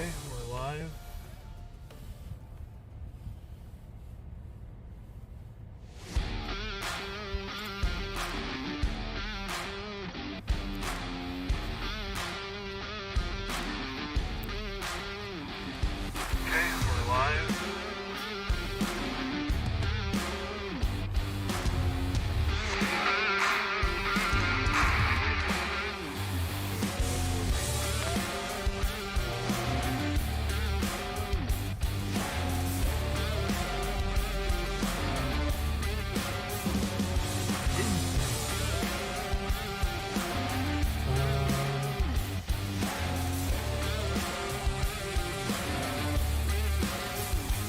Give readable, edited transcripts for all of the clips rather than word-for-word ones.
Okay, we're live. Okay, we're live.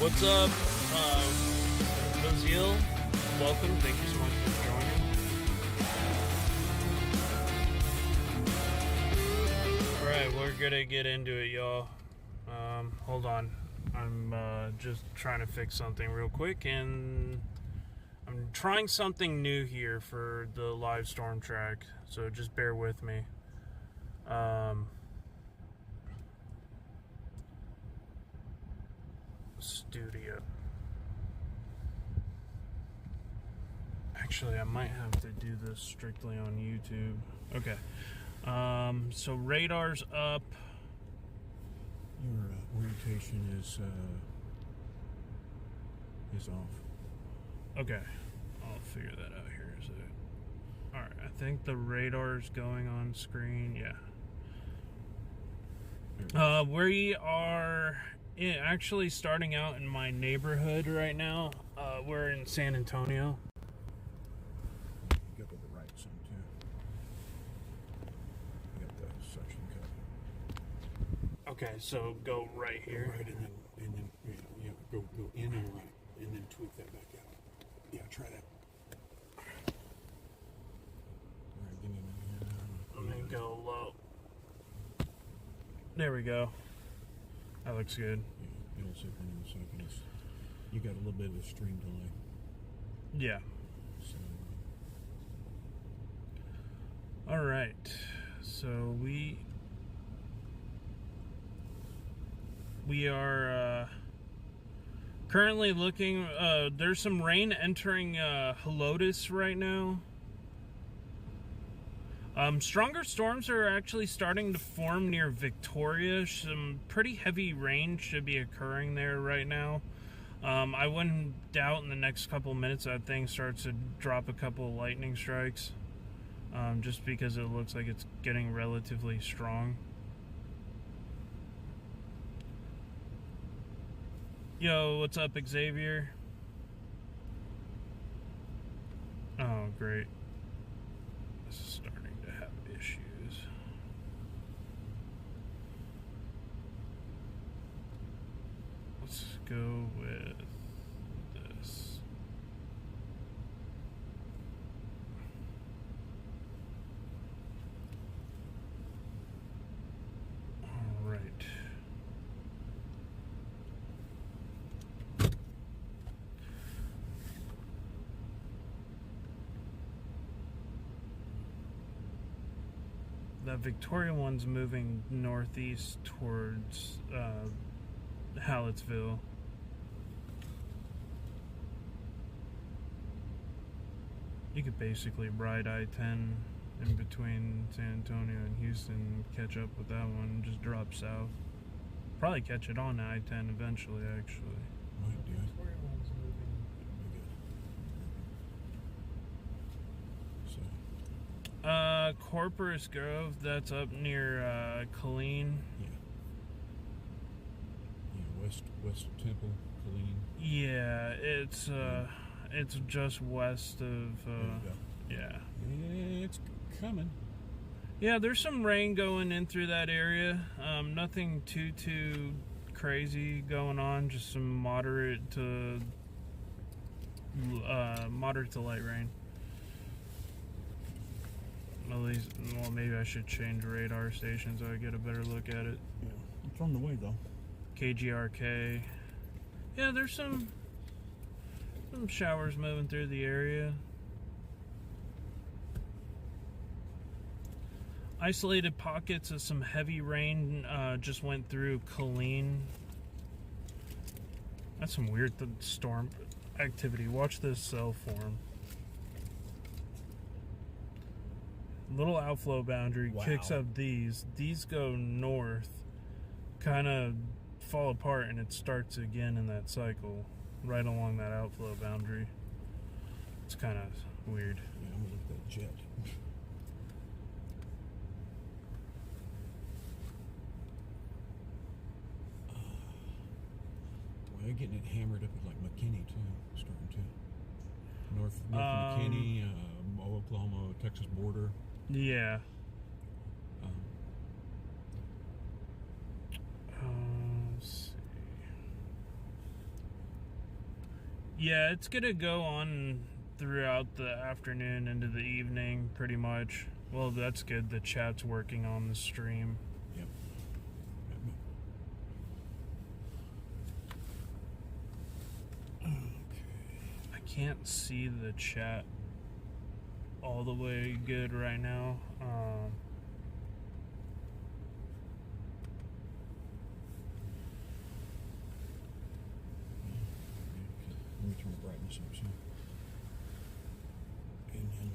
What's up, Bazil? Welcome. Thank you so much for joining. Alright, we're gonna get into it, y'all. Hold on. I'm just trying to fix something real quick, and I'm trying something new here for the live storm track, so just bear with me. Studio. Actually, I might have to do this strictly on YouTube. Okay. So radar's up. Your orientation is off. Okay. I'll figure that out here in a second. Alright, I think the radar's going on screen. Yeah. We are actually starting out in my neighborhood right now. We're in San Antonio. You got to the right some too. You got the suction cup. Okay, so go right here. Right, and then yeah, go in and right, and then tweak that back out. Yeah, try that. All right, get in here. I'm gonna go low. There we go. That looks good. Yeah, it'll sit in a second. You got a little bit of a stream delay. Yeah. So, All right. So we are currently looking. There's some rain entering Helotes right now. Stronger storms are actually starting to form near Victoria. Some pretty heavy rain should be occurring there right now. I wouldn't doubt in the next couple minutes that thing starts to drop a couple lightning strikes. Just because it looks like it's getting relatively strong. Yo, what's up, Xavier? Oh, great. This is starting to have issues. Let's go with this. All right. The Victoria one's moving northeast towards Hallettsville. You could basically ride I-10 in between San Antonio and Houston, catch up with that one, and just drop south. Probably catch it on I-10 eventually, actually. might do it. Victoria one's moving. So, Corpus Grove, that's up near Killeen. yeah. Yeah, west of Temple, Killeen. Yeah, it's just west of There you go. yeah. It's coming. Yeah, there's some rain going in through that area. Nothing too crazy going on, just some moderate to light rain. At least, well, maybe I should change radar station so I get a better look at it. Yeah, it's on the way though. KGRK. Yeah, there's some showers moving through the area. Isolated pockets of some heavy rain just went through Colleen. That's some weird storm activity. Watch this cell form. Little outflow boundary kicks up these. These go north, kind of fall apart, and it starts again in that cycle right along that outflow boundary. It's kind of weird. Yeah, I'm gonna look at that jet. We're getting it hammered up at like McKinney too, starting to north of McKinney, Oklahoma, Texas border. Yeah. Let's see. Yeah, it's gonna go on throughout the afternoon into the evening, pretty much. Well, that's good. The chat's working on the stream. Yep. Okay. I can't see the chat all the way good right now. Let me turn the brightness up, so. And then,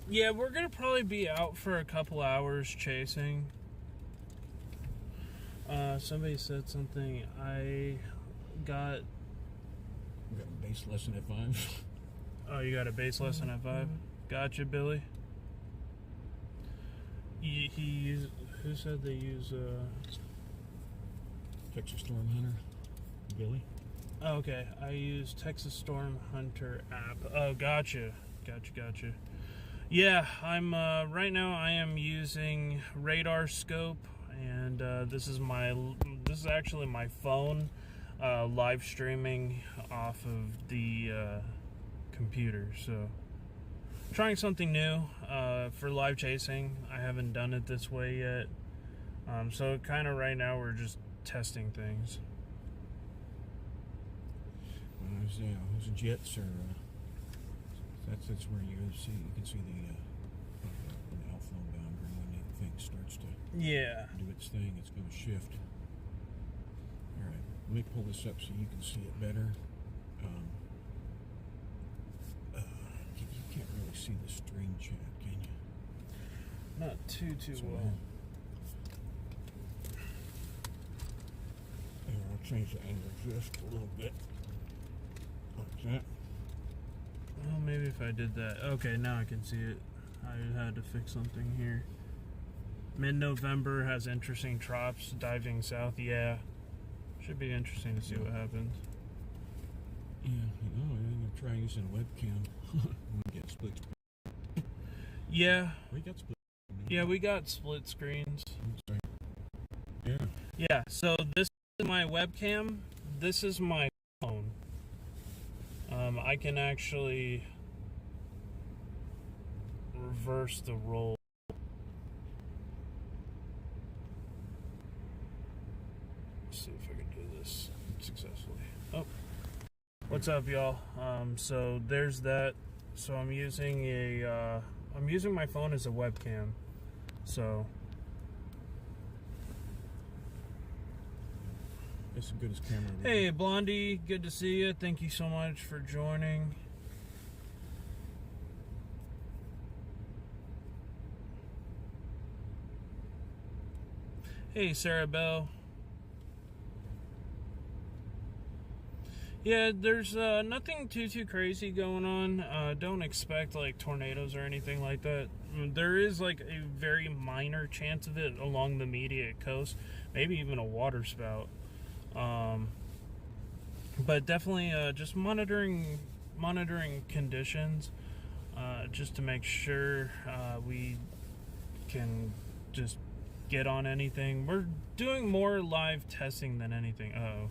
Yeah, we're gonna probably be out for a couple hours chasing. Somebody said something. I got. we got a base lesson at 5. Oh, you got a base lesson at 5? Gotcha, Billy. Who said they use Texas Storm Hunter, Billy. Oh, okay, I use Texas Storm Hunter app. Oh, gotcha. Yeah, I'm right now I am using Radar Scope, and this is actually my phone live streaming off of the computer. So trying something new for live chasing. I haven't done it this way yet. So kind of right now we're just testing things. Those jets are. That's where you can see the outflow boundary when that thing starts to do its thing. It's going to shift. All right, let me pull this up so you can see it better. You can't really see the stream chat, can you? Not too So well. Here, I'll change the angle just a little bit. Like that. Well, maybe if I did that. Okay, now I can see it. I had to fix something here. Mid-November has interesting drops diving south. Yeah, should be interesting to see what happens. Yeah, I'm going to try using a webcam. We get split. Yeah, We got split. yeah, we got split screens. Sorry. Yeah. Yeah, so this is my webcam. This is my phone. I can actually reverse the role. Let's see if I can do this successfully. Oh, what's up, y'all? So there's that. So I'm using I'm using my phone as a webcam. So It's as good as camera. hey, Blondie, good to see you. Thank you so much for joining. Hey, Sarah Bell. Yeah, there's nothing too crazy going on. Don't expect like tornadoes or anything like that. There is like a very minor chance of it along the immediate coast, maybe even a water spout. But definitely just monitoring conditions, just to make sure we can just get on anything. We're doing more live testing than anything. Uh-oh.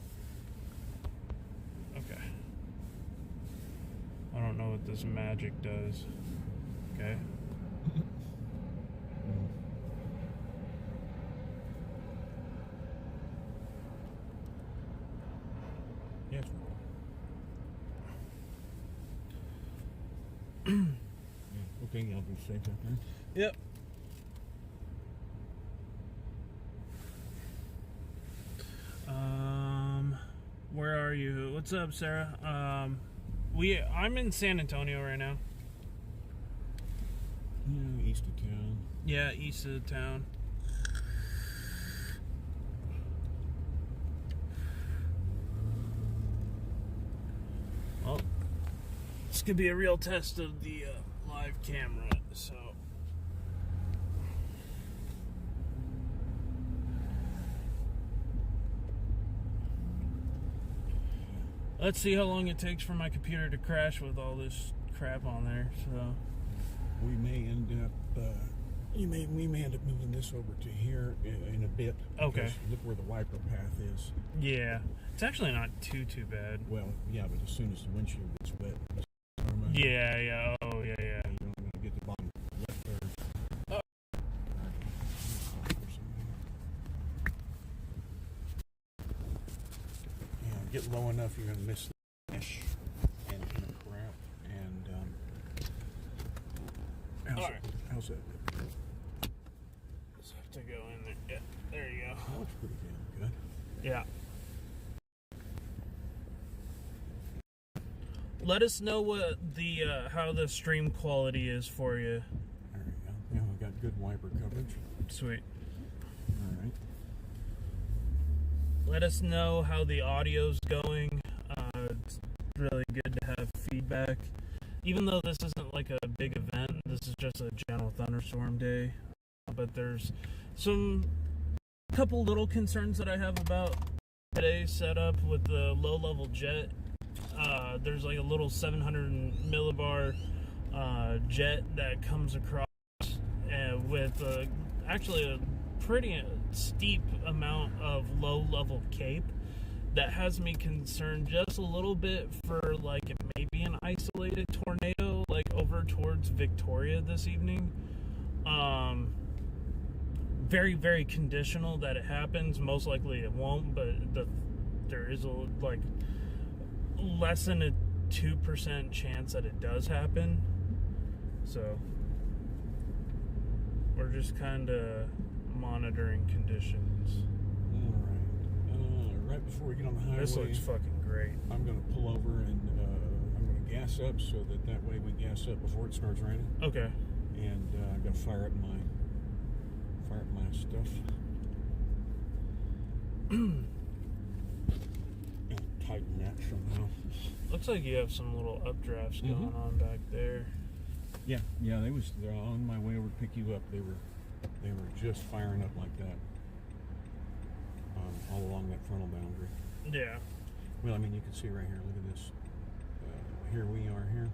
Okay. I don't know what this magic does. Okay. Yes. Yeah. Okay, I'll be safe out there. Yep. are you? What's up, Sarah? I'm in San Antonio right now. Yeah, east of town. Yeah, east of town. Well, this could be a real test of the live camera, so. Let's see how long it takes for my computer to crash with all this crap on there. So we may end up. We may end up moving this over to here in a bit. Okay. Look where the wiper path is. Yeah, it's actually not too bad. Well, yeah, but as soon as the windshield gets wet. Yeah. Oh, yeah. You don't want to get the bottom left there. Oh. Yeah, get low enough, you're going to miss the mesh and crap. And how's that? Just have to go in there. Yeah, there you go. That looks pretty damn good. Yeah. Let us know what the how the stream quality is for you. There you go. Yeah, we've got good wiper coverage. Sweet. All right. Let us know how the audio's going. It's really good to have feedback. Even though this isn't like a big event, this is just a general thunderstorm day. But there's a couple little concerns that I have about today's setup with the low-level jet. There's like a little 700 millibar jet that comes across with actually a pretty steep amount of low-level cape that has me concerned just a little bit for like it may be an isolated tornado like over towards Victoria this evening. Very, very conditional that it happens. Most likely it won't, but there is like less than a 2% chance that it does happen. So we're just kind of monitoring conditions. All right. Right before we get on the highway, this looks fucking great. I'm going to pull over and I'm going to gas up so that way we gas up before it starts raining. Okay. And I've got to fire up my stuff. And tighten that somehow. Looks like you have some little updrafts going on back there. Yeah, they're on my way over to pick you up. They were just firing up like that. All along that frontal boundary. Yeah. Well, I mean, you can see right here. Look at this. Here we are here.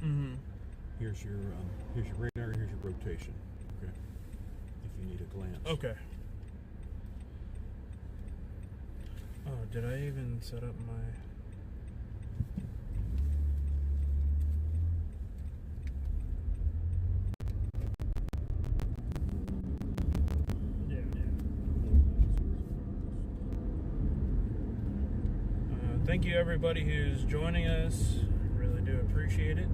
Mm-hmm. Here's your radar. Here's your rotation. Okay. If you need a glance. Okay. Oh, did I even set up my... Thank you everybody who's joining us. Really do appreciate it.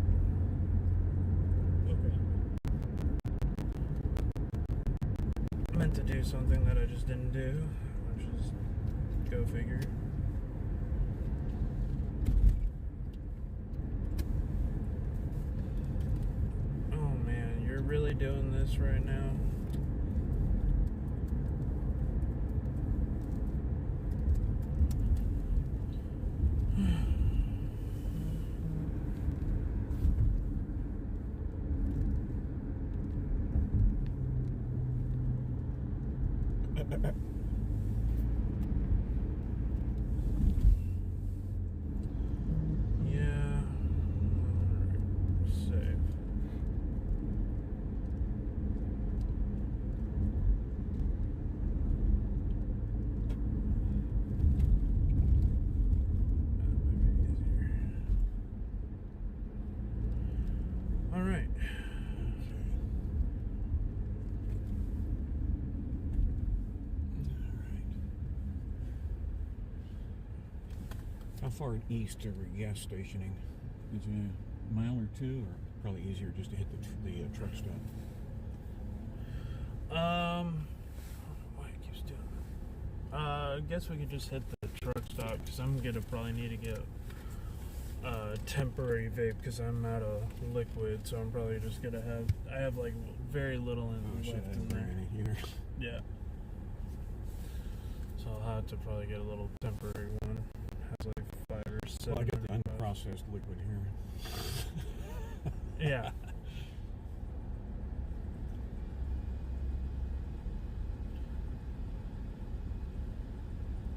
Okay. I meant to do something that I just didn't do, which is go figure. Oh man, you're really doing this right now? How far east are we gas stationing? Is it a mile or two, or probably easier just to hit the truck stop? Why it keeps doing that? I guess we could just hit the truck truck stop because I'm gonna probably need to get a temporary vape because I'm out of liquid, so I'm probably just gonna I have like very little left in there. Yeah. So I'll have to probably get a little temporary one. It has like 5 or 7. Well, I got the unprocessed liquid here. Yeah.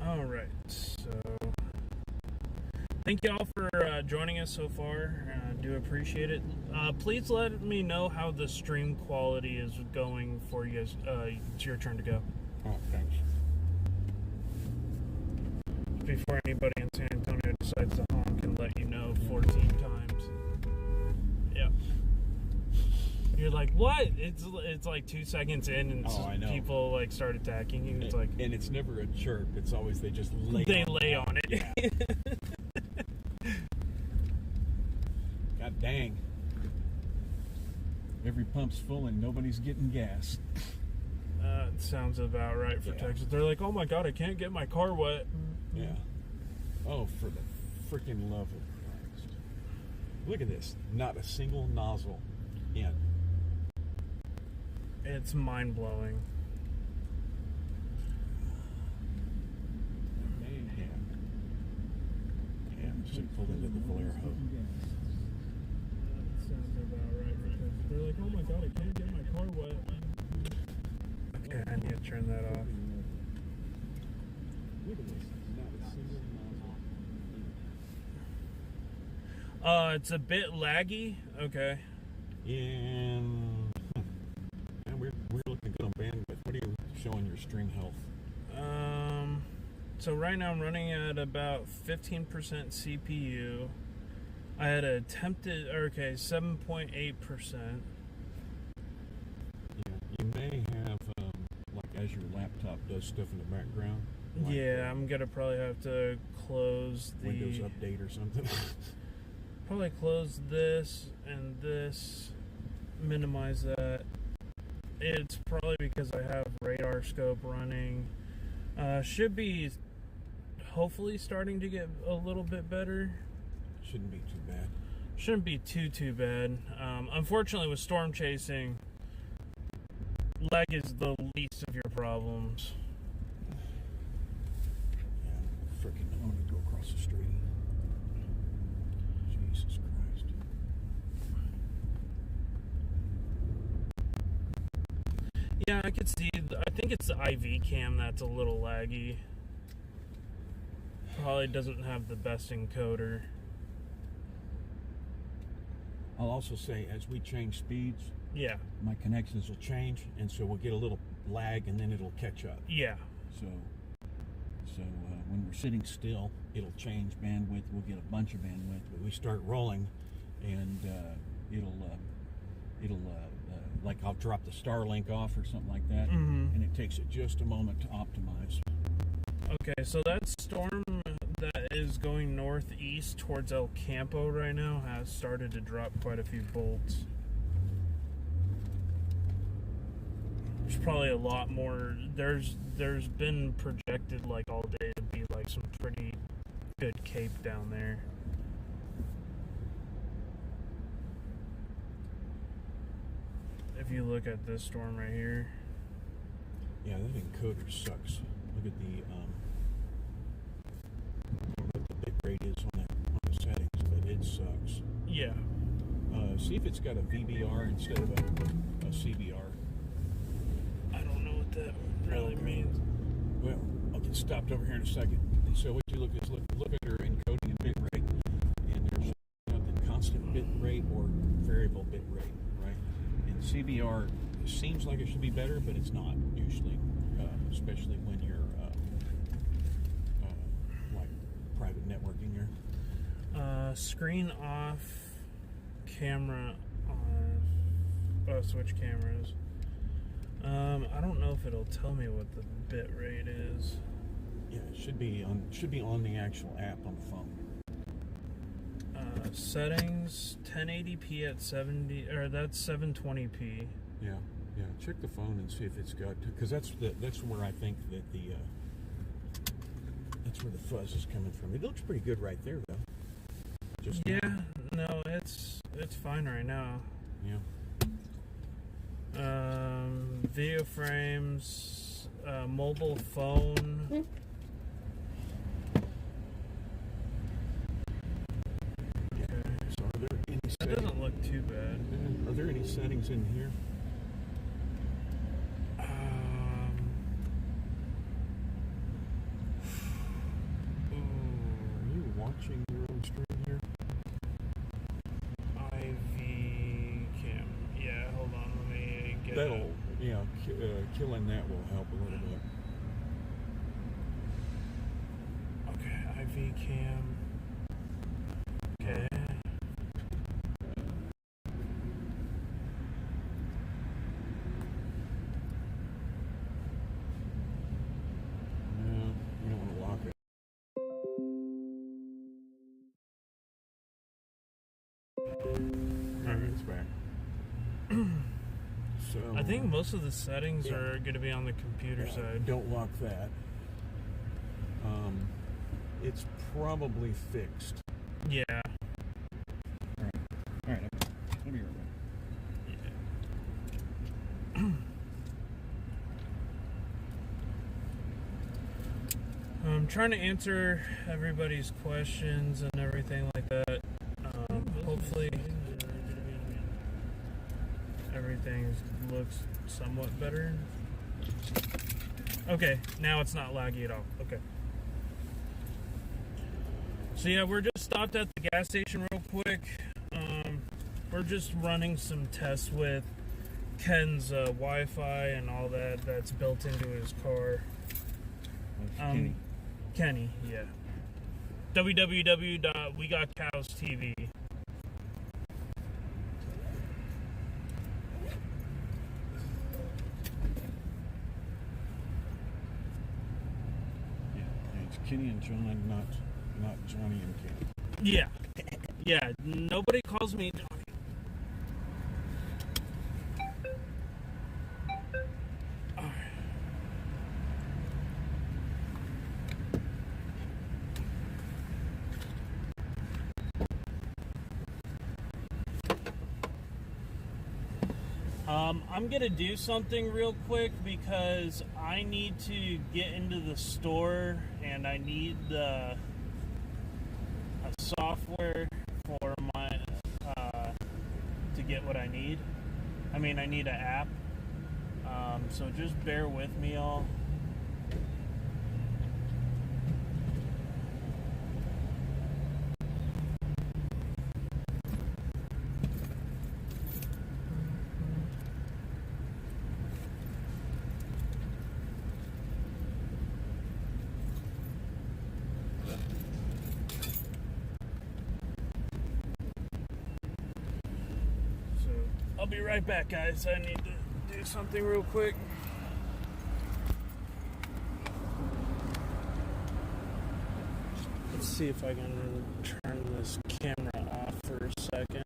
All right, so thank you all for joining us so far. Do appreciate it. Please let me know how the stream quality is going for you guys. It's your turn to go. Oh, thanks. Before anybody in San Antonio decides to honk and let you know 14 times. Yeah. You're like, what? It's like 2 seconds in, and I know. people like start attacking you. It's like, and it's never a chirp. It's always they just lay on it. Yeah. God dang. Every pump's full and nobody's getting gas. It sounds about right for Texas. They're like, oh my God, I can't get my car wet. Yeah. Oh, for the freaking love of Christ. Look at this. Not a single nozzle in. It's mind-blowing. Yeah, should pull into the Valero. Sounds about right for Texas. They're like, oh my God, I can't get my car wet. Okay, I need to turn that off. Look at this. Not a single nozzle. It's a bit laggy. Okay. And we're looking good on bandwidth. What are you showing your stream health? So right now I'm running at about 15% CPU. I had attempted, 7.8%. Yeah, you may have, like as your laptop does stuff in the background. Like, yeah, I'm gonna probably have to close the Windows Update or something. Probably close this and this, minimize that. It's probably because I have radar scope running. Should be hopefully starting to get a little bit better. Shouldn't be too bad. Shouldn't be too bad. Unfortunately, with storm chasing, lag is the least of your problems. Yeah, freaking, I want to go across the street. Jesus Christ. Yeah, I could see. I think it's the IV cam that's a little laggy. Probably doesn't have the best encoder. I'll also say, as we change speeds, Yeah. my connections will change, and so we'll get a little lag, and then it'll catch up. Yeah. So when we're sitting still, it'll change bandwidth. We'll get a bunch of bandwidth, but we start rolling, and it'll like I'll drop the Starlink off or something like that, and it takes it just a moment to optimize. Okay, so that storm that is going northeast towards El Campo right now has started to drop quite a few bolts. There's probably a lot more. There's been projected like all day to be like some pretty good cape down there. If you look at this storm right here. Yeah, that encoder sucks. Look at the I don't know what the bit rate is on the settings, but it sucks. Yeah. See if it's got a VBR instead of a CBR. I don't know what that really means. Well, I'll get stopped over here in a second. And so what you look at your encoding and bit rate, and there's the constant bit rate or variable bit rate, right? And CBR seems like it should be better, but it's not usually, especially when you're like private networking here. Screen off, camera on. Switch cameras. I don't know if it'll tell me what the bit rate is. Yeah, it should be on the actual app on the phone. Settings 1080p at 70, or that's 720p. Yeah. Check the phone and see if it's got, because that's where I think that That's where the fuzz is coming from. It looks pretty good right there, though. Just yeah, no, it's fine right now. Yeah. Video frames, mobile phone. Okay. So are there any That settings? doesn't look too bad. Are there any settings in here? Are you watching your own stream here? IV cam. Yeah, hold on. Let me get That'll, killing that will help a little bit. Okay, IV cam. Okay. No, you don't want to lock it. Alright, it's back. So I think most of the settings are going to be on the computer side. Don't lock that. It's probably fixed. Yeah. Alright. Let me remember. I'm trying to answer everybody's questions and everything like that. Hopefully everything looks somewhat better. Okay, now it's not laggy at all. Okay. So yeah, we're just stopped at the gas station real quick. We're just running some tests with Ken's Wi-Fi and all that's built into his car. Kenny, yeah. www.wegotcows.tv. Yeah, it's Kenny and John, not Johnny and Ken. Yeah. Yeah, nobody calls me Johnny. I'm gonna do something real quick because I need to get into the store and I need a software for my to get what I need. I mean, I need an app. So just bear with me, all. I'll be right back, guys. I need to do something real quick. Let's see if I can turn this camera off for a second.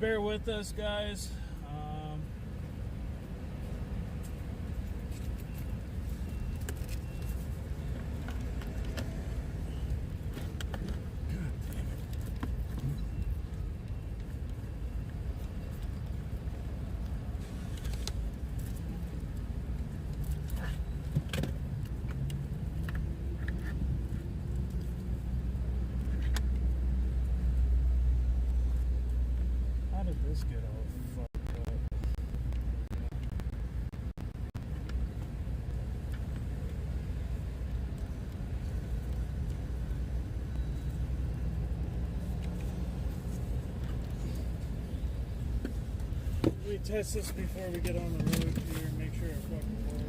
bear with us, guys. How did this get all fucked up? We test this before we get on the road here and make sure it fucking works.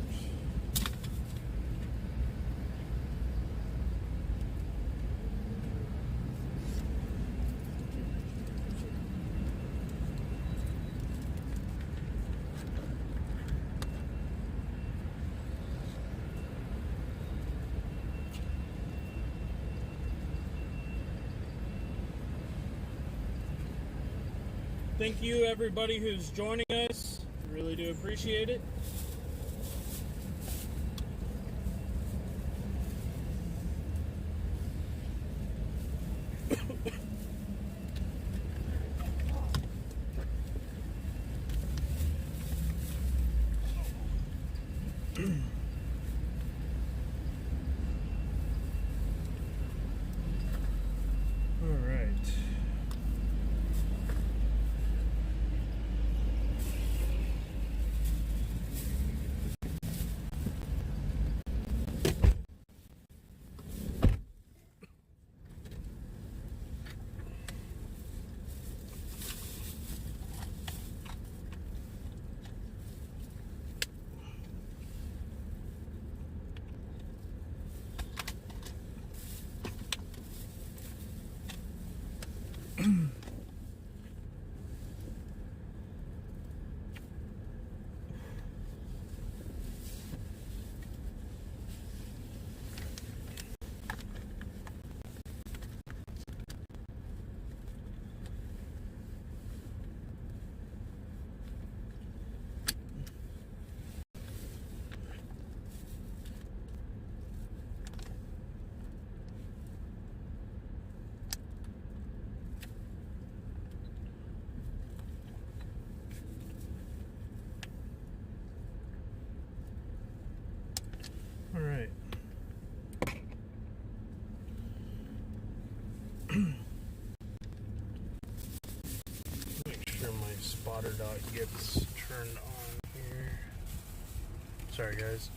Thank you, everybody who's joining us. Really do appreciate it. All right. All right. Make sure my spotter dot gets turned on here. Sorry, guys.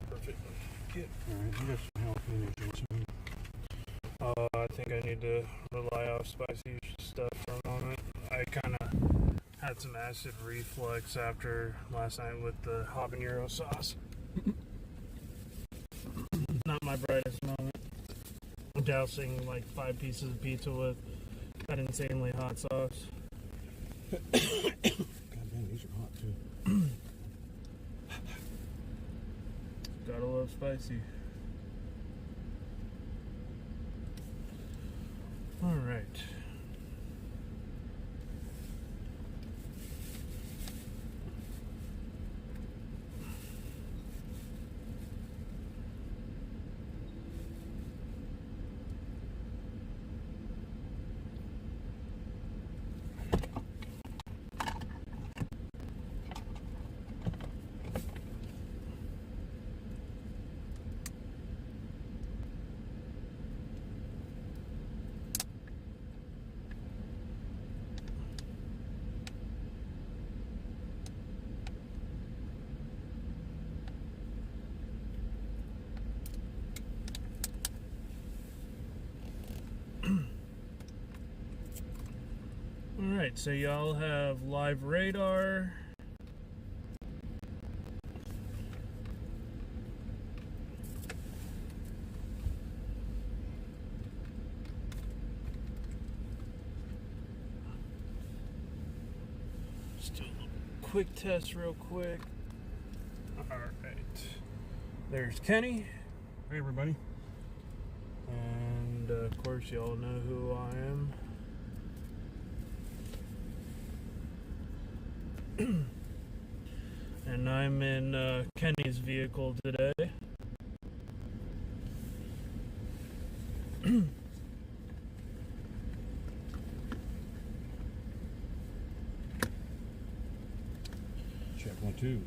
Perfect. Alright, you got some help in I think I need to rely off spicy stuff for a moment. I kind of had some acid reflux after last night with the habanero sauce. Not my brightest moment. Dousing like 5 pieces of pizza with that insanely hot sauce. God damn, these are hot too. Gotta love spicy. All right. Alright, so y'all have live radar. Just do a little quick test real quick. Alright. There's Kenny. Hey everybody. And of course, y'all know who I am. And I'm in Kenny's vehicle today. Check 1 2.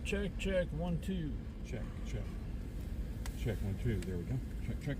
Check 1 2. Check 1 2. There we go. Check.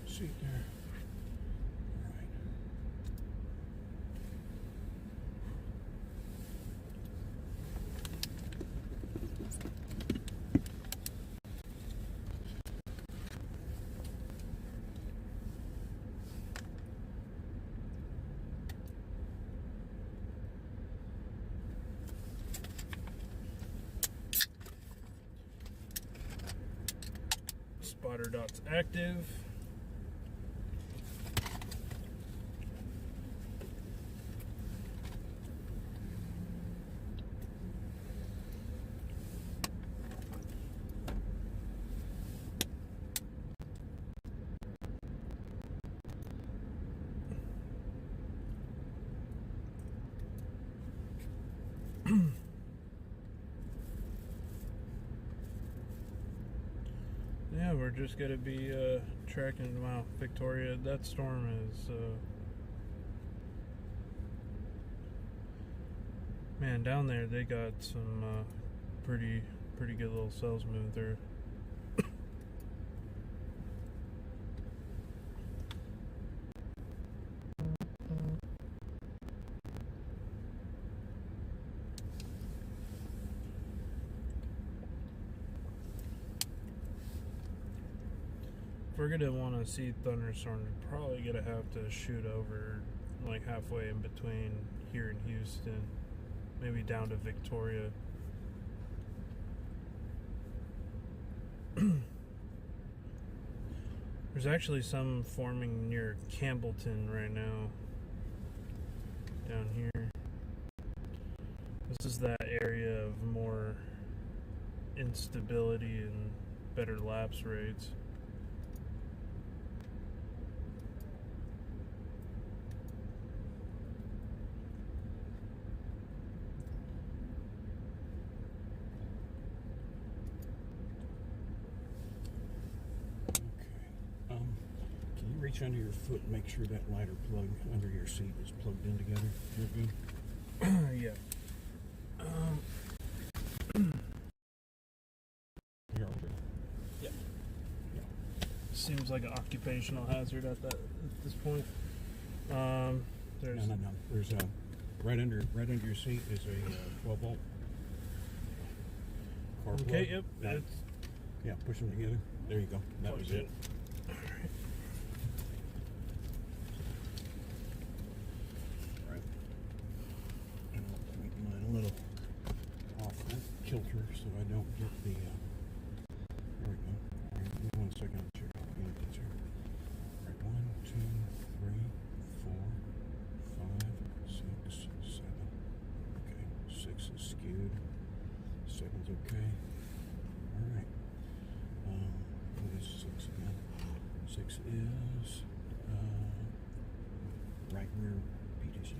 Seat there. All right. Spotter dots active. Yeah, we're just gonna be tracking. Wow, Victoria, that storm is man, down there they got some pretty good little cells moving through. If we're gonna want to see thunderstorms, we're probably gonna have to shoot over like halfway in between here in Houston, maybe down to Victoria. There's actually some forming near Campbellton right now, down here. This is that area of more instability and better lapse rates. Reach under your foot and make sure that lighter plug under your seat is plugged in together. You're good? Yeah. You're all good. Yeah. Seems like an occupational hazard at this point. There's no. There's right under your seat is a 12 volt car plug. Okay. Yep. Yeah. Push them together. There you go. That was it. A little off kilter so I don't get the there we go. All right, give me 1 second. I'll check out the units here. All right, 1, 2, 3, 4, 5, 6, 7. Okay, 6 is skewed. 7's okay. All right. What is 6 again? 6 is right rear PTC.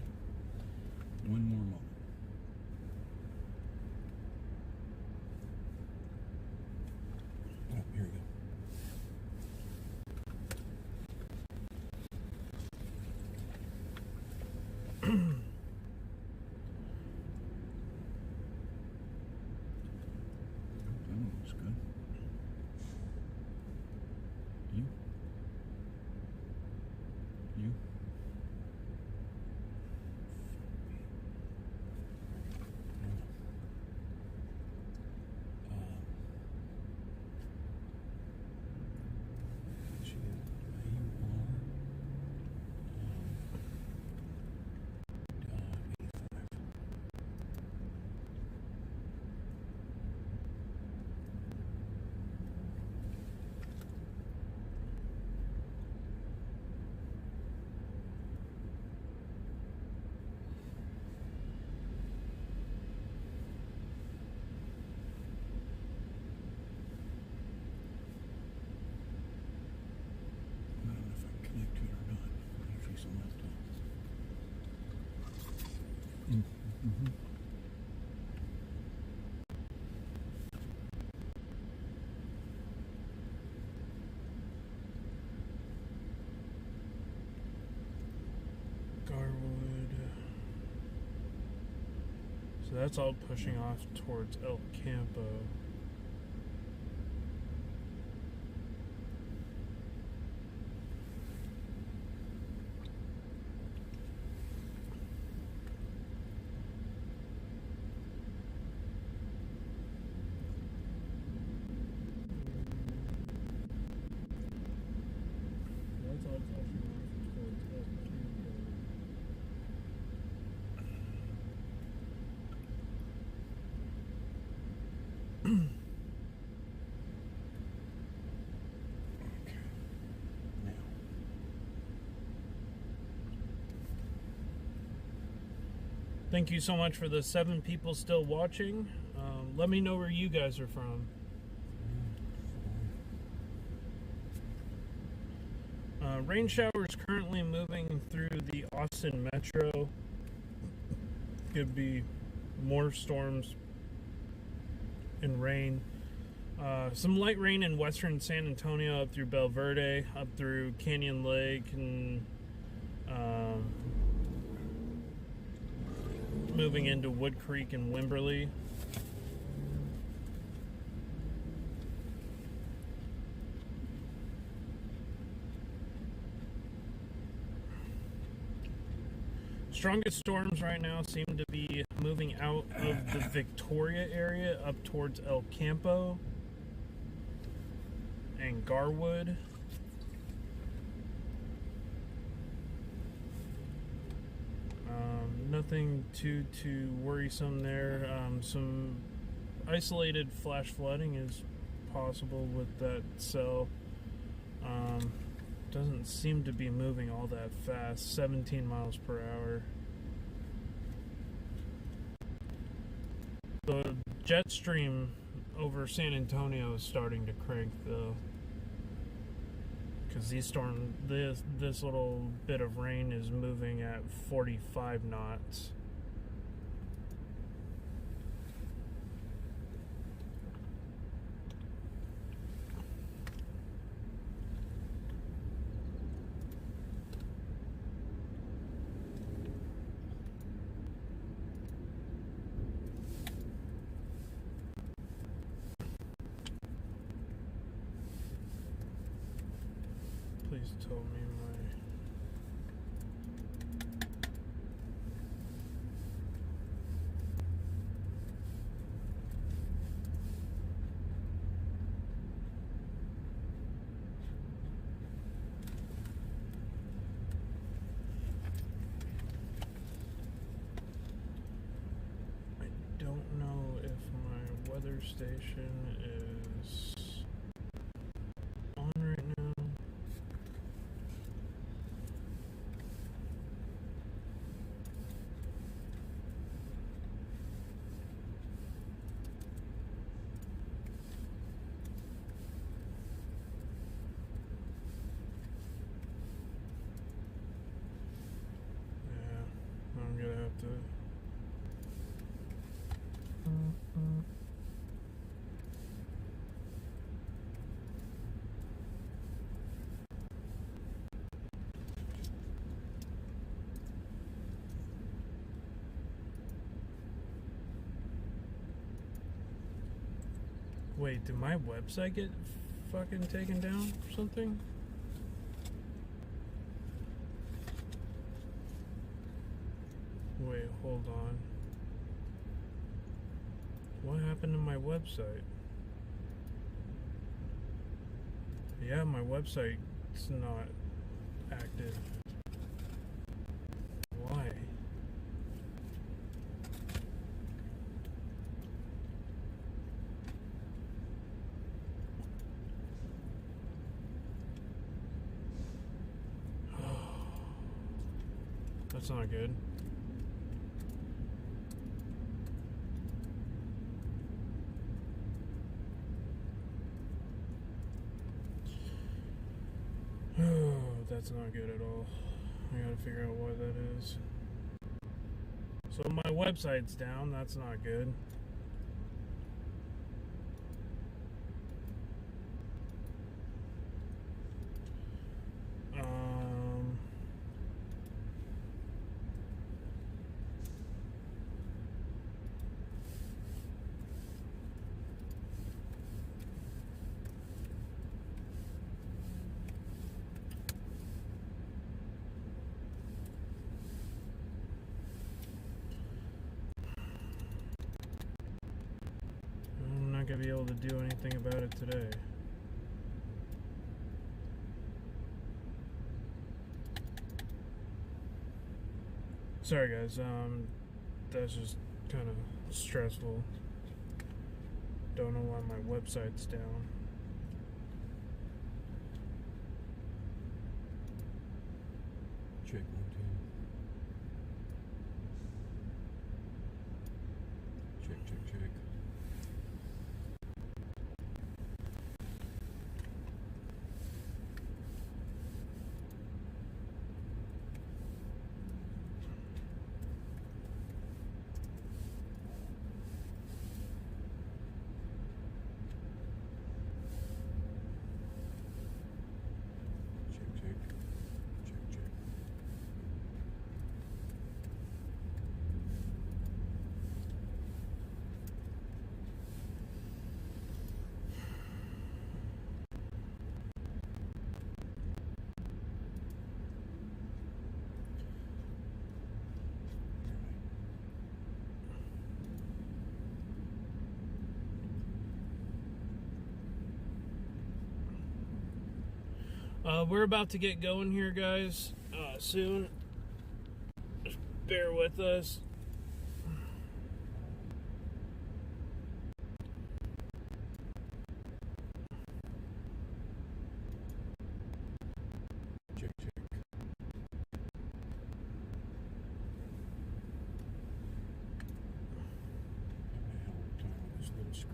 That's all pushing off towards El Campo. Thank you so much for the 7 people still watching. Let me know where you guys are from. Rain showers currently moving through the Austin Metro. Could be more storms and rain. Some light rain in western San Antonio up through Bel Verde, up through Canyon Lake, and moving into Wood Creek and Wimberley. Strongest storms right now seem to be moving out of the Victoria area up towards El Campo and Garwood. Nothing too worrisome there. Some isolated flash flooding is possible with that cell. Doesn't seem to be moving all that fast. 17 miles per hour. The jet stream over San Antonio is starting to crank though, because this little bit of rain is moving at 45 knots. Please tell me I don't know if my weather station is on right now. I'm gonna have to. Wait, did my website get fucking taken down or something? Wait, hold on. What happened to my website? Yeah, my website's not active. Why? That's not good. That's not good at all. I gotta figure out why that is. So my website's down, that's not good. think I'd be able to do anything about it today. Sorry guys, that's just kind of stressful. Don't know why my website's down. Check 1, 2. Check. We're about to get going here, guys, soon. Just bear with us. Check. Having a hell of a time with this little screen.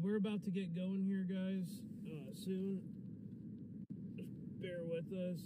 We're about to get going here, guys, soon. Just bear with us.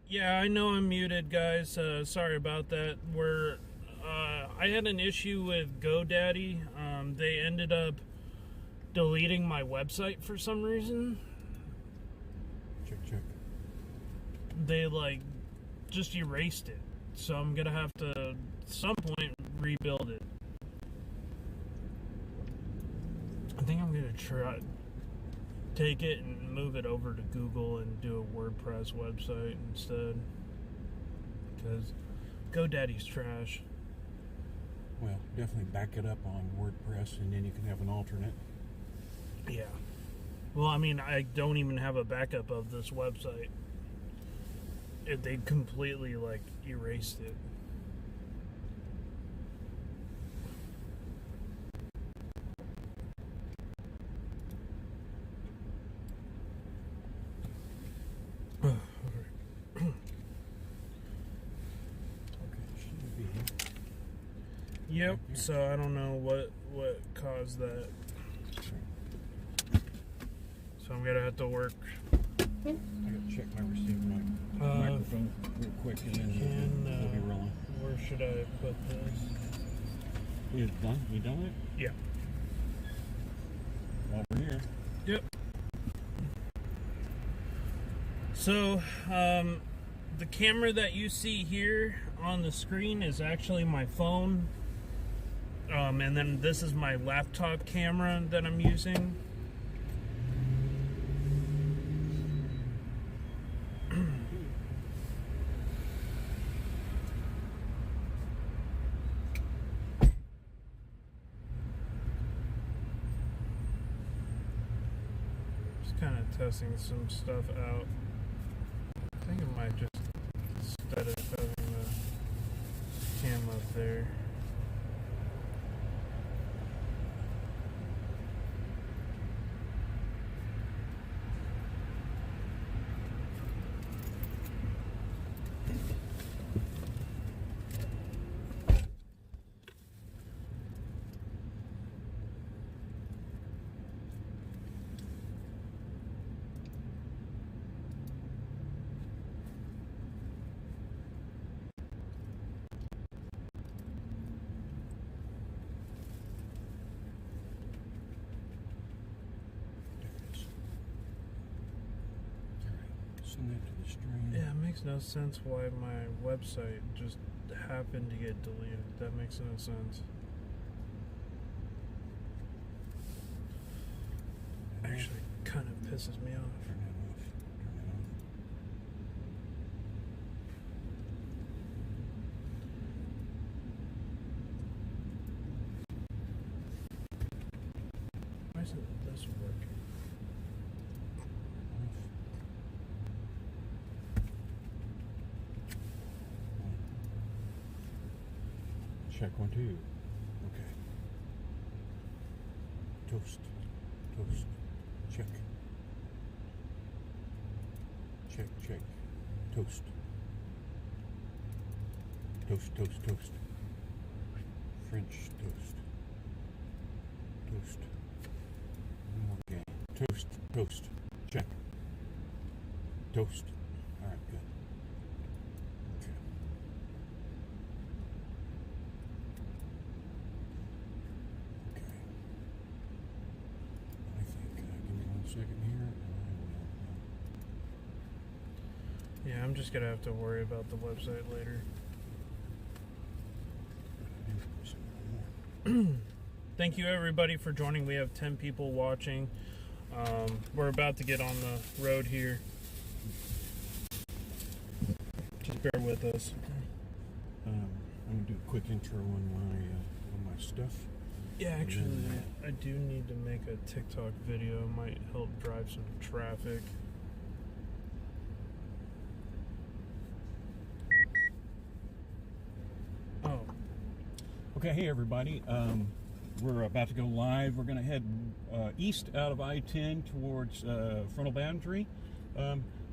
Yeah, I know I'm muted, guys. Sorry about that. I had an issue with GoDaddy. They ended up deleting my website for some reason. Check. They just erased it. So I'm gonna have to at some point rebuild it. I think I'm gonna take it and move it over to Google and do a WordPress website instead, because GoDaddy's trash. Well, definitely back it up on WordPress, and then you can have an alternate. Yeah. Well, I mean, I don't even have a backup of this website. They completely erased it. Yep, so I don't know what caused that. So I'm gonna have to work. I gotta check my receiver microphone real quick, and then we'll be rolling. Where should I put this? You done? You done with it? Yeah. Over here. Yep. So, the camera that you see here on the screen is actually my phone. And then this is my laptop camera that I'm using. Just kind of testing some stuff out. I think I might just, instead of having the cam up there. Send that to the stream. Yeah, it makes no sense why my website just happened to get deleted. That makes no sense. Actually, kind of pisses me off. Turn that off. Turn that on. Why isn't this working? Check 1, 2. Okay. Toast. Check. Check. Toast. Toast. French toast. Okay. Toast. Check. Toast. All right, good. Okay. I think, give me 1 second here. Yeah, I'm just gonna have to worry about the website later. Thank you everybody for joining. We have 10 people watching. We're about to get on the road here. Just bear with us. I'm gonna do a quick intro on my stuff. Yeah, actually, I do need to make a TikTok video. It might help drive some traffic. Oh. Okay, hey everybody. We're about to go live. We're going to head east out of I-10 towards Frontal Boundary.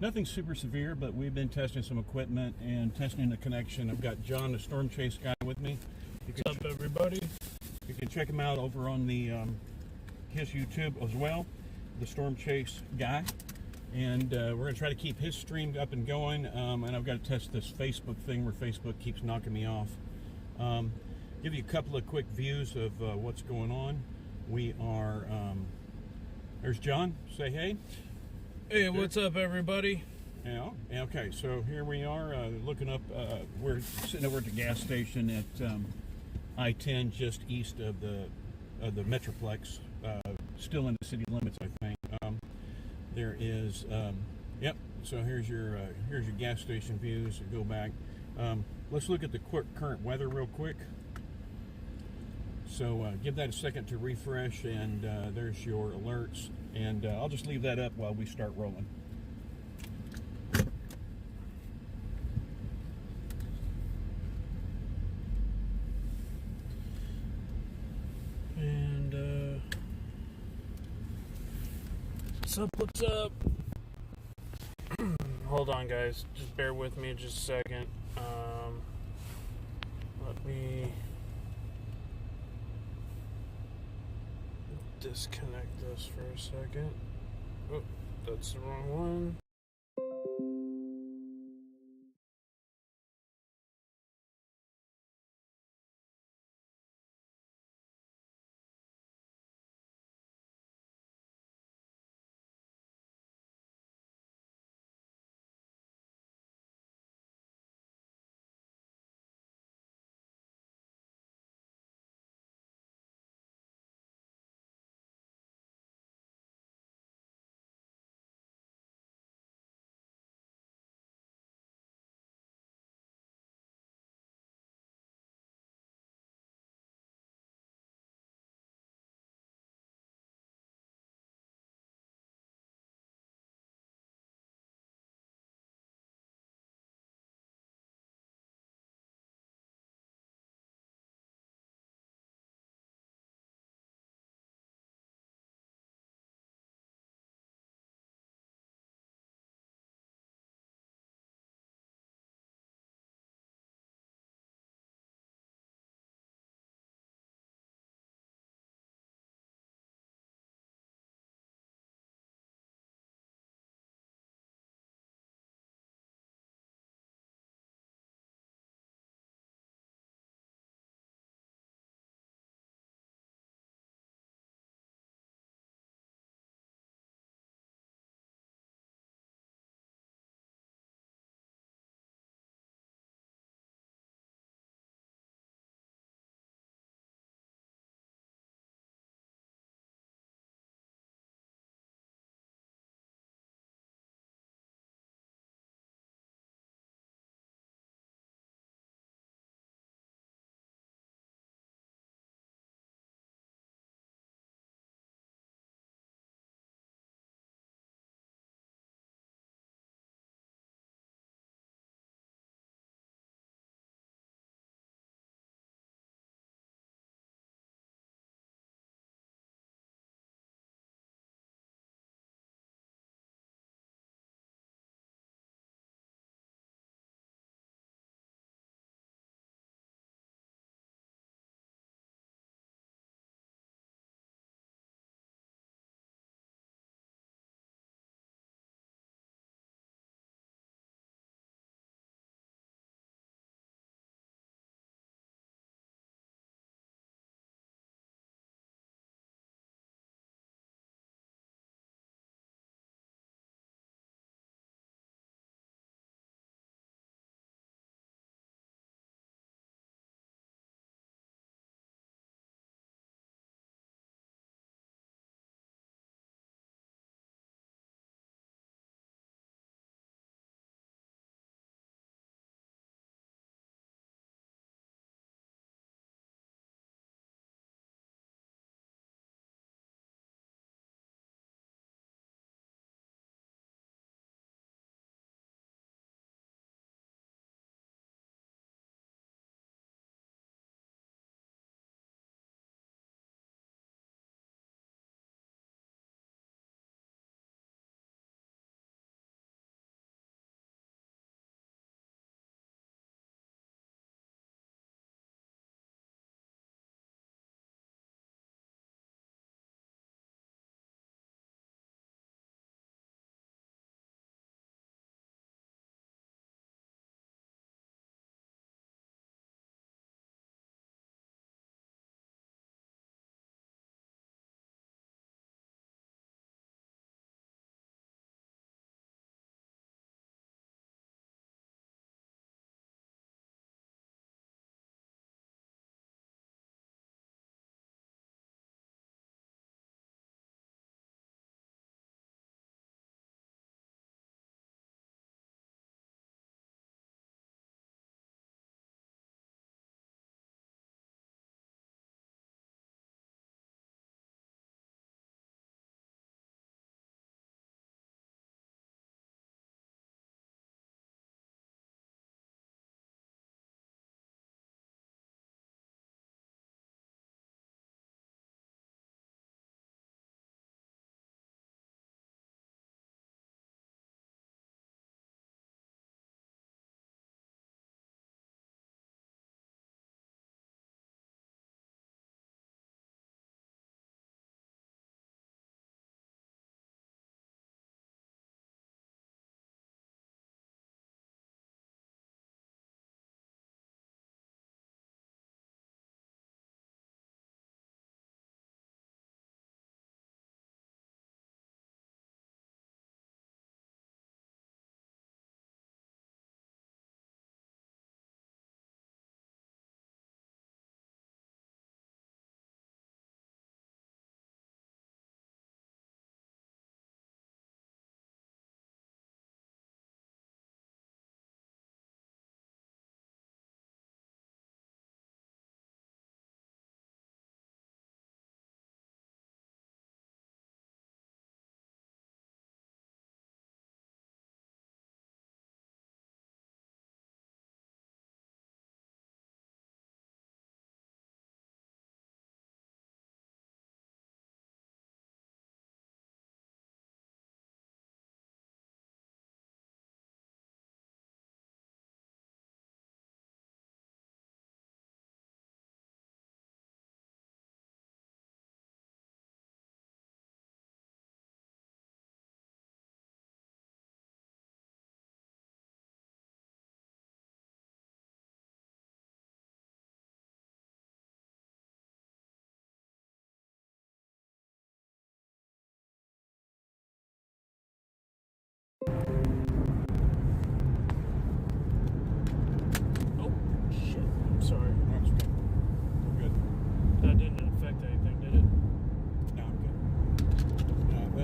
Nothing super severe, but we've been testing some equipment and testing the connection. I've got John, the Storm Chase guy, with me. What's up, everybody? You can check him out over on the his YouTube as well, the Storm Chase guy. And we're going to try to keep his stream up and going. And I've got to test this Facebook thing where Facebook keeps knocking me off. Give you a couple of quick views of what's going on. We are, there's John. Say hey. Hey, what's up, everybody? Yeah. Okay. So here we are looking up. We're sitting over at the gas station at I-10, just east of the Metroplex. Still in the city limits, I think. There is. Yep. So here's your gas station views. Go back. Let's look at the current weather real quick. So give that a second to refresh, and there's your alerts. And I'll just leave that up while we start rolling. And what's up? Hold on, guys. Just bear with me just a second. Let me disconnect this for a second. Oh, that's the wrong one.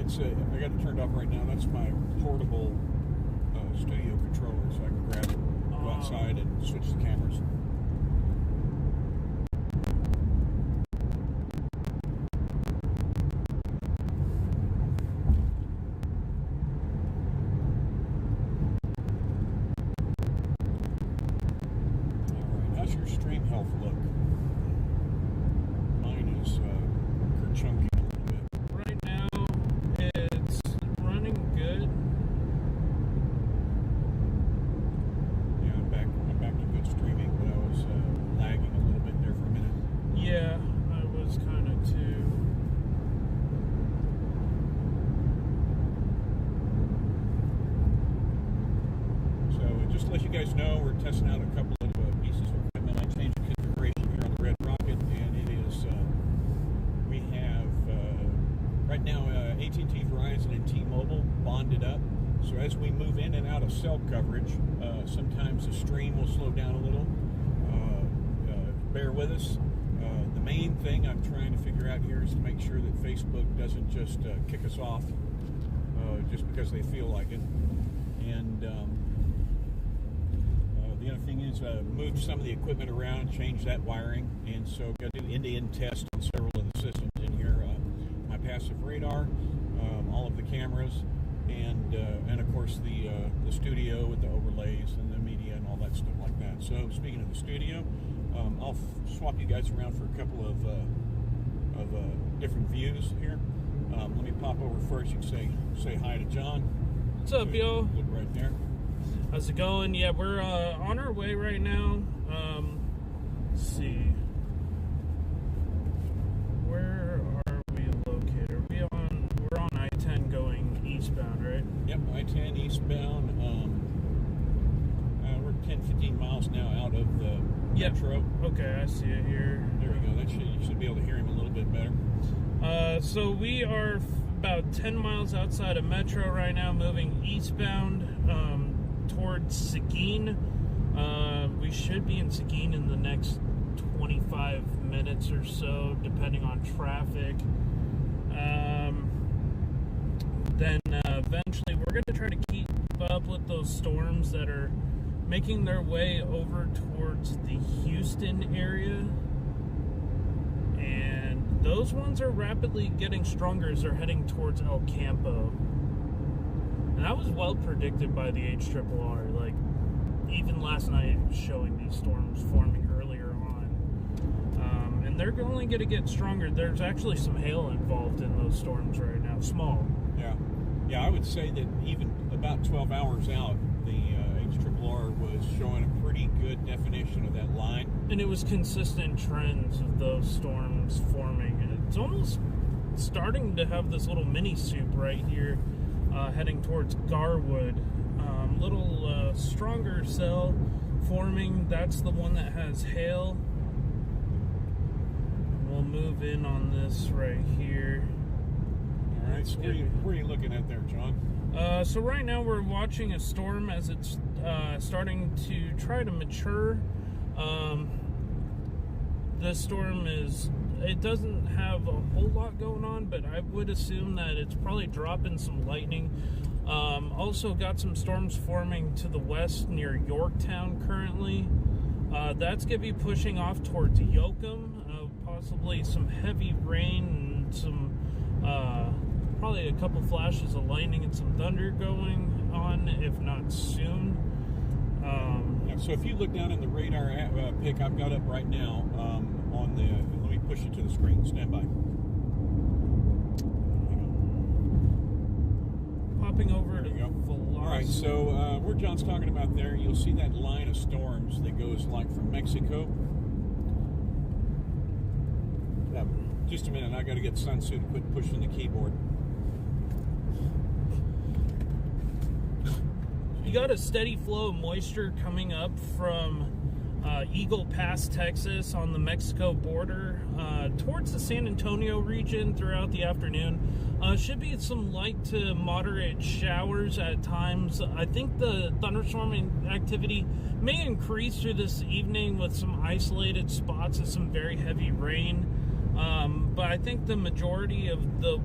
that's I got it turned off right now. That's my portable studio controller, so I can grab it, go outside, and switch the cameras. How's your stream health look? Mine is kerchunky a little bit. Right now, it's running good. Yeah, I'm back to good streaming, but I was lagging a little bit there for a minute. Yeah, I was kind of too. So just to let you guys know, we're testing out a couple of pieces of equipment. I changed the configuration here on the Red Rocket, and it is, we have, right now, AT&T, Verizon, and T-Mobile bonded up. So as we move in and out of cell coverage, sometimes the stream will slow down a little. Bear with us. The main thing I'm trying to figure out here is to make sure that Facebook doesn't just kick us off just because they feel like it. And the other thing is move some of the equipment around, change that wiring, and so got to do end-to-end tests on several of the systems in here. My passive radar, all of the cameras, and of course the studio with the overlays and the media and all that stuff like that. So speaking of the studio, I'll swap you guys around for a couple of different views here. Let me pop over first. You can say hi to John. What's up, yo? Look right there. How's it going? Yeah, we're on our way right now. Let's see. Where are we located? We're on I-10 going eastbound, right? Yep, I-10 eastbound. We're 10-15 miles now out of the metro. Okay, I see it here. There we go. You should be able to hear him a little bit better. So we are about 10 miles outside of metro right now, moving eastbound towards Seguin. We should be in Seguin in the next 25 minutes or so, depending on traffic. Then eventually we're going to try to keep up with those storms that are making their way over towards the Houston area. And those ones are rapidly getting stronger as they're heading towards El Campo. And that was well predicted by the HRRR. Like, even last night it was showing these storms forming earlier on. And they're only going to get stronger. There's actually some hail involved in those storms right now. Small. Yeah, I would say that even about 12 hours out, the HRRR was showing a pretty good definition of that line. And it was consistent trends of those storms forming. It's almost starting to have this little mini soup right here, heading towards Garwood. Little stronger cell forming. That's the one that has hail. We'll move in on this right here. All right, so where are you looking at there, John? So right now we're watching a storm as it's starting to try to mature. This storm it doesn't have a whole lot going on, but I would assume that it's probably dropping some lightning. Also got some storms forming to the west near Yorktown currently. That's going to be pushing off towards Yoakum. Possibly some heavy rain and some probably a couple flashes of lightning and some thunder going on, if not soon. So if you look down in the radar pic I've got up right now on the, let me push it to the screen, stand by. Popping over to Velocity. All right, so where John's talking about there, you'll see that line of storms that goes like from Mexico. Just a minute, I got to get Sun Tzu to quit pushing the keyboard. You got a steady flow of moisture coming up from Eagle Pass, Texas, on the Mexico border towards the San Antonio region throughout the afternoon. Should be some light to moderate showers at times. I think the thunderstorm activity may increase through this evening with some isolated spots of some very heavy rain. But I think the majority of the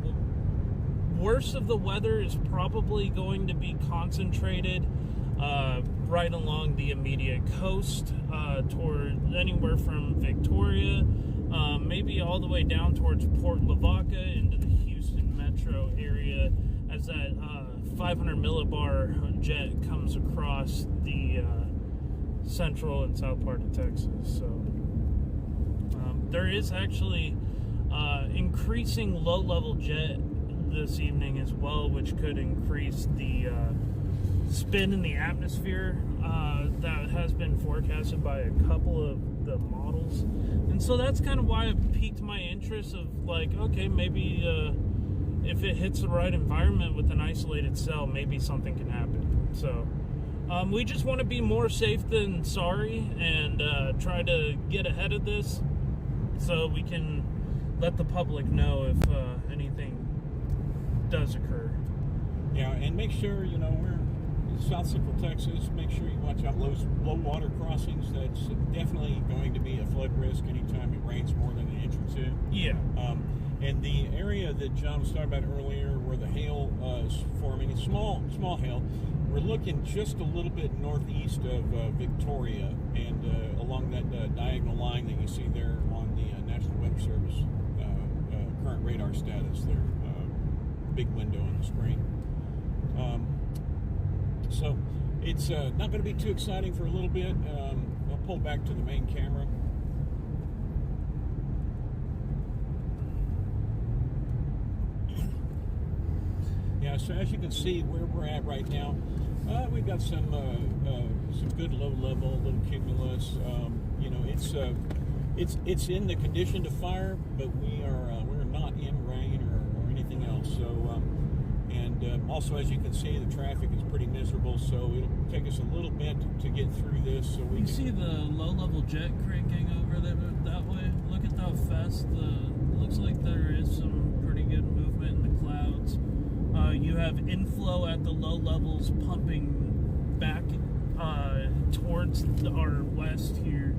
worst of the weather is probably going to be concentrated right along the immediate coast, toward anywhere from Victoria, maybe all the way down towards Port Lavaca into the Houston metro area, as that 500 millibar jet comes across the central and south part of Texas. So there is actually increasing low-level jet this evening as well, which could increase the spin in the atmosphere that has been forecasted by a couple of the models. And so that's kind of why it piqued my interest of like, okay, maybe if it hits the right environment with an isolated cell, maybe something can happen. So we just want to be more safe than sorry and try to get ahead of this so we can let the public know if anything does occur. Yeah, and make sure, you know, we're in South Central Texas. Make sure you watch out low water crossings. That's definitely going to be a flood risk anytime it rains more than an inch or two. Yeah. And the area that John was talking about earlier, where the hail is forming, it's small hail. We're looking just a little bit northeast of Victoria, and along that diagonal line that you see there on the National Weather Service current radar status there. Big window on the screen. So it's not going to be too exciting for a little bit. I'll pull back to the main camera. Yeah, so as you can see where we're at right now, we've got some good low level, little cumulus. You know, it's in the condition to fire, but we're not in rain or anything else. So and also, as you can see, the traffic is pretty miserable. So it'll take us a little bit to get through this. So we can see the low-level jet cranking over there that way. Look at how fast looks like there is some pretty good movement in the clouds. You have inflow at the low levels pumping back towards our west here,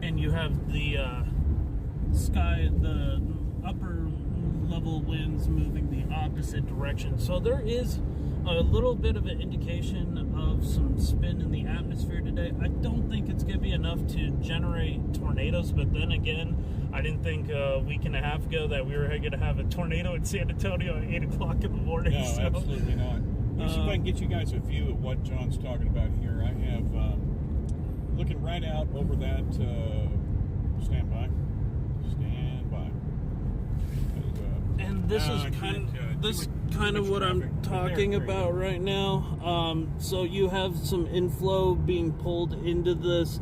and you have the sky, the upper level winds moving the opposite direction. So there is a little bit of an indication of some spin in the atmosphere today. I don't think it's going to be enough to generate tornadoes, but then again, I didn't think a week and a half ago that we were going to have a tornado in San Antonio at 8 o'clock in the morning. No, so, absolutely not. Let me see if I can get you guys a view of what John's talking about here. I have, looking right out over that, stand by. And this is kind of what I'm talking about right now. So you have some inflow being pulled into this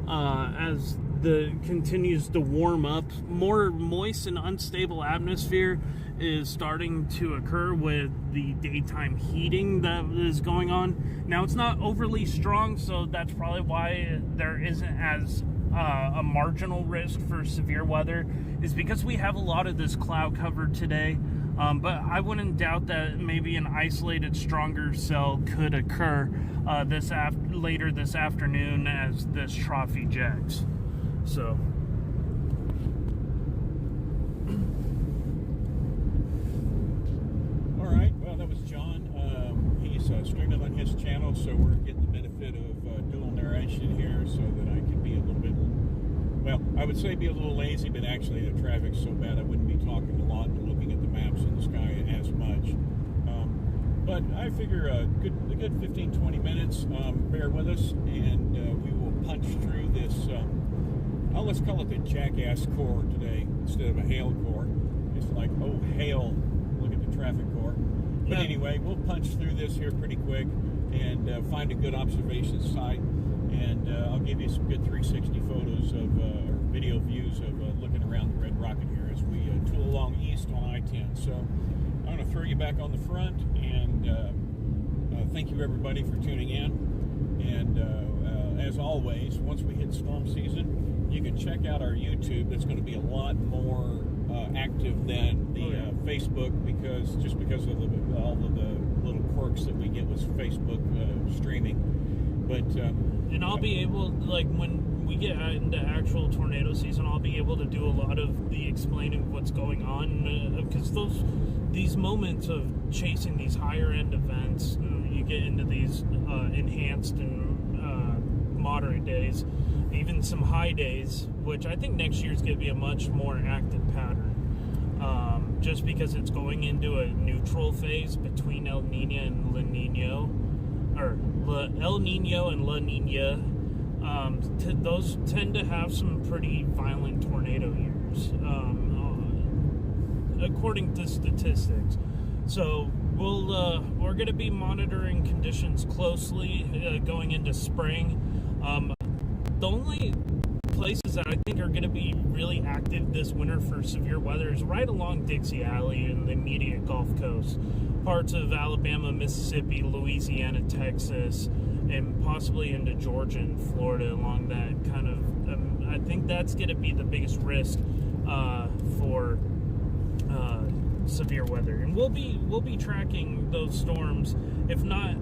as the continues to warm up. More moist and unstable atmosphere is starting to occur with the daytime heating that is going on. Now, it's not overly strong, so that's probably why there isn't as a marginal risk for severe weather, is because we have a lot of this cloud cover today. But I wouldn't doubt that maybe an isolated stronger cell could occur later this afternoon as this trough ejects. So all right, well, that was John. He's streaming on his channel, so we're getting the benefit of dual narration here, so that I can be a little bit, well, I would say be a little lazy, but actually the traffic's so bad I wouldn't be talking a lot and looking at the maps in the sky as much. But I figure a good 15-20 minutes. Bear with us, and we will punch through this. Let's call it the jackass core today instead of a hail core. It's like, oh, hail, look at the traffic core. But anyway, we'll punch through this here pretty quick and find a good observation site. And I'll give you some good 360 photos of, or video views of looking around the Red Rocket here as we tool along east on I-10. So I'm going to throw you back on the front, and thank you everybody for tuning in. And as always, once we hit storm season, you can check out our YouTube. That's going to be a lot more active than the Facebook, because of all of the little quirks that we get with Facebook streaming. But and I'll be able, like, when we get into actual tornado season, I'll be able to do a lot of the explaining what's going on, because these moments of chasing these higher end events, you get into these enhanced and moderate days, even some high days, which I think next year's going to be a much more active pattern, just because it's going into a neutral phase between El Nino and La Nino, or El Nino and La Nina. Those tend to have some pretty violent tornado years, according to statistics. So we're going to be monitoring conditions closely going into spring. The only places that I think are going to be really active this winter for severe weather is right along Dixie Alley and the immediate Gulf Coast, parts of Alabama, Mississippi, Louisiana, Texas, and possibly into Georgia and Florida along that kind of. I think that's going to be the biggest risk for severe weather, and we'll be tracking those storms. If not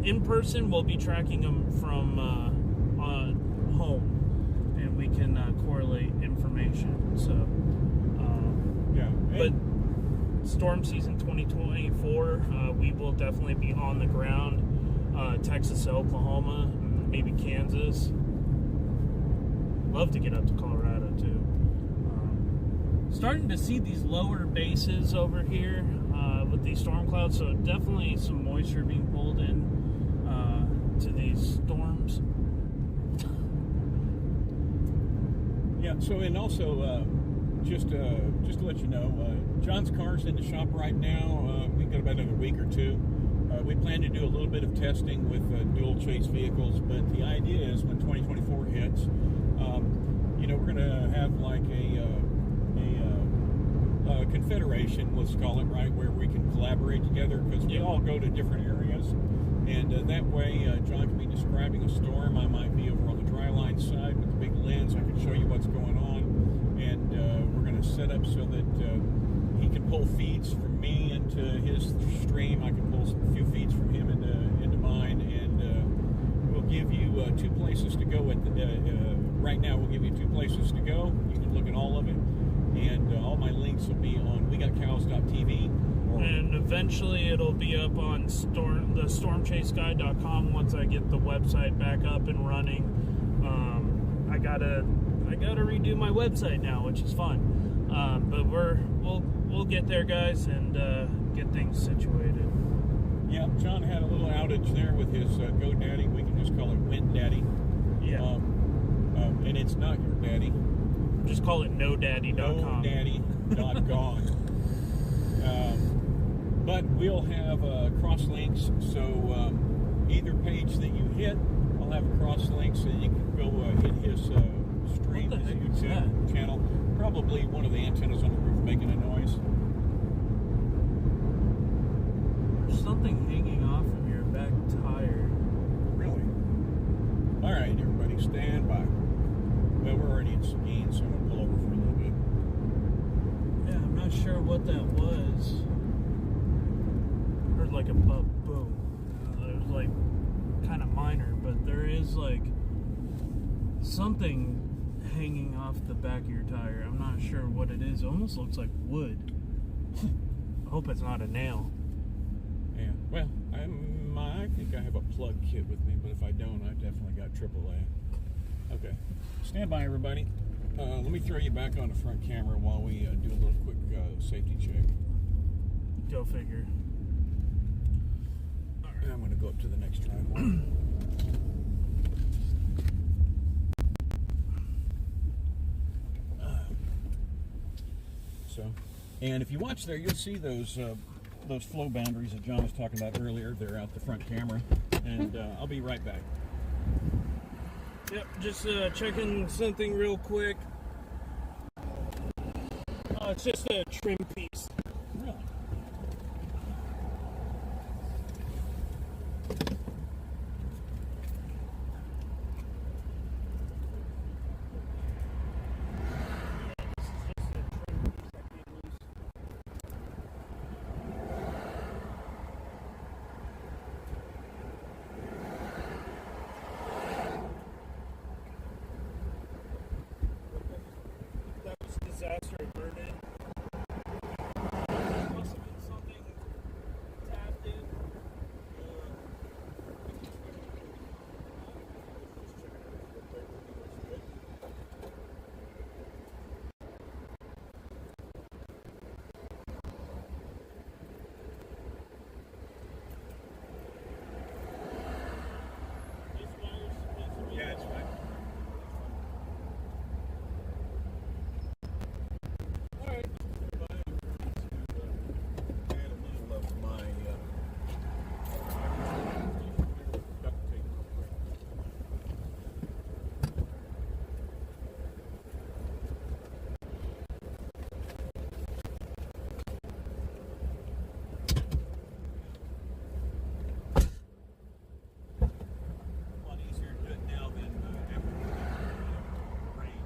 in person, we'll be tracking them from home, and we can correlate information. So, yeah. But storm season 2024, we will definitely be on the ground. Texas, Oklahoma, maybe Kansas. Love to get up to Colorado too. Starting to see these lower bases over here with these storm clouds, so definitely some moisture being pulled in to these storms. Yeah. So, and also just to let you know, John's car's in the shop right now. We've got about another week or two. We plan to do a little bit of testing with dual chase vehicles, but the idea is when 2024 hits, we're going to have like a confederation, let's call it, right, where we can collaborate together, because we all go to different areas, and that way John can be describing a storm. I might be over on the dry line side with the big lens. I can show you what's going on, and we're going to set up so that he can pull feeds from me into his stream. I can pull a few feeds from him into mine, and we'll give you 2 places to go. Right now, we'll give you 2 places to go. You can look at all of it, and all my links will be on WeGotCows.tv. And eventually, it'll be up on the StormChaseGuide.com once I get the website back up and running. I gotta redo my website now, which is fun. But we'll get there, guys, and get things situated. Yeah, John had a little outage there with his GoDaddy. We can just call it WindDaddy. Yeah. And it's not your daddy. Just call it NoDaddy.com. NoDaddy.com. But we'll have cross links, so either page that you hit, I'll have a cross link so you can go hit his stream, his YouTube channel. Probably one of the antennas on the roof making a noise. There's something hanging off of your back tire. Really? All right, everybody, stand by. Well, we're already in Seguin, so I'm going to pull over for a little bit. Yeah, I'm not sure what that was. Heard like a boom. It was like kind of minor, but there is like something hanging off the back of your tire. I'm not sure what it is. It almost looks like wood. I hope it's not a nail. Yeah, well, I think I have a plug kit with me, but if I don't, I've definitely got AAA. Okay, stand by, everybody. Let me throw you back on the front camera while we do a little quick safety check. Go figure. And I'm going to go up to the next driveway. And if you watch there, you'll see those flow boundaries that John was talking about earlier. They're out the front camera, and I'll be right back. Yep, just checking something real quick. It's just a trim piece. Really? start burning. Must have been something tapped in. Yeah, it's fine. All right. Add a little of my duct tape real quick. A lot easier to do it now than after the rain.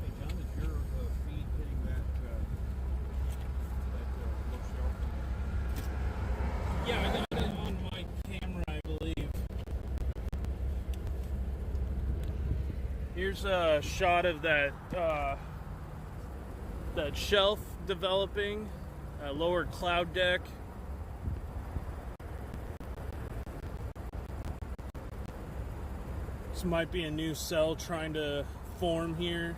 Hey John, is your feed hitting that little shelf? Yeah, I got it on my camera, I believe. Here's a shot of that that shelf developing, lower cloud deck. This might be a new cell trying to form here.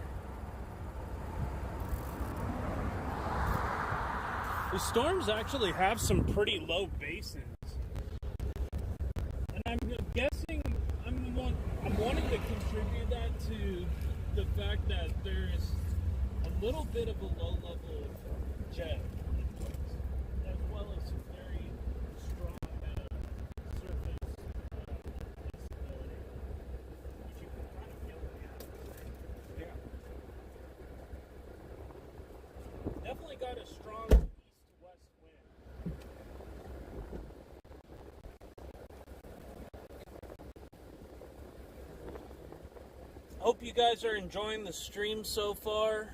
The storms actually have some pretty low basins. And I'm guessing, I'm wanting to contribute that to the fact that there's a little bit of a low-level jet in place, as well as some very strong surface instability, which you can kind of feel in the atmosphere. Yeah. Definitely got a strong east-west wind. Hope you guys are enjoying the stream so far.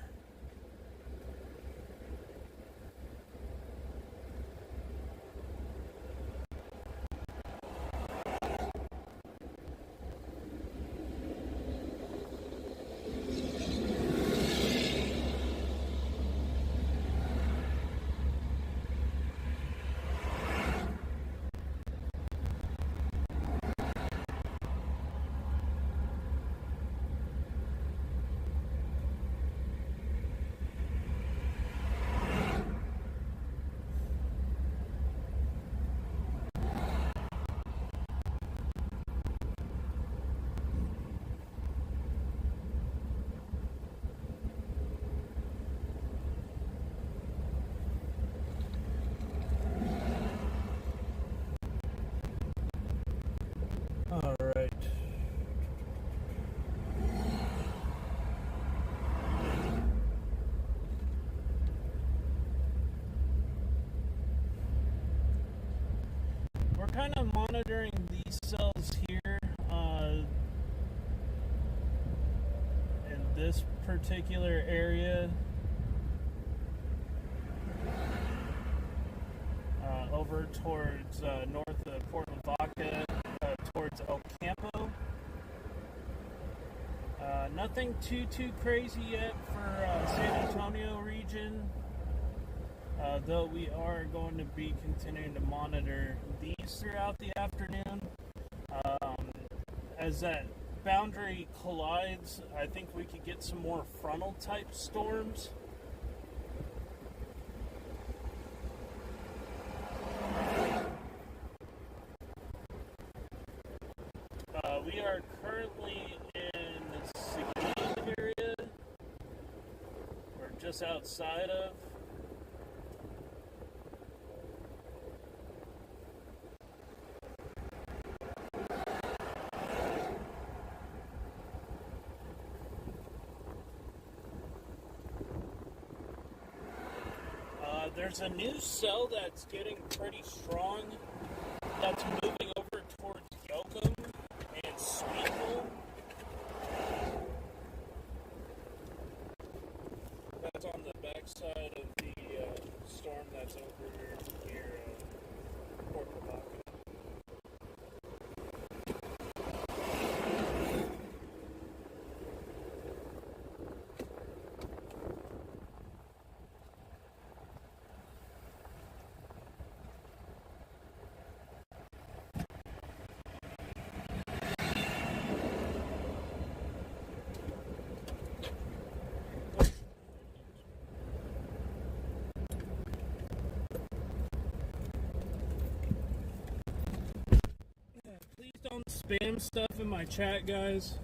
All right. We're kind of monitoring these cells here in this particular area. Over towards north of Port Lavaca, towards El Campo. Nothing too crazy yet for San Antonio region, though we are going to be continuing to monitor these throughout the afternoon. As that boundary collides, I think we could get some more frontal type storms. We are currently in the Seguin area. We're just outside of. There's a new cell that's getting pretty strong that's moving over towards Yoakum and Sweetville. That's on the backside of the storm that's over near Port Lavaca. Please don't spam stuff in my chat, guys.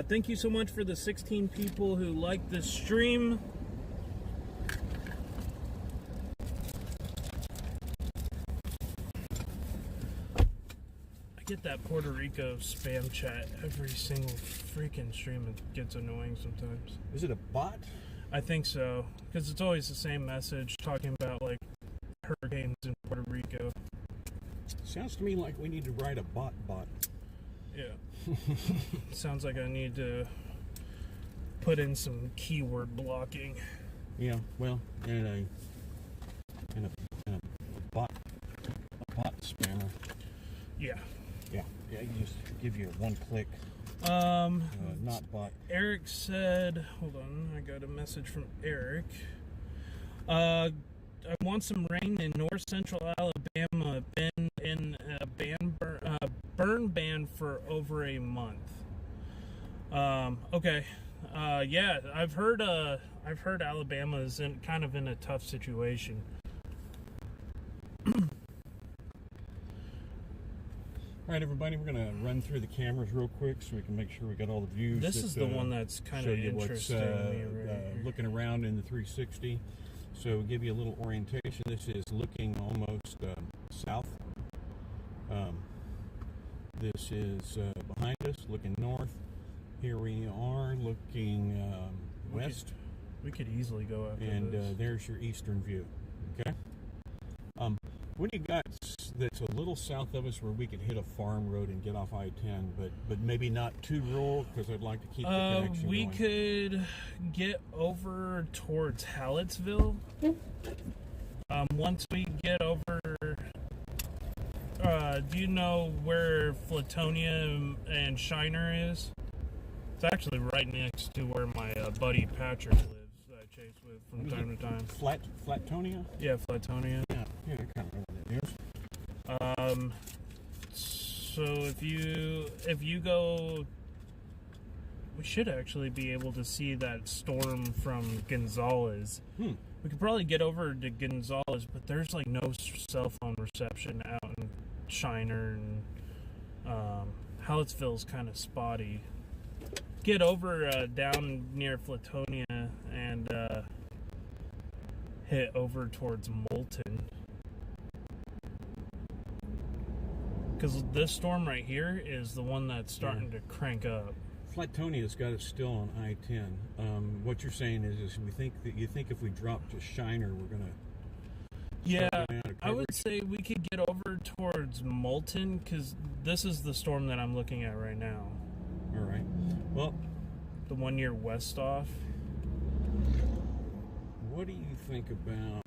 Thank you so much for the 16 people who liked this stream. I get that Puerto Rico spam chat every single freaking stream. It gets annoying sometimes. Is it a bot? I think so, because it's always the same message talking about like hurricanes in Puerto Rico. Sounds to me like we need to write a bot. Yeah. Sounds like I need to put in some keyword blocking. Yeah, well, and a bot spammer. Yeah. Yeah, you just give you a one click. Not bot. Eric said, hold on, I got a message from Eric. I want some rain in north central Alabama. Been in a burn ban for over a month. Okay. Yeah, I've heard Alabama is kind of in a tough situation. All right, everybody, we're going to run through the cameras real quick so we can make sure we got all the views. This is the one that's kind of interesting. Looking around in the 360. So we'll give you a little orientation. This is looking almost south. This is behind us, looking north. Here we are looking west. We could easily go after and this. There's your eastern view. Okay. What do you got that's a little south of us where we could hit a farm road and get off I-10, but maybe not too rural because I'd like to keep the connection we going. could get over towards Hallettsville. Once we get over, do you know where Flatonia and Shiner is? It's actually right next to where my buddy Patrick lives that I chase with from time to time. Flatonia? Yeah, Flatonia. Yeah, I kind of know what it is. So if you go, we should actually be able to see that storm from Gonzales. We could probably get over to Gonzales, but there's like no cell phone reception out in Shiner, and Hallettsville's kind of spotty. Get over down near Flatonia and hit over towards Moulton. Because this storm right here is the one that's starting to crank up. Flatonia's got it still on I-10. What you're saying is you think if we drop to Shiner, we're gonna. Yeah, I would say we could get over towards Moulton because this is the storm that I'm looking at right now. All right. Well, the one near Westoff. What do you think about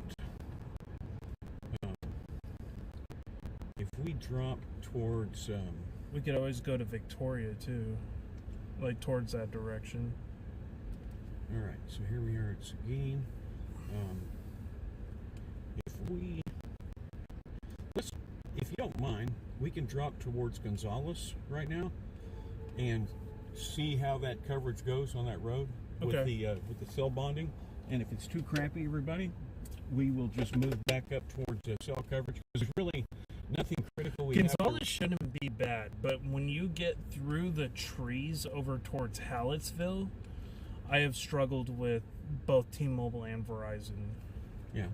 if we drop towards? We could always go to Victoria too, like towards that direction. All right. So here we are at Seguin. If you don't mind, we can drop towards Gonzales right now and see how that coverage goes on that road with the cell bonding. And if it's too crappy, everybody, we will just move back up towards cell coverage because there's really nothing critical. Gonzales shouldn't be bad, but when you get through the trees over towards Hallettsville, I have struggled with both T-Mobile and Verizon. Yeah,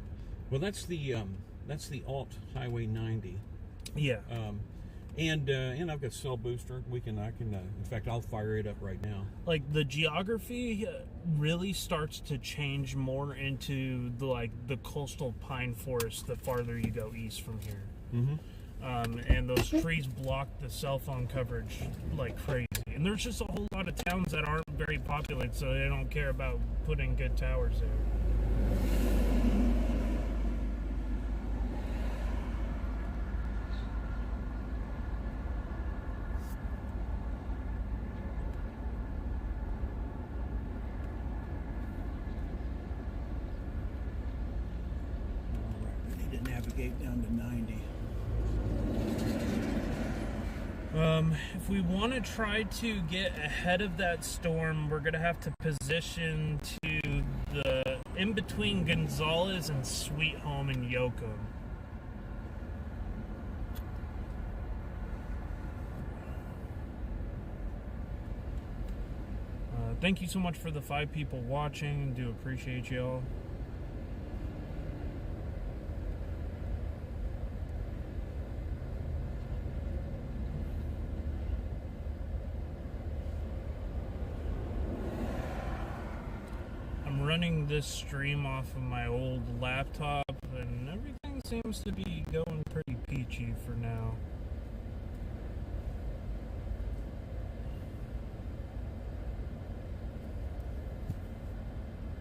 well, that's the Alt Highway 90. Yeah, And I've got cell booster. I can. In fact, I'll fire it up right now. Like the geography really starts to change more into the coastal pine forest the farther you go east from here. Mm-hmm. And those trees block the cell phone coverage like crazy. And there's just a whole lot of towns that aren't very populated, so they don't care about putting good towers there. Down to 90. If we want to try to get ahead of that storm, we're going to have to position to the in between Gonzales and Sweet Home and Yoakum. Thank you so much for the 5 people watching. Do appreciate y'all. Running this stream off of my old laptop, and everything seems to be going pretty peachy for now.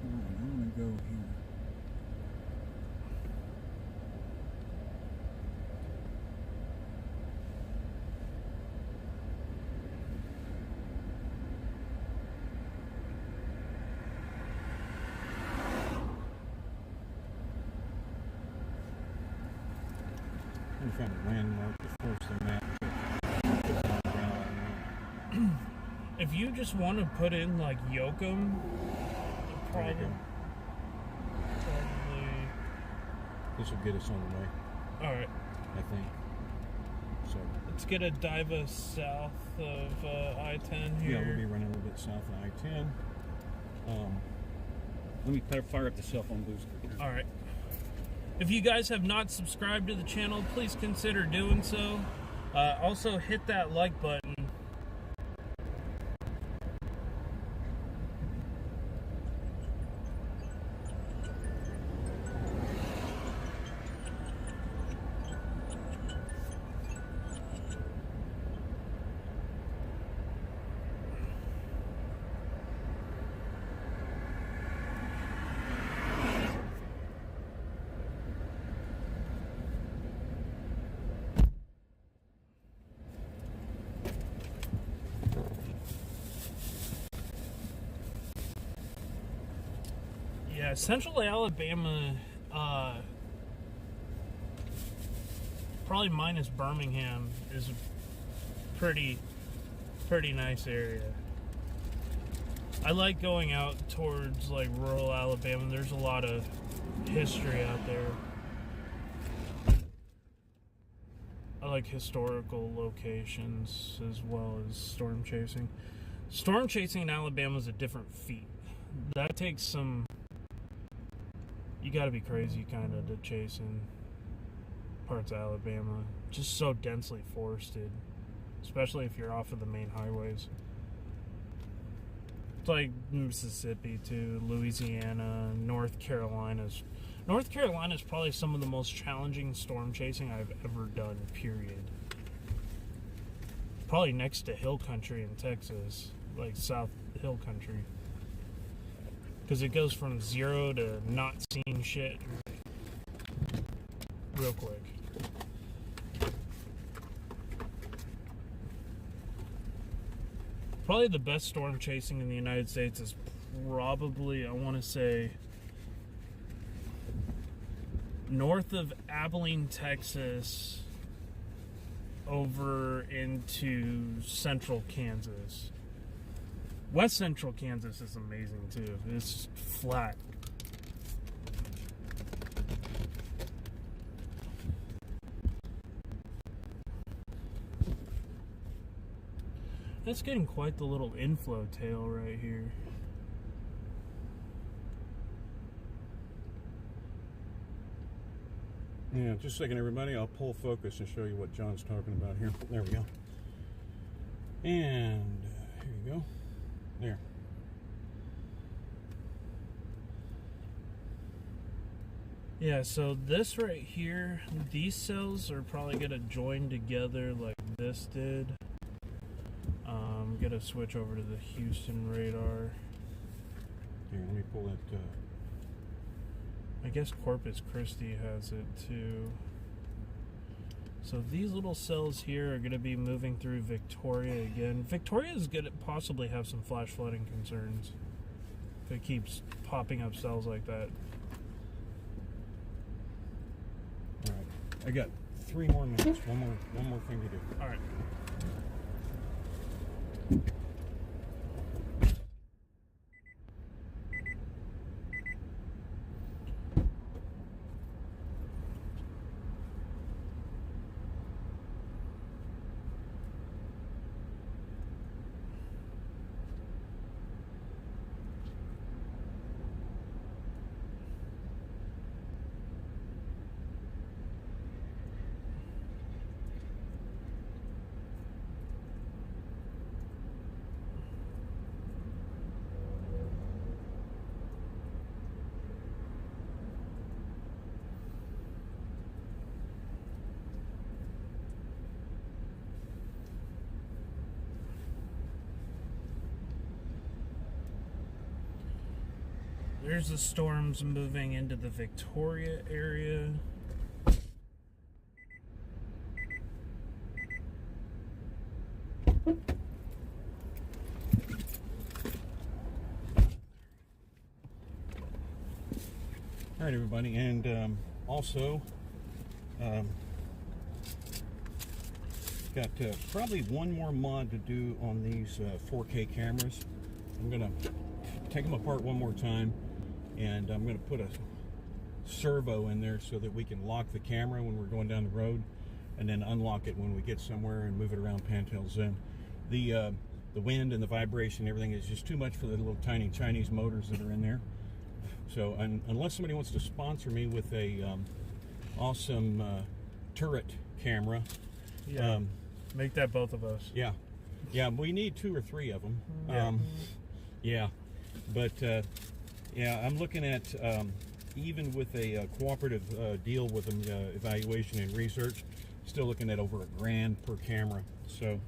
Alright, I'm gonna go here. Find a landmark to force the map to if you just want to put in like Yoakum, probably this will get us on the way. Alright. I think. So let's get a dive south of I-10 here. Yeah, we'll be running a little bit south of I-10. Let me fire up the cell phone booster. Alright. If you guys have not subscribed to the channel, please consider doing so. Also, hit that like button. Yeah, Central Alabama, probably minus Birmingham, is a pretty nice area. I like going out towards like rural Alabama. There's a lot of history out there. I like historical locations as well as storm chasing. Storm chasing in Alabama is a different feat. That takes some... You gotta be crazy kind of to chase in parts of Alabama. Just so densely forested. Especially if you're off of the main highways. It's like Mississippi too, Louisiana, North Carolina's. North Carolina is probably some of the most challenging storm chasing I've ever done, period. Probably next to hill country in Texas, like South Hill Country. Because it goes from 0 to not seeing shit real quick. Probably the best storm chasing in the United States is probably, I want to say, north of Abilene, Texas, over into central Kansas. West central Kansas is amazing too. It's just flat. That's getting quite the little inflow tail right here. Yeah, just a second, everybody. I'll pull focus and show you what John's talking about here. There we go. And here you go. There. Yeah, so this right here, these cells are probably going to join together like this did. I'm going to switch over to the Houston radar. Here, let me pull that. I guess Corpus Christi has it too. So these little cells here are going to be moving through Victoria again. Victoria is going to possibly have some flash flooding concerns if it keeps popping up cells like that. All right, I got 3 more minutes. One more thing to do. All right. There's the storms moving into the Victoria area. All right, everybody, and also got probably one more mod to do on these 4K cameras. I'm gonna take them apart one more time, and I'm gonna put a servo in there so that we can lock the camera when we're going down the road, and then unlock it when we get somewhere and move it around Pantel Zen. The wind and the vibration and everything is just too much for the little tiny Chinese motors that are in there. So unless somebody wants to sponsor me with a awesome turret camera, yeah, make that both of us. Yeah, we need 2 or 3 of them. Yeah. But yeah, I'm looking at even with a cooperative deal with them, evaluation and research, still looking at over $1,000 per camera. So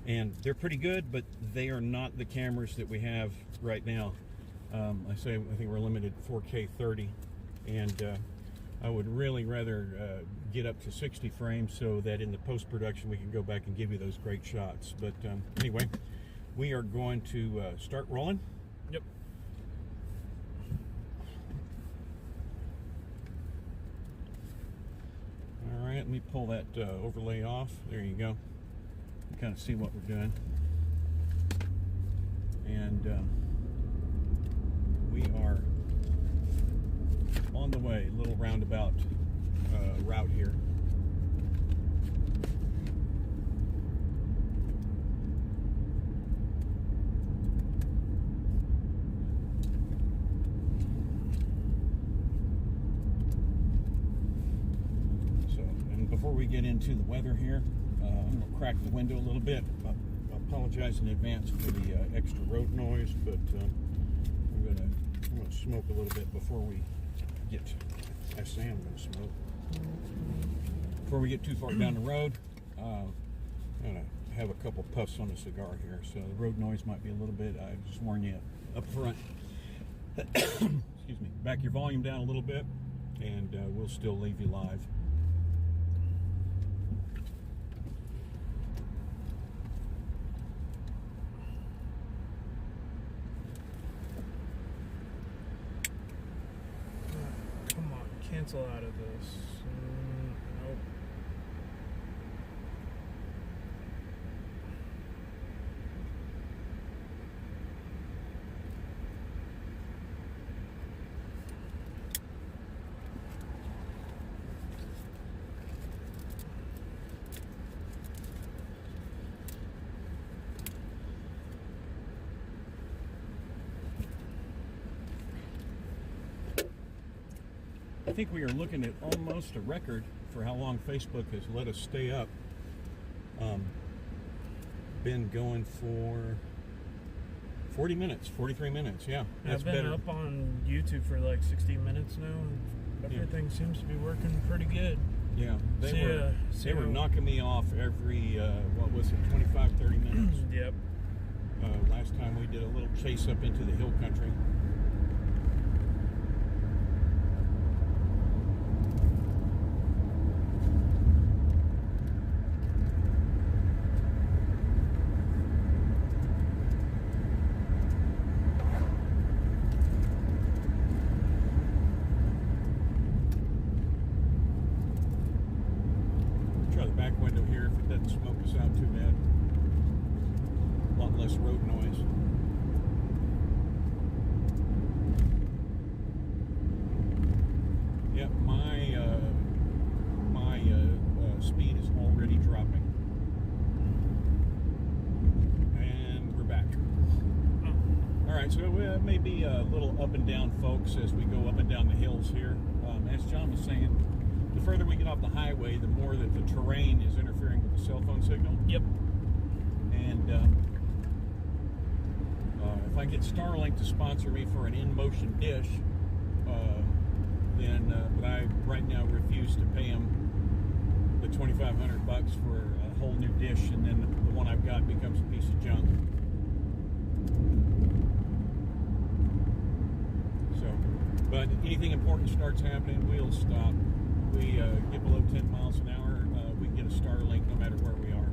and they're pretty good, but they are not the cameras that we have right now. I think we're limited 4K 30, and I would really rather get up to 60 frames so that in the post-production we can go back and give you those great shots. But anyway, we are going to start rolling. Yep. All right, let me pull that overlay off. There you go. You kind of see what we're doing. And we are on the way, a little roundabout route here. So, and before we get into the weather here, I'm going to crack the window a little bit. I apologize in advance for the extra road noise, but I'm going to smoke a little bit before we get. I say I'm going to smoke before we get too far down the road. I'm going to have a couple puffs on the cigar here, so the road noise might be a little bit. I just warn you up front. Excuse me. Back your volume down a little bit, and we'll still leave you live. Cancel out of this. Nope. think we are looking at almost a record for how long Facebook has let us stay up. Been going for 40 minutes, 43 minutes, yeah. I've been up on YouTube for like 60 minutes now, and everything seems to be working pretty good. Yeah, they were knocking me off every, 25, 30 minutes. Yep. Last time we did a little chase up into the hill country. Try the back window here if it doesn't smoke us out too bad. A lot less road noise. Yep, my speed is already dropping. And we're back. All right, so it may be a little up and down, folks, as we go up and down the hills here. As John was saying, the further we get off the highway, the more that the terrain is interfering with the cell phone signal. Yep. And if I get Starlink to sponsor me for an in-motion dish, but I right now refuse to pay them the $2,500 for a whole new dish, and then the one I've got becomes a piece of junk. So, but anything important starts happening, we'll stop. We get below 10 miles an hour, we get a Starlink no matter where we are.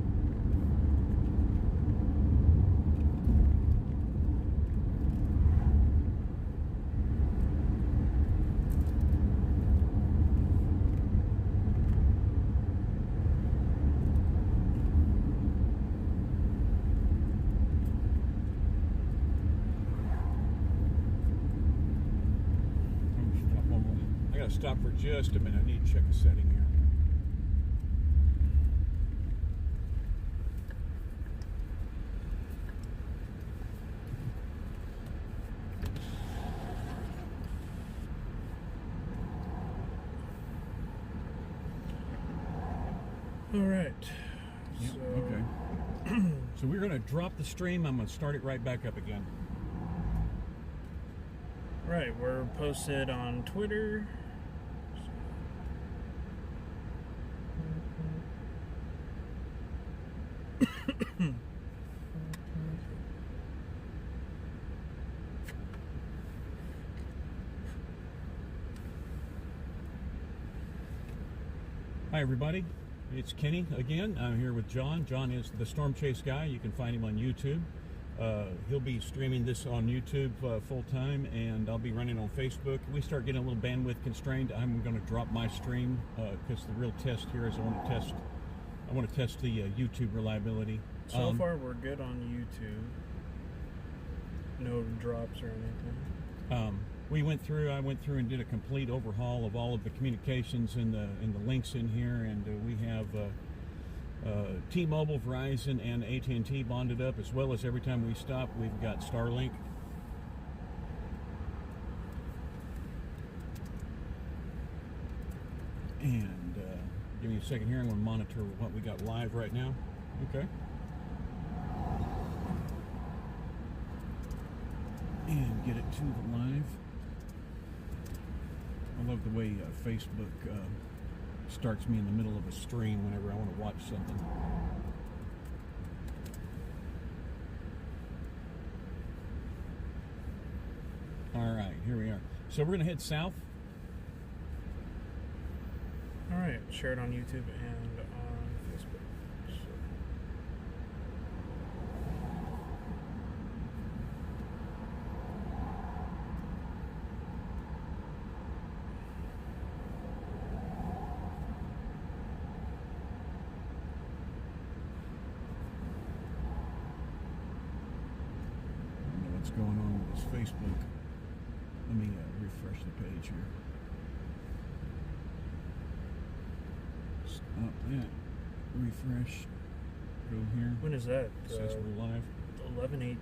I gotta stop for just a minute. I need to check a setting here. All right. Yep, So, okay. So we're gonna drop the stream. I'm gonna start it right back up again. right, we're posted on Twitter. Hi everybody, it's Kenny again. I'm here with John. John is the Storm Chase guy. You can find him on YouTube. He'll be streaming this on YouTube full time, and I'll be running on Facebook. We start getting a little bandwidth constrained, I'm going to drop my stream because the real test here is I want to test the YouTube reliability. So far we're good on YouTube. No drops or anything. I went through and did a complete overhaul of all of the communications and the links in here, and we have T-Mobile, Verizon, and AT&T bonded up, as well as every time we stop, we've got Starlink. And give me a second here. I'm going to monitor what we got live right now. Okay. And get it to the live. I love the way Facebook starts me in the middle of a stream whenever I want to watch something. All right, here we are. So we're going to head south. All right, share it on YouTube and on Facebook. Going on with this Facebook. Let me refresh the page here. Stop that. Refresh. Go here. When is that? It says we're live. 11/18.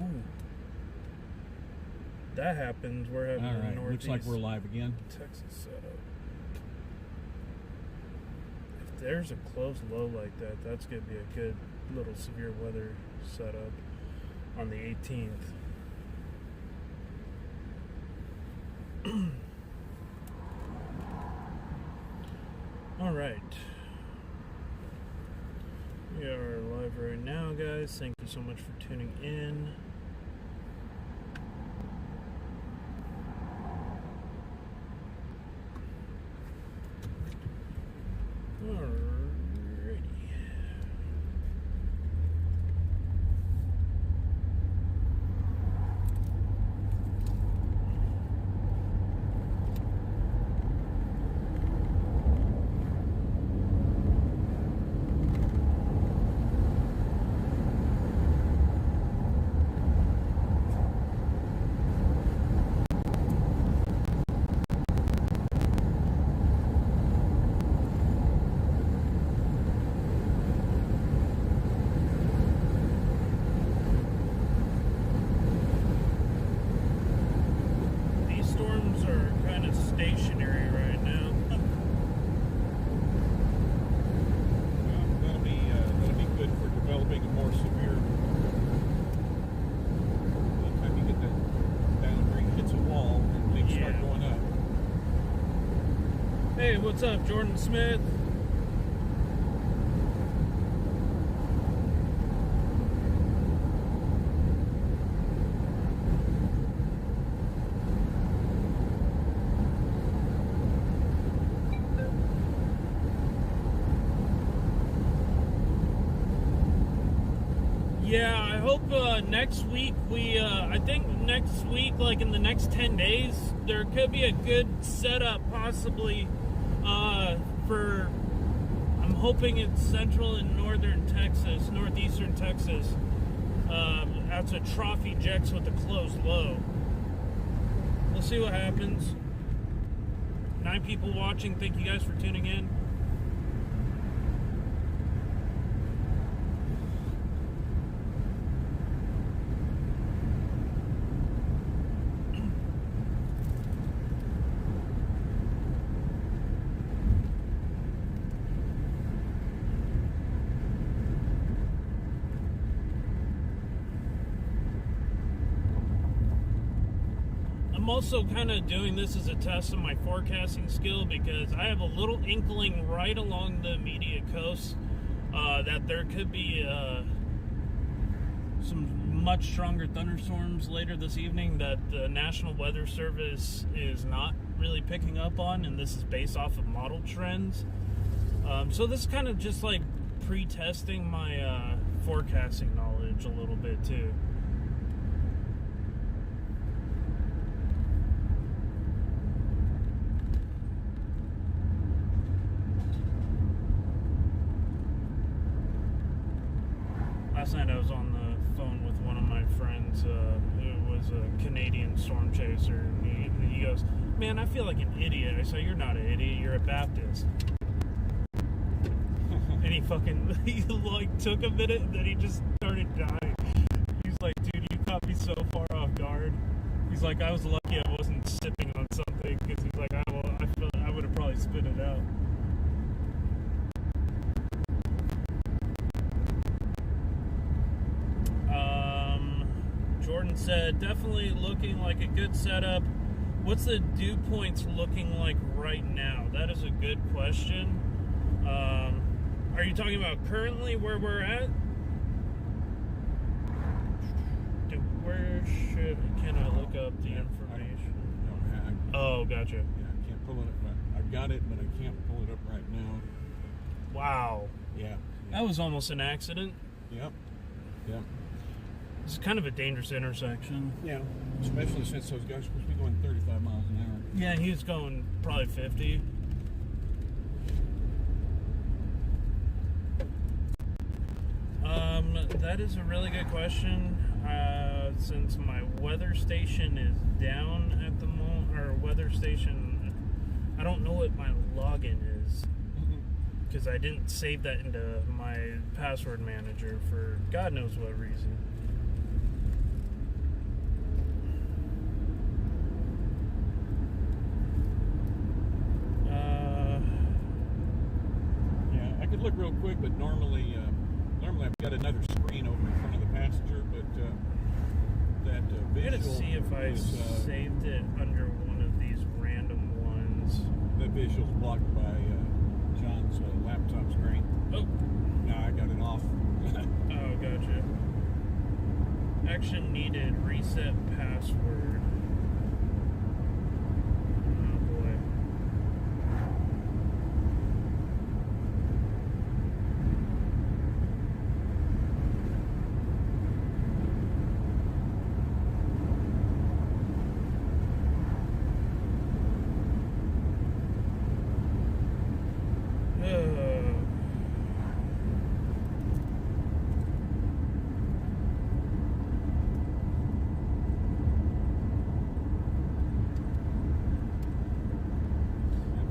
Ooh. that happens, we're having all right. Northeast Looks like we're live again. Texas setup. If there's a close low like that, that's going to be a good little severe weather setup on the 18th. All right. We are live right now, guys. Thank you so much for tuning in. Alrighty. Stationary right now. That'll be good for developing a more severe. By the time you get that boundary hits a wall and things start going up. Hey, what's up, Jordan Smith? Yeah, I hope next week I think next week, like in the next 10 days, there could be a good setup possibly I'm hoping it's central and northeastern Texas. That's a trophy jacks with a closed low. We'll see what happens. 9 people watching. Thank you guys for tuning in. I'm also kind of doing this as a test of my forecasting skill because I have a little inkling right along the immediate coast that there could be some much stronger thunderstorms later this evening that the National Weather Service is not really picking up on, and this is based off of model trends. So this is kind of just like pre-testing my forecasting knowledge a little bit too. Last night I was on the phone with one of my friends who was a Canadian storm chaser, and he goes, "Man, I feel like an idiot." I said, "You're not an idiot, you're a Baptist." And he like took a minute, and then he just started dying. He's like, "Dude, you caught me so far off guard." He's like, "I was lucky I wasn't sipping on something," because he's like, I feel I would have probably spit it out. Jordan said, definitely looking like a good setup. What's the dew points looking like right now? That is a good question. Are you talking about currently where we're at? Can I look up the information? Oh, gotcha. Yeah, I can't pull it up. I've got it, but I can't pull it up right now. Wow. Yeah. That was almost an accident. Yep. It's kind of a dangerous intersection. Yeah, especially since those guys are supposed to be going 35 miles an hour. Yeah, he was going probably 50. That is a really good question. Since my weather station is down at the moment, or weather station, I don't know what my login is. Because I didn't save that into my password manager for God knows what reason. look real quick, but normally I've got another screen over in front of the passenger, but that visual. I'm gonna see if I saved it under one of these random ones. That visual's blocked by John's laptop screen. Oh. No, I got it off. Oh, gotcha. Action needed. Reset password. Oh boy.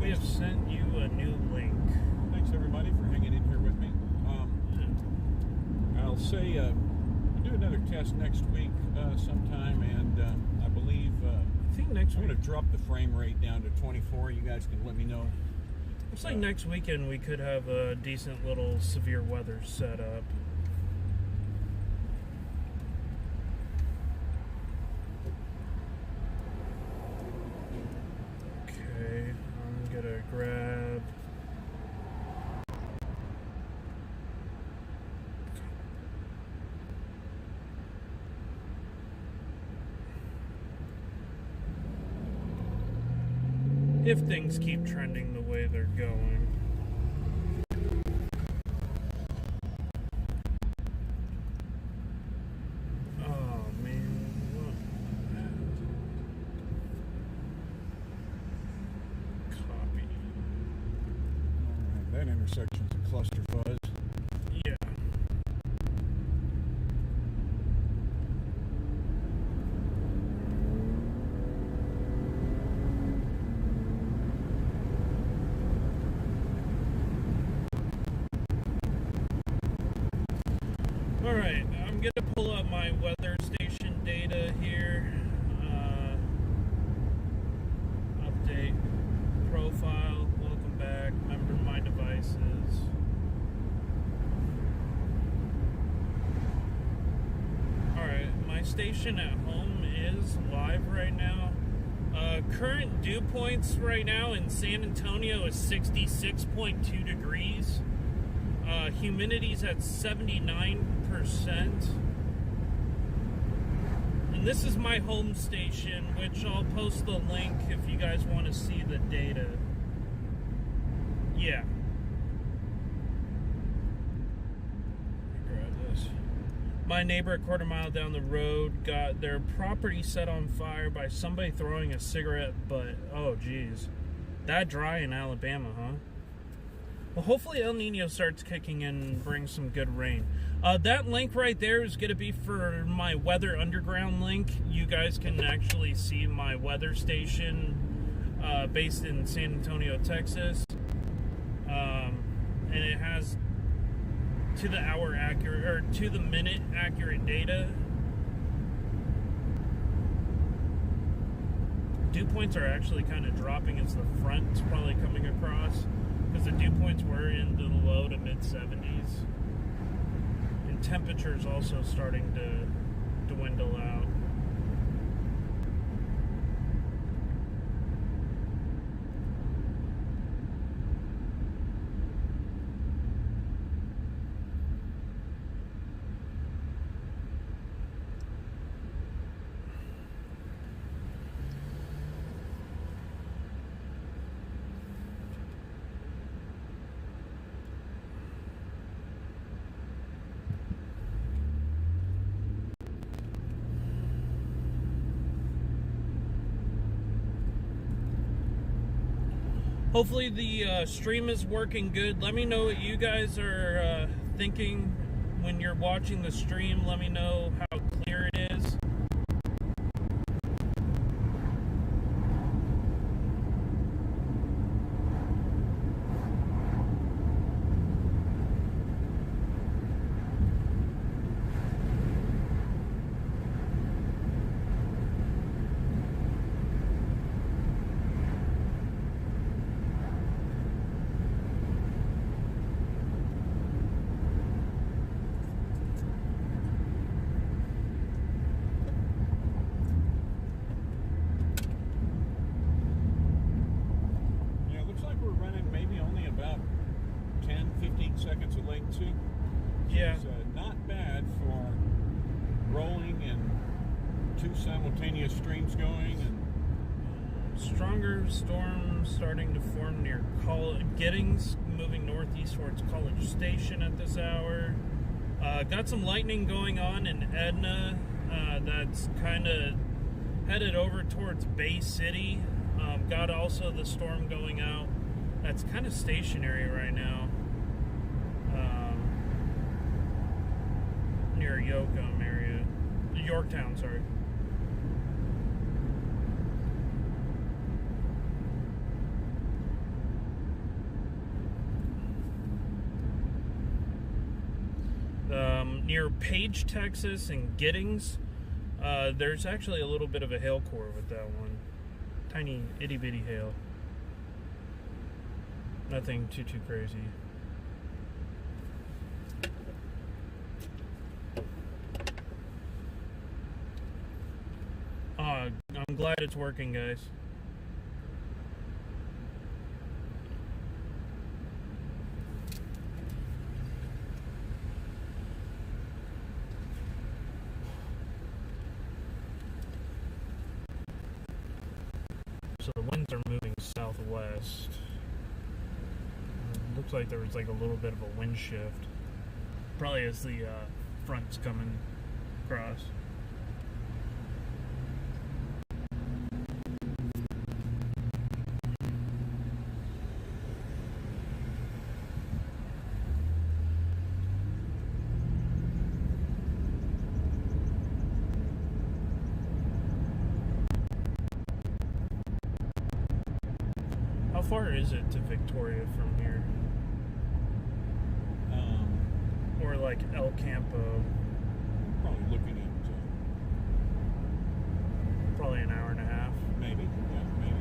We have sent you a new link. Thanks everybody for hanging in here with me. I'll say we'll do another test next week sometime, and I believe I think next I'm week. going to drop the frame rate down to 24. You guys can let me know. Looks like next weekend we could have a decent little severe weather set up. Okay, I'm gonna grab. If things keep trending the way they're going. Oh man, what? Copy. Alright, that intersection's a cluster fuzz. Yeah. Alright, I'm gonna pull up my weather station data here. Update profile. Welcome back. Remember my devices. Alright, my station at home is live right now. Current dew points right now in San Antonio is 66.2 degrees. Humidity's at 79%. And this is my home station, which I'll post the link if you guys want to see the data. Yeah. Let me grab this. My neighbor a quarter mile down the road got their property set on fire by somebody throwing a cigarette butt. Oh, geez. That dry in Alabama, huh? Well, hopefully El Nino starts kicking in and brings some good rain. That link right there is going to be for my Weather Underground link. You guys can actually see my weather station based in San Antonio, Texas. And it has to the hour accurate, or to the minute accurate data. Dew points are actually kind of dropping as the front's probably coming across, because the dew points were into the low to mid 70s. And temperatures also starting to dwindle out. Hopefully the stream is working good. Let me know what you guys are thinking when you're watching the stream. Let me know how clear it is. of latency. Yeah. It's not bad for rolling and 2 simultaneous streams going. And stronger storm starting to form near Giddings, moving northeast towards College Station at this hour. Got some lightning going on in Edna. That's kind of headed over towards Bay City. Got also the storm going out. That's kind of stationary right now. Near Yoakum area. Yorktown, sorry. Near Page, Texas and Giddings, there's actually a little bit of a hail core with that one. Tiny itty bitty hail. Nothing too crazy. I'm glad it's working, guys. So the winds are moving southwest. Looks like there was like a little bit of a wind shift. Probably as the front's coming across. How far is it to Victoria from here? Or like El Campo? Probably looking at probably an hour and a half. Maybe, yeah, maybe.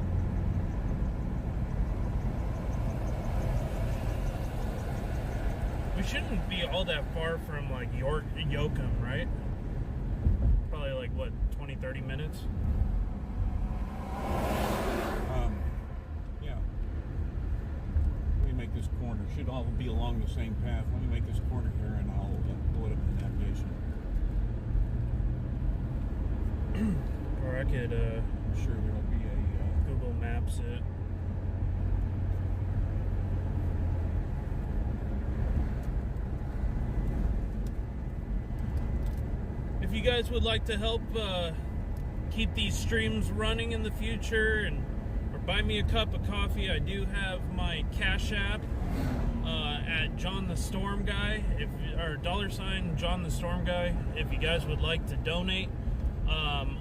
We shouldn't be all that far from like Yoakum, right? Probably like what, 20-30 minutes? Yeah. Let me make this corner. Should all be along the same path. Let me make this corner here and I'll pull it up in the navigation. Or I could I'm sure there'll be a Google Maps it. If you guys would like to help keep these streams running in the future and or buy me a cup of coffee, I do have my Cash App at John the Storm Guy, or $ John the Storm Guy, if you guys would like to donate.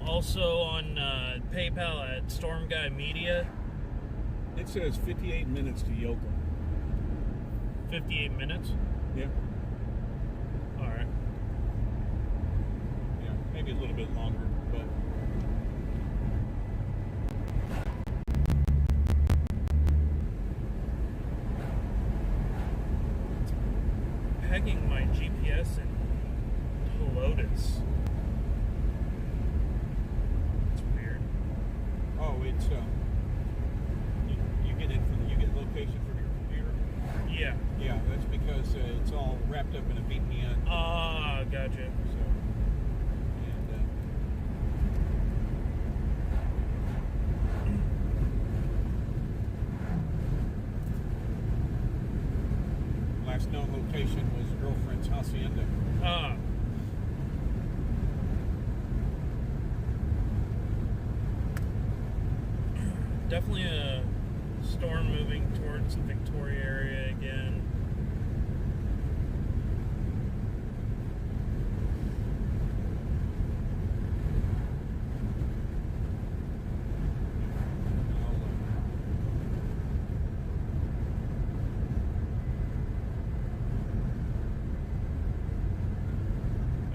Also on PayPal at Storm Guy Media. It says 58 minutes to Yoakum. 58 minutes? Yeah. Alright. Yeah, maybe a little bit longer, but Pegging my GPS in Helotes. It's weird. oh, it's you get location from your computer. Yeah. Yeah, that's because it's all wrapped up in a VPN. Ah, gotcha. So, and last known location was girlfriend's hacienda. Ah. Definitely a storm moving towards the Victoria area again.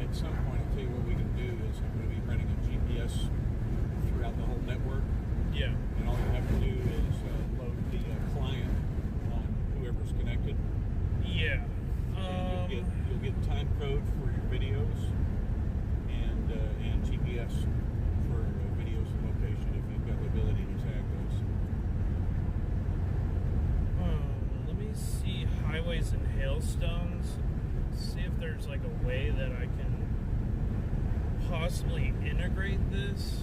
At some point, I'll tell you what we can do is I'm going to be running a GPS throughout the whole network. Yeah. And all you have to do is load the client on whoever's connected. Yeah. And you'll get time code for your videos and GPS for videos and location if you've got the ability to tag those. Let me see. Highway highways and hailstones. See if there's like a way that I can possibly integrate this.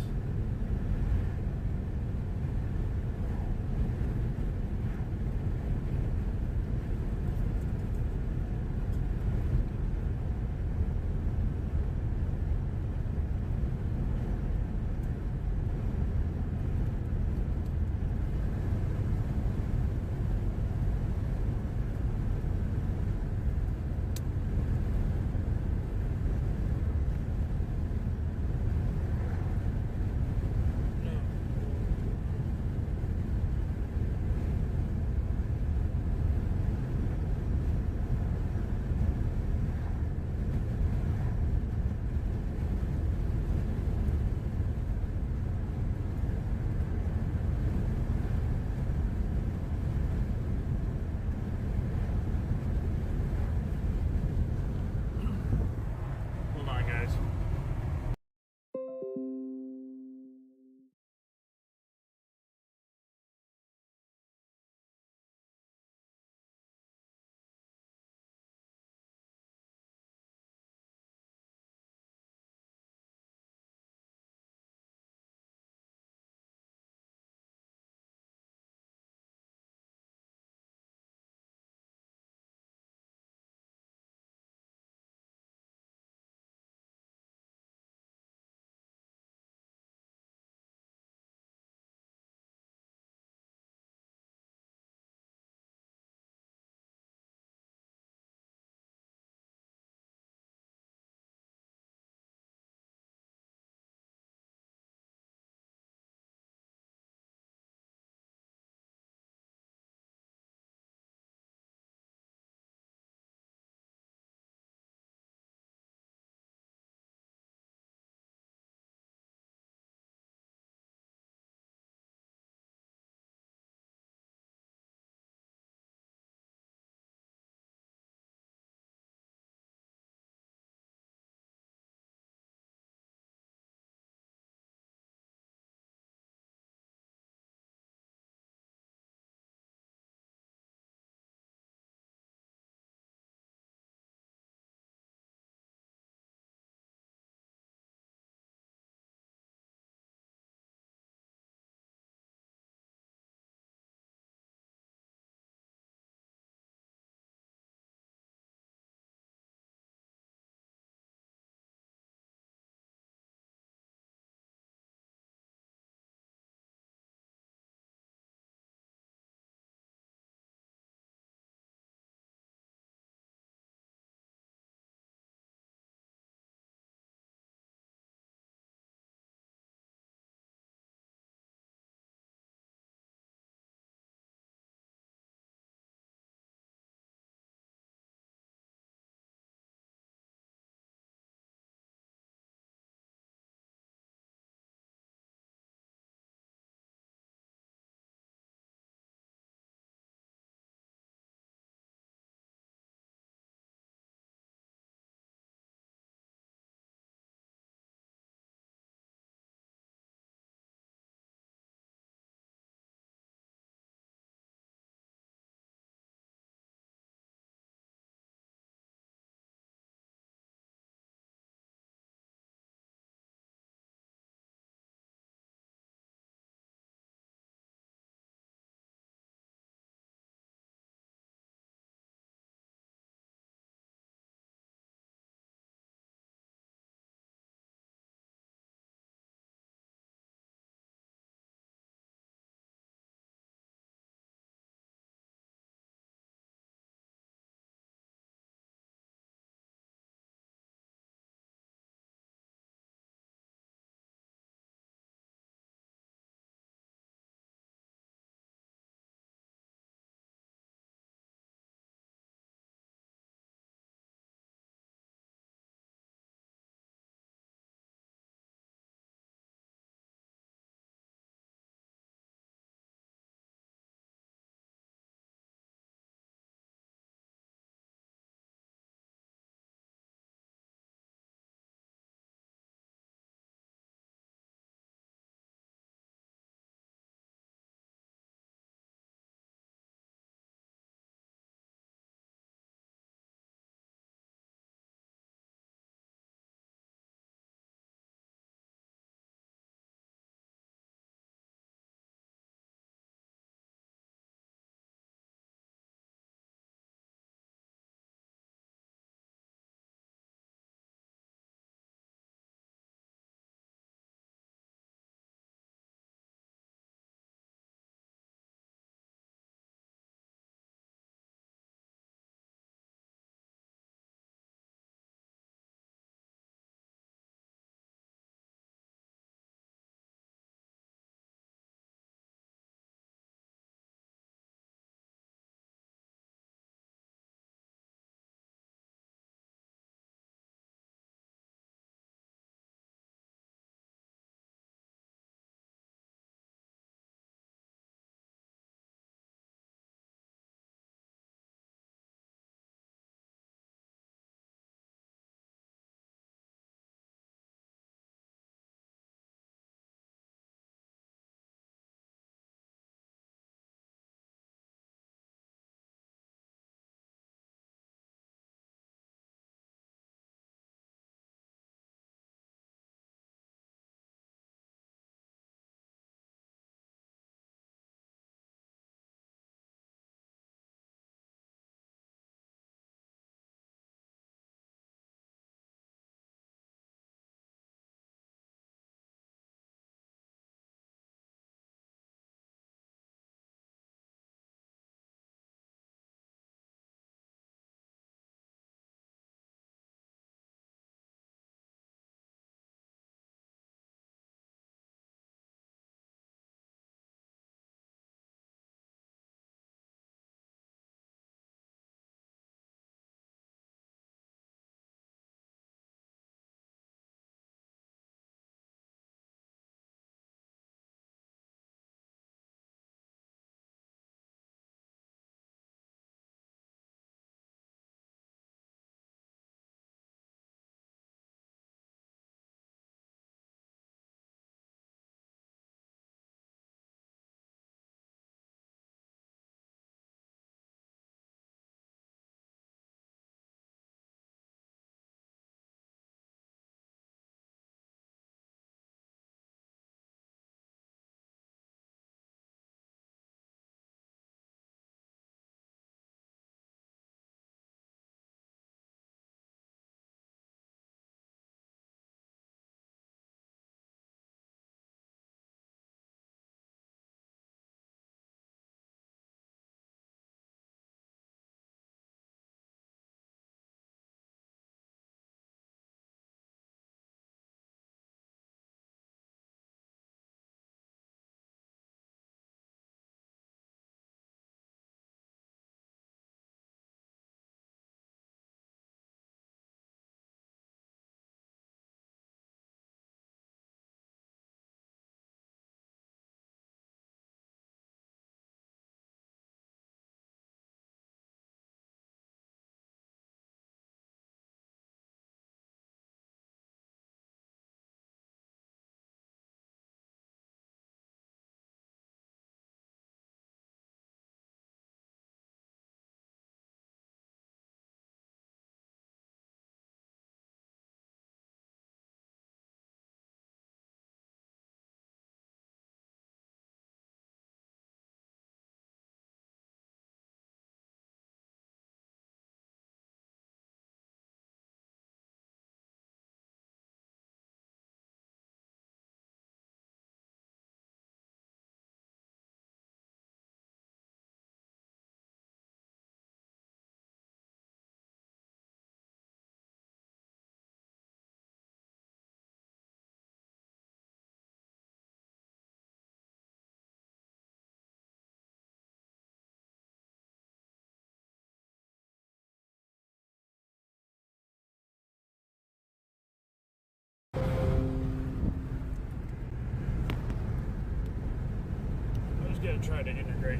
try to integrate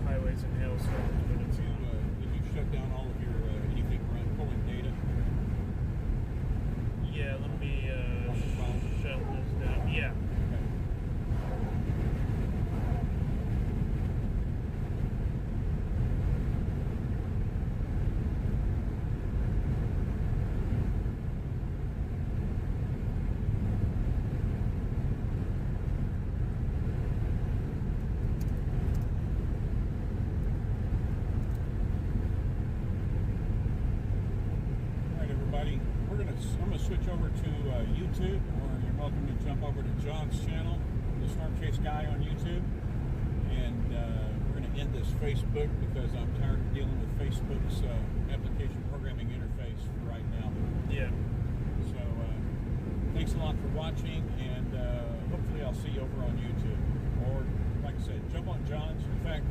highways and hailstorms, but it's... Did you shut down all of your anything run pulling data? Yeah, let me shut this down. Yeah. I'm going to switch over to YouTube, or you're welcome to jump over to John's channel, the Storm Chase Guy on YouTube. And we're going to end this Facebook because I'm tired of dealing with Facebook's application programming interface for right now. Yeah. So thanks a lot for watching, and hopefully I'll see you over on YouTube. Or, like I said, jump on John's. In fact,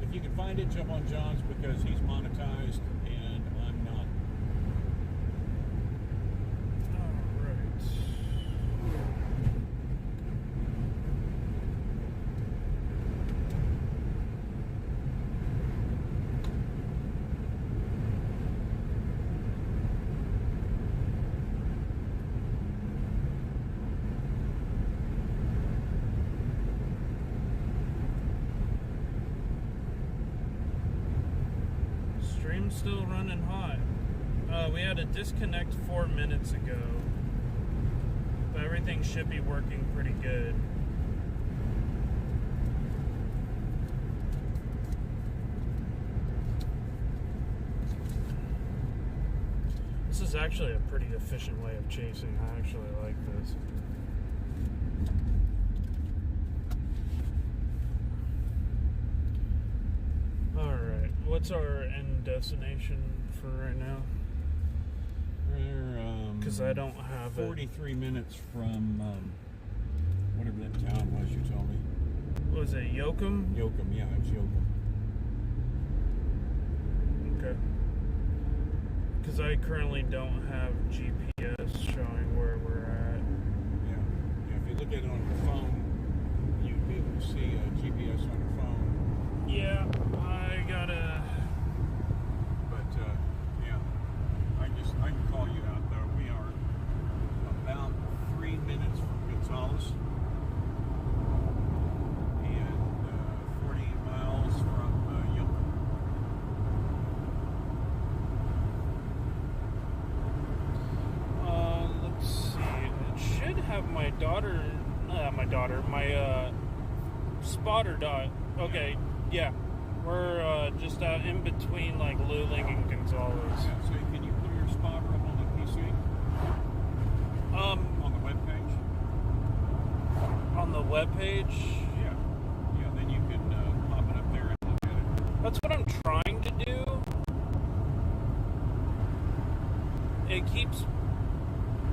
if you can find it, jump on John's because he's monetized and I'm not. Stream's still running hot. We had a disconnect 4 minutes ago, but everything should be working pretty good. This is actually a pretty efficient way of chasing. I actually like this. Alright, what's our end destination for right now? We're, because I don't have 43 minutes from whatever that town was you told me. Was it Yoakum? Yoakum, yeah, it's Yoakum. Okay. Because I currently don't have GPS showing where we're at. Yeah, if you look at it on your phone, you'd be able to see GPS on your phone. Yeah, I gotta... But, yeah, I can call you out, though. We are about 3 minutes from Gonzales and 40 miles from Yoakum. Let's see. It should have my spotter dot. Okay, yeah. We're just in between, like, Luling and Gonzales. Yeah, so can you put your spotter up on the PC? On the webpage? On the webpage? Yeah. Yeah, then you can pop it up there and look at it. That's what I'm trying to do. It keeps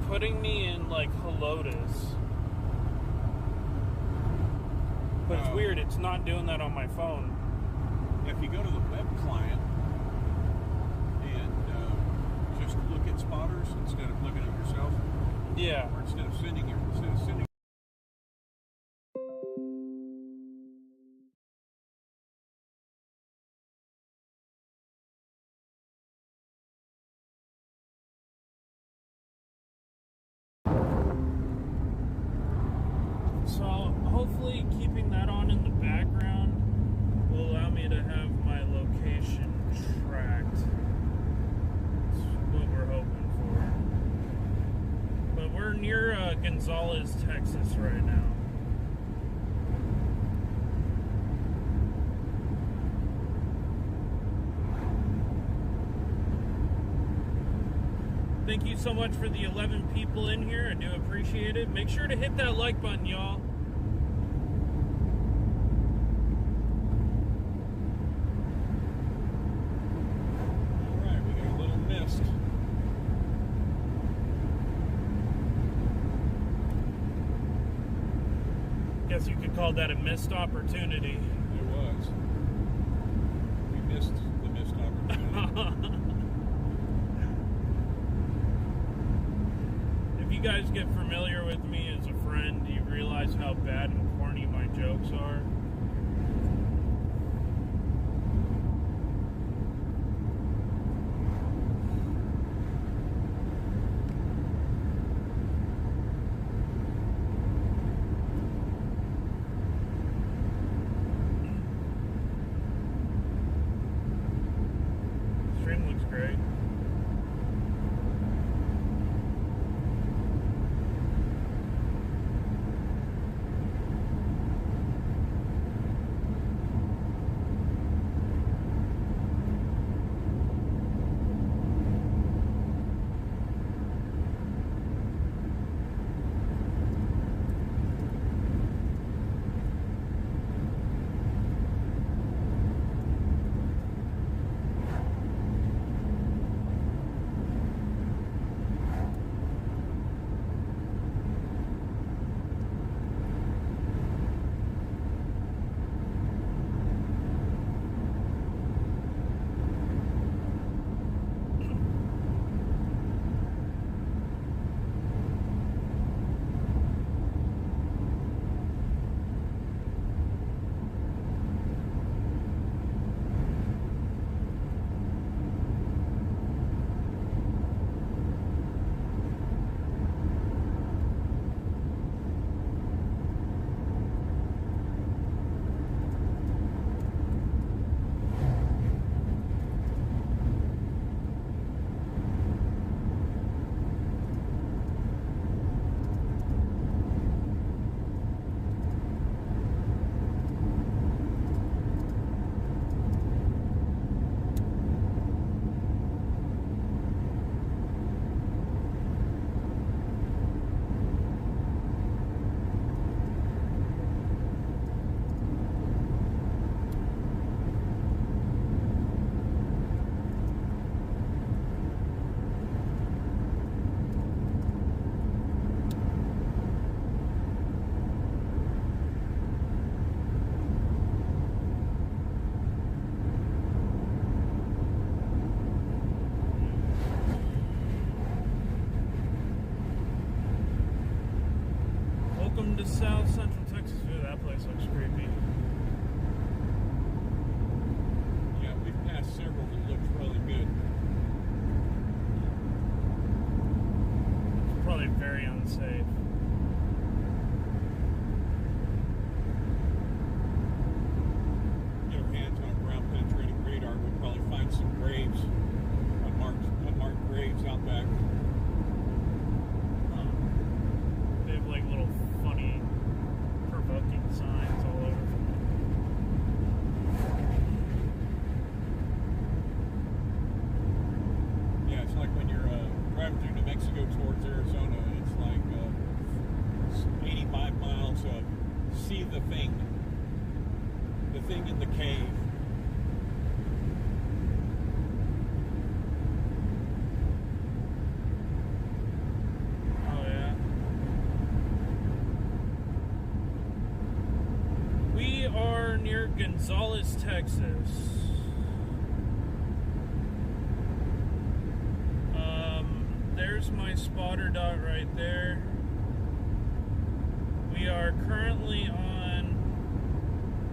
putting me in, like, Helotes. But it's weird, it's not doing that on my phone. If you go to the web client and just look at spotters instead of looking at yourself, yeah, or instead of sending. So hopefully keeping that on in the background will allow me to have my location tracked. That's what we're hoping for. But we're near Gonzales, Texas right now. Thank you so much for the 11 people in here. I do appreciate it. Make sure to hit that like button, y'all. Alright, we got a little mist. Guess you could call that a missed opportunity. It was. We missed the missed opportunity. If you guys get familiar with me as a friend, you realize how bad and corny my jokes are. safe. Get our hands on a ground penetrating radar, we'd probably find some graves, unmarked graves out back. They have like little funny, provoking signs all over. Yeah, it's like when you're driving through New Mexico towards Arizona, it's like 85 miles of see the thing in the cave. Oh yeah. We are near Gonzales, Texas. There's my spotter dot right there. We are currently on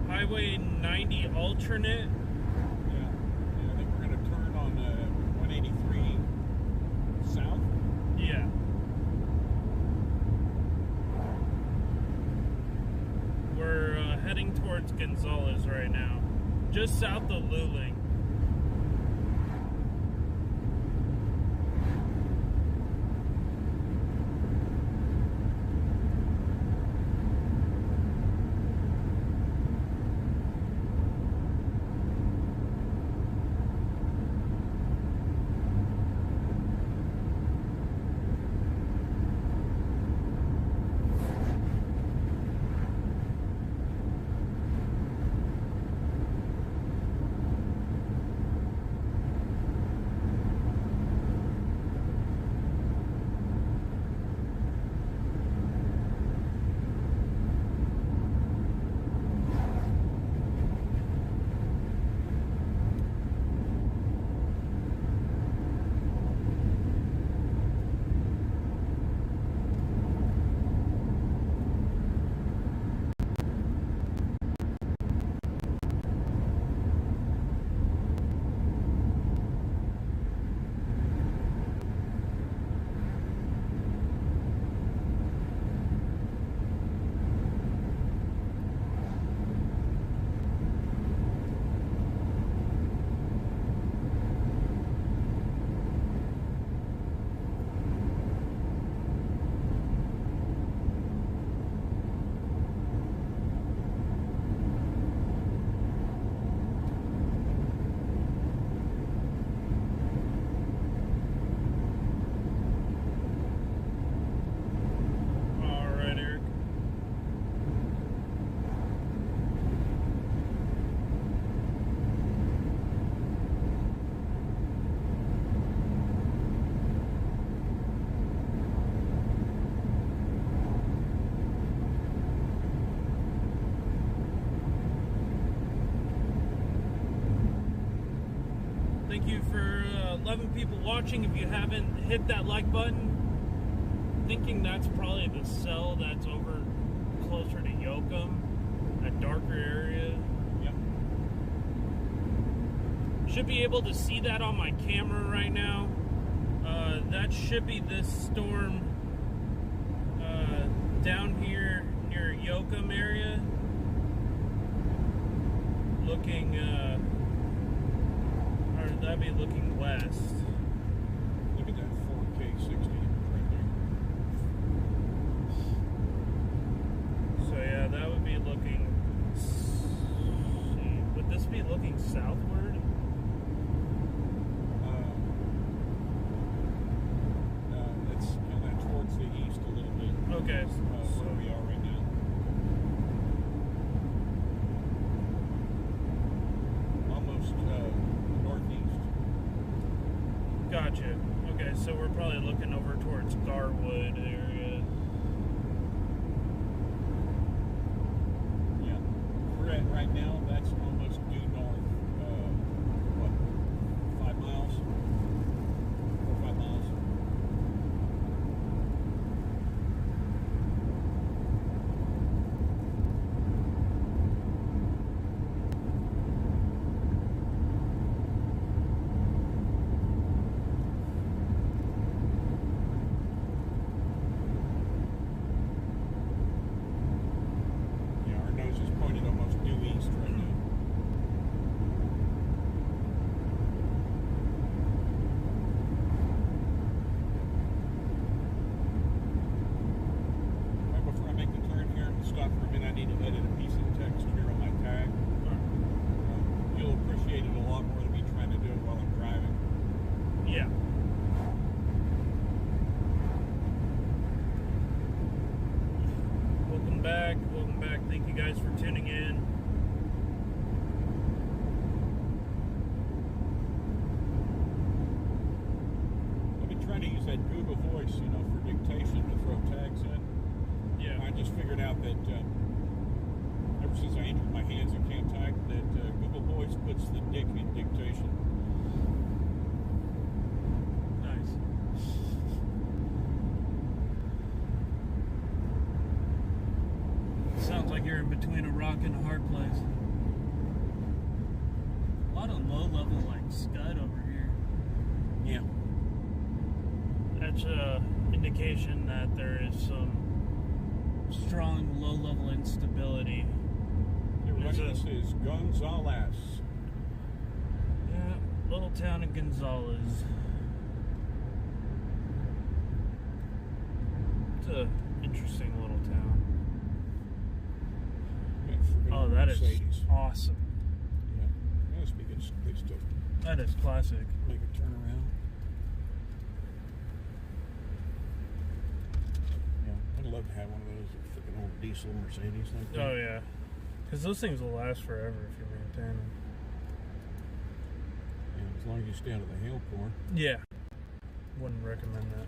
Highway 90 alternate. Yeah, I think we're going to turn on 183 south. Yeah. We're heading towards Gonzales right now, just south of Luling. Thank you for 11 people watching. If you haven't hit that like button, thinking that's probably the cell that's over closer to Yoakum, that darker area. Yep. Should be able to see that on my camera right now. That should be this storm down here near Yoakum area. Looking, or that'd be looking west. Look at that 4K 60 right So yeah, that would be looking. See, would this be looking southward? It's kind of towards the east a little bit. Okay. Where we are right now. Almost northeast. Gotcha. Okay, so we're probably looking over towards Garwood area. Yeah. We're at right now, that's almost due north. What? 5 miles? 4 or 5 miles? Yeah. Welcome back. Welcome back. Thank you guys for tuning in. I've been trying to use that Google Voice, for dictation to throw tags in. Yeah. I just figured out that ever since I injured my hands and can't type, that Google Voice puts the dick in dictation. Nice. Sounds like you're in between a rock and a hard place. A lot of low level scud over here. Yeah. That's a indication that there is some strong low level instability. Everybody, this is Gonzales. Yeah, little town of Gonzales. It's a interesting little town. Oh, that is awesome. Yeah, that's be good stuff. That is classic. Make a turn around. Yeah, I'd love to have one of those freaking old diesel Mercedes like that. Oh yeah, because those things will last forever if you maintain them. Yeah, as long as you stay out of the hail pour. Yeah, wouldn't recommend that.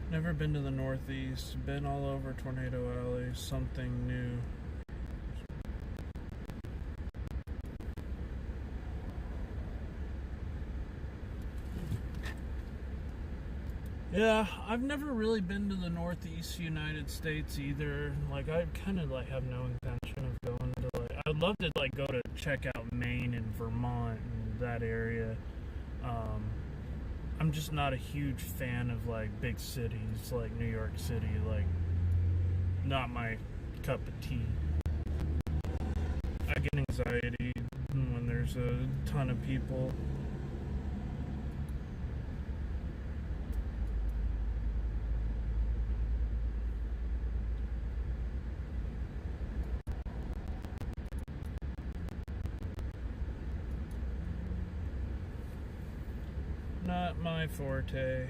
Never been to the Northeast. Been all over Tornado Alley. Something new. Yeah, I've never really been to the Northeast United States either. I kind of have no intention of going to I'd love to go to check out Maine and Vermont and that area. I'm just not a huge fan of big cities like New York City. Not my cup of tea. I get anxiety when there's a ton of people. Not my forte.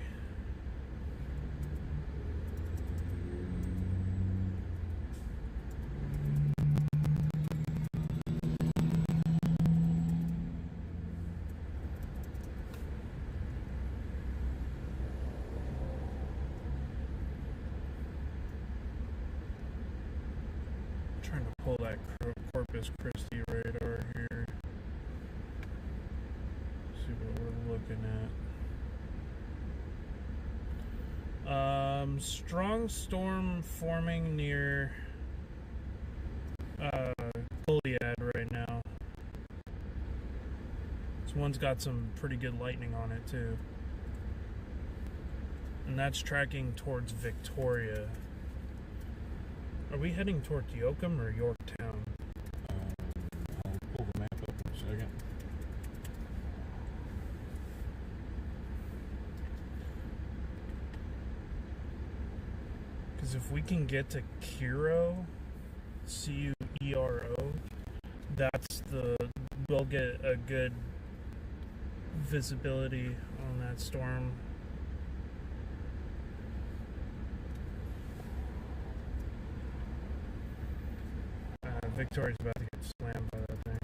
I'm trying to pull that Corpus Christi radar here. See what we're looking at. Strong storm forming near Goliad right now. This one's got some pretty good lightning on it too. And that's tracking towards Victoria. Are we heading towards Yoakum or Yorktown? I'll pull the map up in a second. Because if we can get to Cuero, Cuero, we'll get a good visibility on that storm. Victoria's about to get slammed by that thing.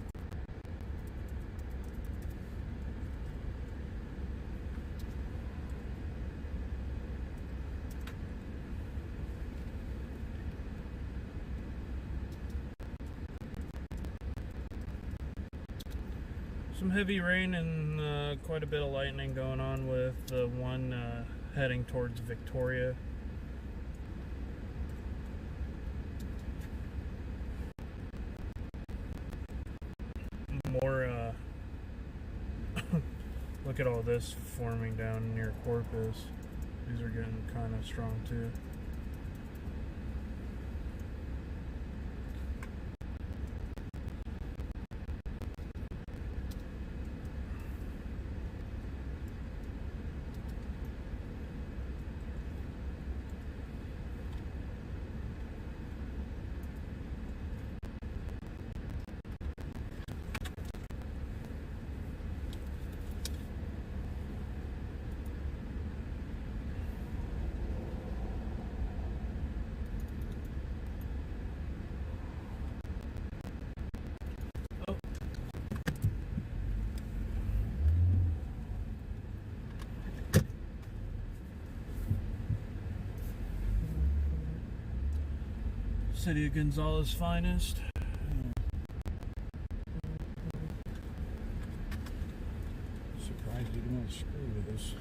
some heavy rain and quite a bit of lightning going on with the one heading towards Victoria. More, look at all this forming down near Corpus. These are getting kind of strong too. City of Gonzales' finest. Surprised you didn't want to screw with us.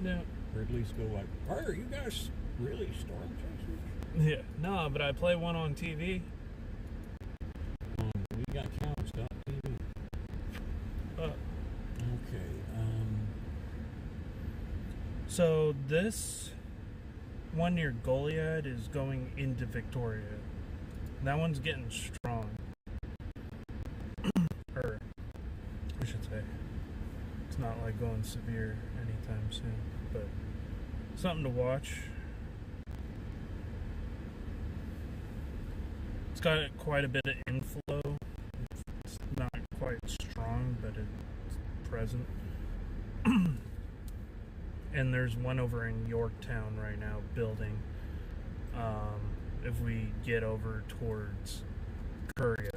No. Or at least go like, are you guys really storm chasers? Yeah. No, but I play one on TV. We got cows.tv. Okay. So this one near Goliad is going into Victoria. That one's getting strong. Or, I should say, it's not like going severe anytime soon, but something to watch. It's got quite a bit of inflow. It's not quite strong, but it's present. And there's one over in Yorktown right now building. If we get over towards Curio.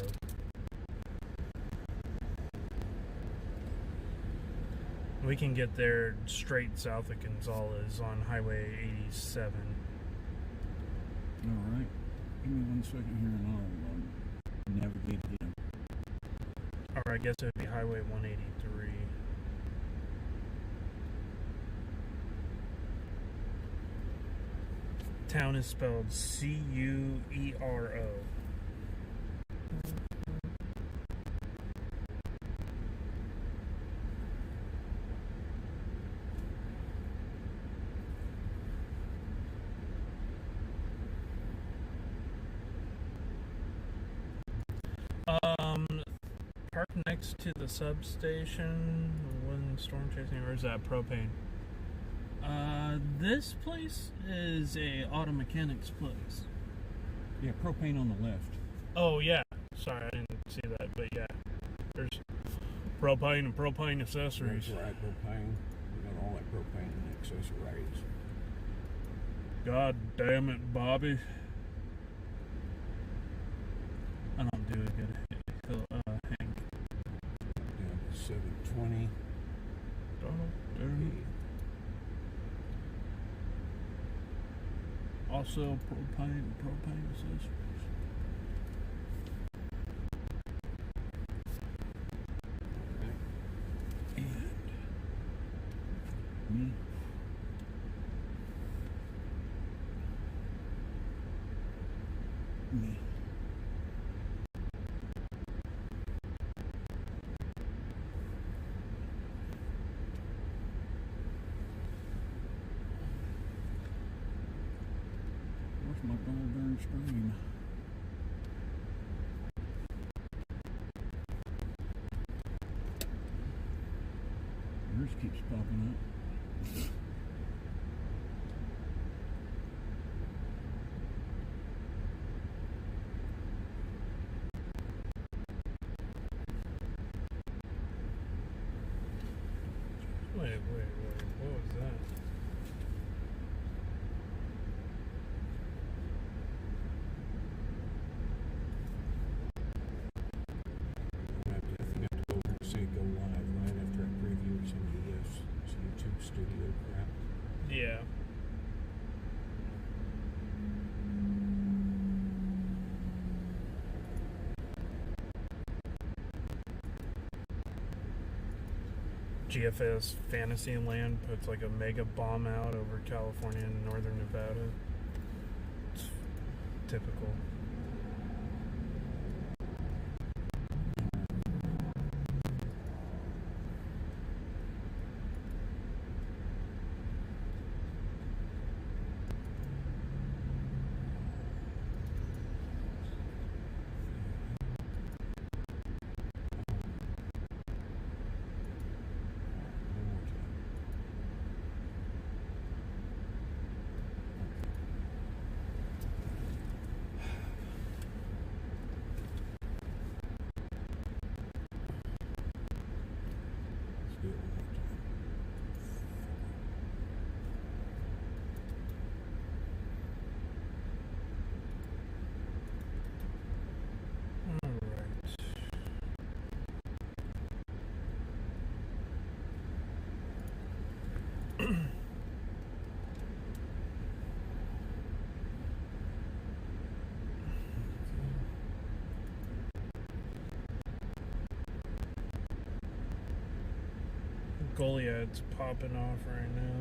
We can get there straight south of Gonzales on Highway 87. Alright. Give me 1 second here and I'll navigate again. Or I guess it would be Highway 183. Town is spelled C-U-E-R-O. Park next to the substation when storm chasing, or is that propane? This place is a auto mechanics place. Yeah, propane on the left. Oh yeah, sorry I didn't see that, but yeah, there's propane and propane accessories. That's right, propane. We got all that propane and accessories. God damn it, Bobby. I don't do a good Hank. Down to 720. Also propane accessories. And me. Me. Where's my Goldburn stream? Yours keeps popping up. Wait, what was that? I think I have to go over and say go live right after I preview some of this YouTube studio crap. Yeah. GFS Fantasyland puts like a mega bomb out over California and northern Nevada. It's typical. Goliad's popping off right now.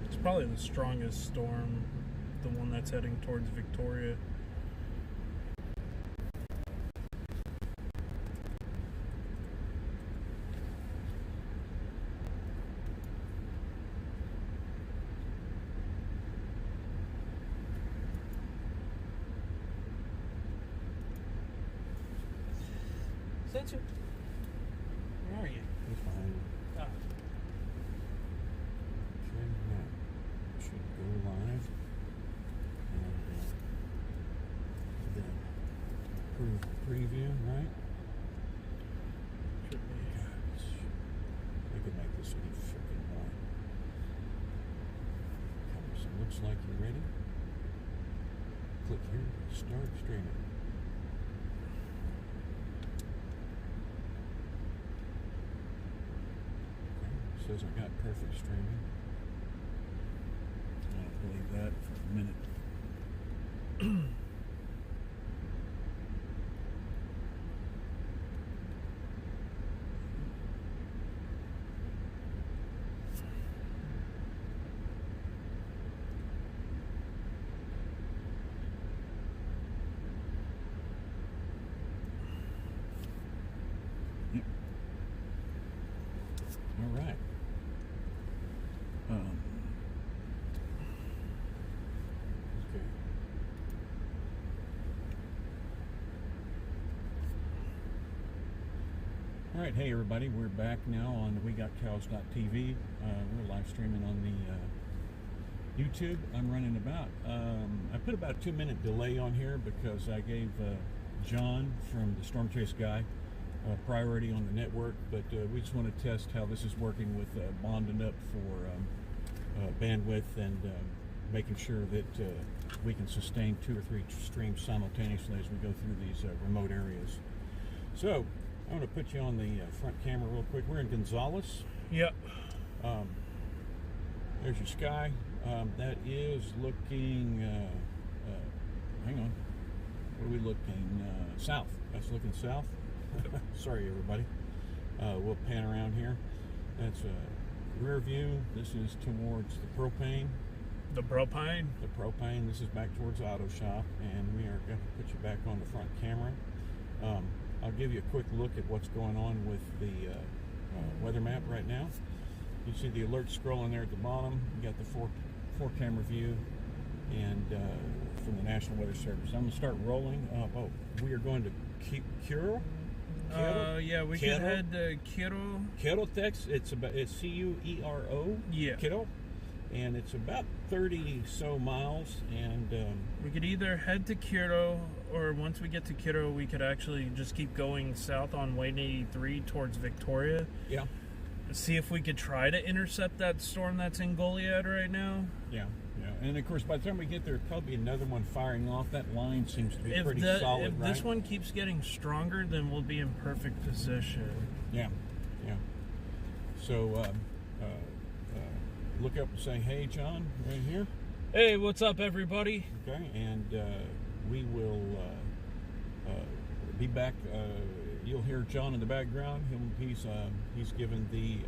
It's probably the strongest storm, the one that's heading towards Victoria. Sensor. Where are you? He's behind you. Oh. Okay, now should go live. And then approve preview, right? Should be. Gosh, I could make this any freaking more. Okay, so it looks like you're ready. Click here, start streaming. Says I got perfect streaming. I don't believe that for a minute. Yep. All right. Okay. All right, hey everybody, we're back now on WeGotCows.tv. We're live streaming on the YouTube. I'm running about. I put about a 2-minute delay on here because I gave John from the Storm Chase Guy priority on the network, but we just want to test how this is working with bonding up for bandwidth and making sure that we can sustain 2 or 3 streams simultaneously as we go through these remote areas. So I'm going to put you on the front camera real quick. We're in Gonzales. Yep. There's your sky. That is looking, hang on, what are we looking? South. That's looking south. Sorry, everybody. We'll pan around here. That's a rear view. This is towards the propane. The propane? The propane. This is back towards Auto Shop, and we are going to put you back on the front camera. I'll give you a quick look at what's going on with the weather map right now. You see the alert scrolling there at the bottom. You got the four camera view, and from the National Weather Service. I'm going to start rolling. We are going to Cuero. Yeah, we could head to Cuero. Cuero, Texas. It's Cuero. Yeah. Cuero. And it's about 30 so miles, and we could either head to Cuero, or once we get to Cuero, we could actually just keep going south on Wayne 83 towards Victoria. Yeah. See if we could try to intercept that storm that's in Goliad right now. Yeah, yeah. And of course, by the time we get there, there'll probably be another one firing off. That line seems to be pretty solid, if right? this one keeps getting stronger, then we'll be in perfect position. Yeah, yeah. So, look up and say, hey, John, right here. Hey, what's up, everybody? Okay, and we will be back you'll hear John in the background. He's given the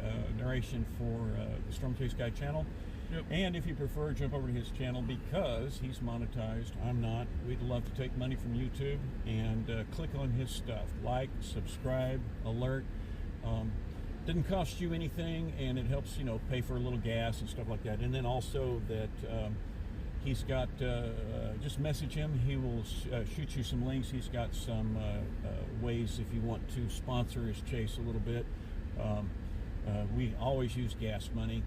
narration for the Storm Chase Guy channel. Yep. And if you prefer, jump over to his channel because he's monetized. I'm not. We'd love to take money from YouTube and click on his stuff. Like, subscribe, alert. Didn't cost you anything, and it helps, pay for a little gas and stuff like that. And then also that he's got, just message him. He will shoot you some links. He's got some ways if you want to sponsor his chase a little bit. We always use gas money.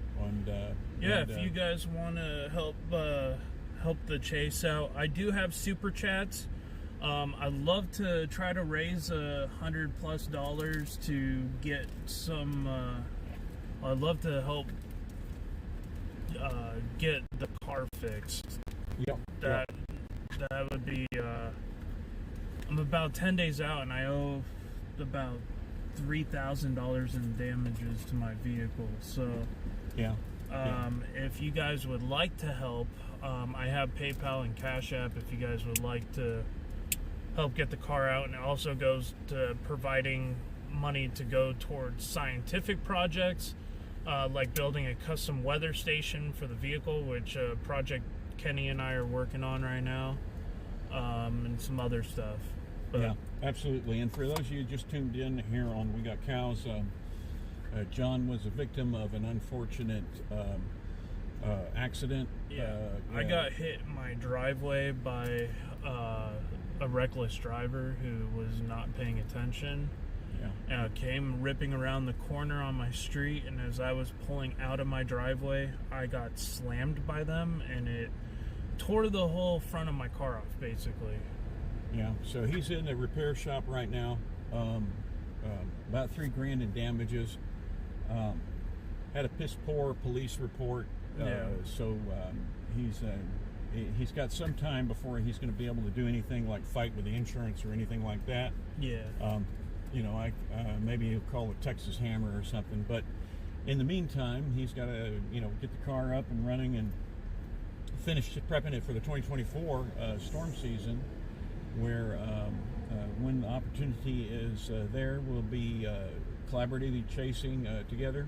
If you guys want to help the chase out, I do have super chats. I'd love to try to raise $100+ to get some. I'd love to help get the car fixed. Yep. That would be. I'm about 10 days out, and I owe about $3,000 in damages to my vehicle. So, if you guys would like to help, I have PayPal and Cash App. If you guys would like to help get the car out, and it also goes to providing money to go towards scientific projects, like building a custom weather station for the vehicle, which Project Kenny and I are working on right now, and some other stuff. Yeah, absolutely. And for those of you just tuned in here on We Got Cows, John was a victim of an unfortunate accident. I got hit in my driveway by a reckless driver who was not paying attention. Came ripping around the corner on my street, and as I was pulling out of my driveway, I got slammed by them, and it tore the whole front of my car off, basically. Yeah, so he's in a repair shop right now. About $3,000 in damages. Had a piss poor police report. So he's got some time before he's going to be able to do anything like fight with the insurance or anything like that. Maybe he'll call it Texas Hammer or something. But in the meantime, he's got to get the car up and running and finish prepping it for the 2024 storm season, where when the opportunity is there, we'll be collaboratively chasing together,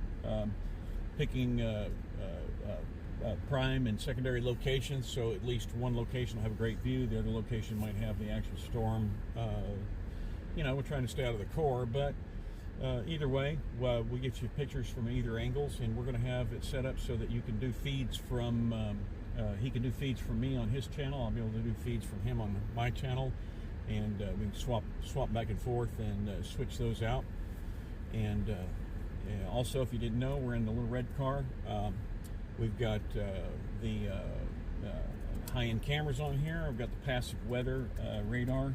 picking prime and secondary locations, so at least one location will have a great view, the other location might have the actual storm. We're trying to stay out of the core, but either way, we get you pictures from either angles, and we're going to have it set up so that you can do feeds from he can do feeds from me on his channel. I'll be able to do feeds from him on my channel, and we can swap back and forth and switch those out. And also, if you didn't know, we're in the little red car. We've got the high-end cameras on here. I've got the passive weather radar,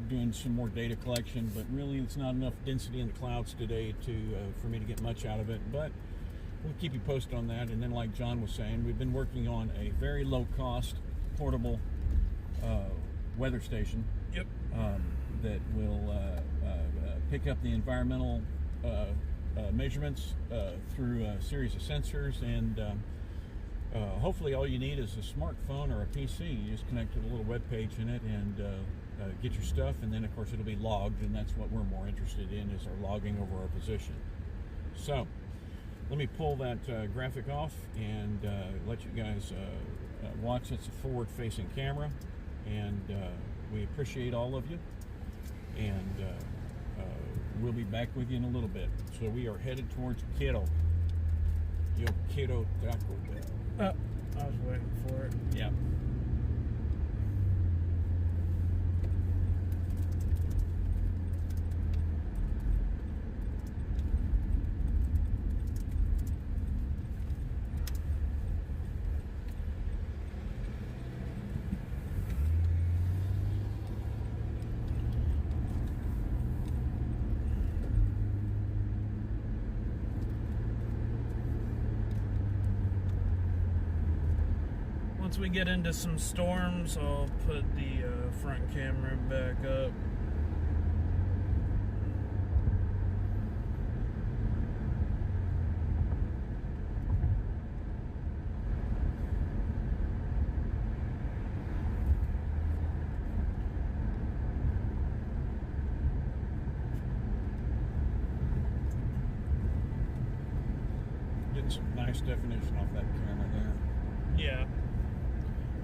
doing some more data collection, but really it's not enough density in the clouds today for me to get much out of it. But we'll keep you posted on that. And then, like John was saying, we've been working on a very low-cost, portable weather station. Yep. That will pick up the environmental measurements through a series of sensors, and hopefully all you need is a smartphone or a PC. You just connect to the little web page in it and get your stuff, and then of course it'll be logged, and that's what we're more interested in, is our logging over our position. So let me pull that graphic off and let you guys watch. It's a forward-facing camera, and we appreciate all of you, and we'll be back with you in a little bit. So we are headed towards Quito. Yo Quito Taco Bell. I was waiting for it. Yeah. Once we get into some storms, I'll put the front camera back up. getting some nice definition off that camera there. Yeah.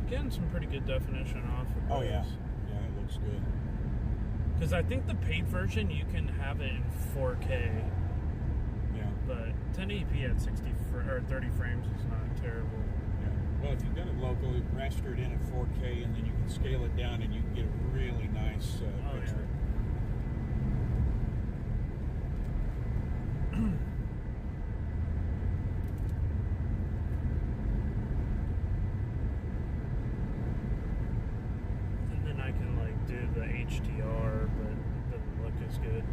Getting some pretty good definition off of Oh, those. yeah. Yeah, it looks good. Because I think the paid version, you can have it in 4K. Yeah. But 1080p at 30 frames is not terrible. Yeah. Well, if you've got it locally, raster it in at 4K, and then you can scale it down, and you can get a really nice picture. Yeah. And then I can like do the HDR, but it doesn't look as good.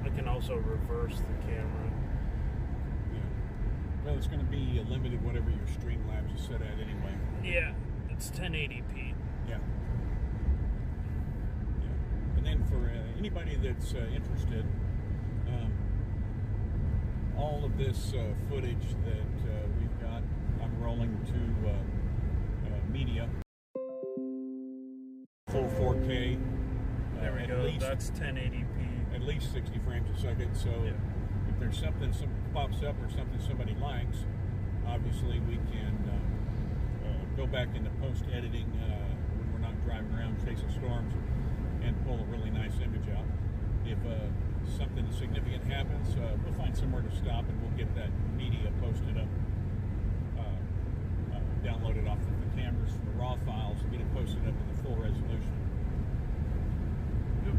I can also reverse the camera. Yeah. Well, it's going to be limited whatever your Streamlabs is set at anyway. Yeah, it's 1080p. Yeah. Yeah. And then for anybody that's interested, all of this footage that we've got, I'm rolling to media, full 4K. There we go. That's 1080p. At least 60 frames a second. So yeah. If there's something pops up or something somebody likes, obviously we can go back into post-editing when we're not driving around chasing storms and pull a really nice image out. If something significant happens, we'll find somewhere to stop and we'll get that media posted up, downloaded off of the cameras from the raw files and get it posted up in the full resolution. Yep.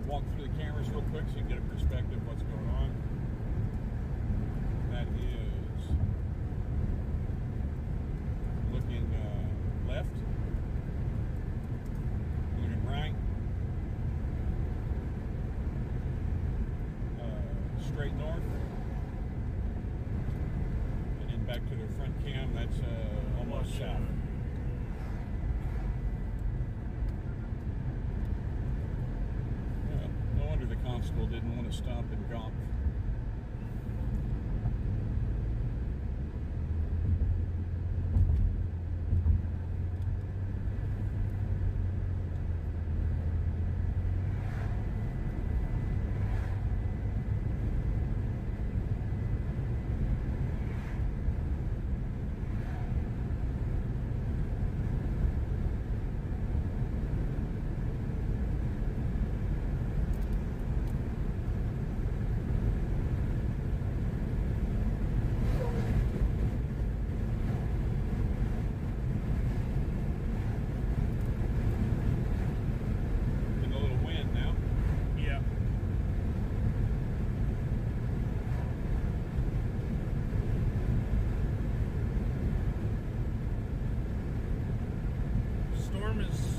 Walk through the cameras real quick so you can get a perspective of what's going on. That is looking left, looking right, straight north, and then back to the front cam. That's almost south. No wonder the constable didn't want to stop and gawk.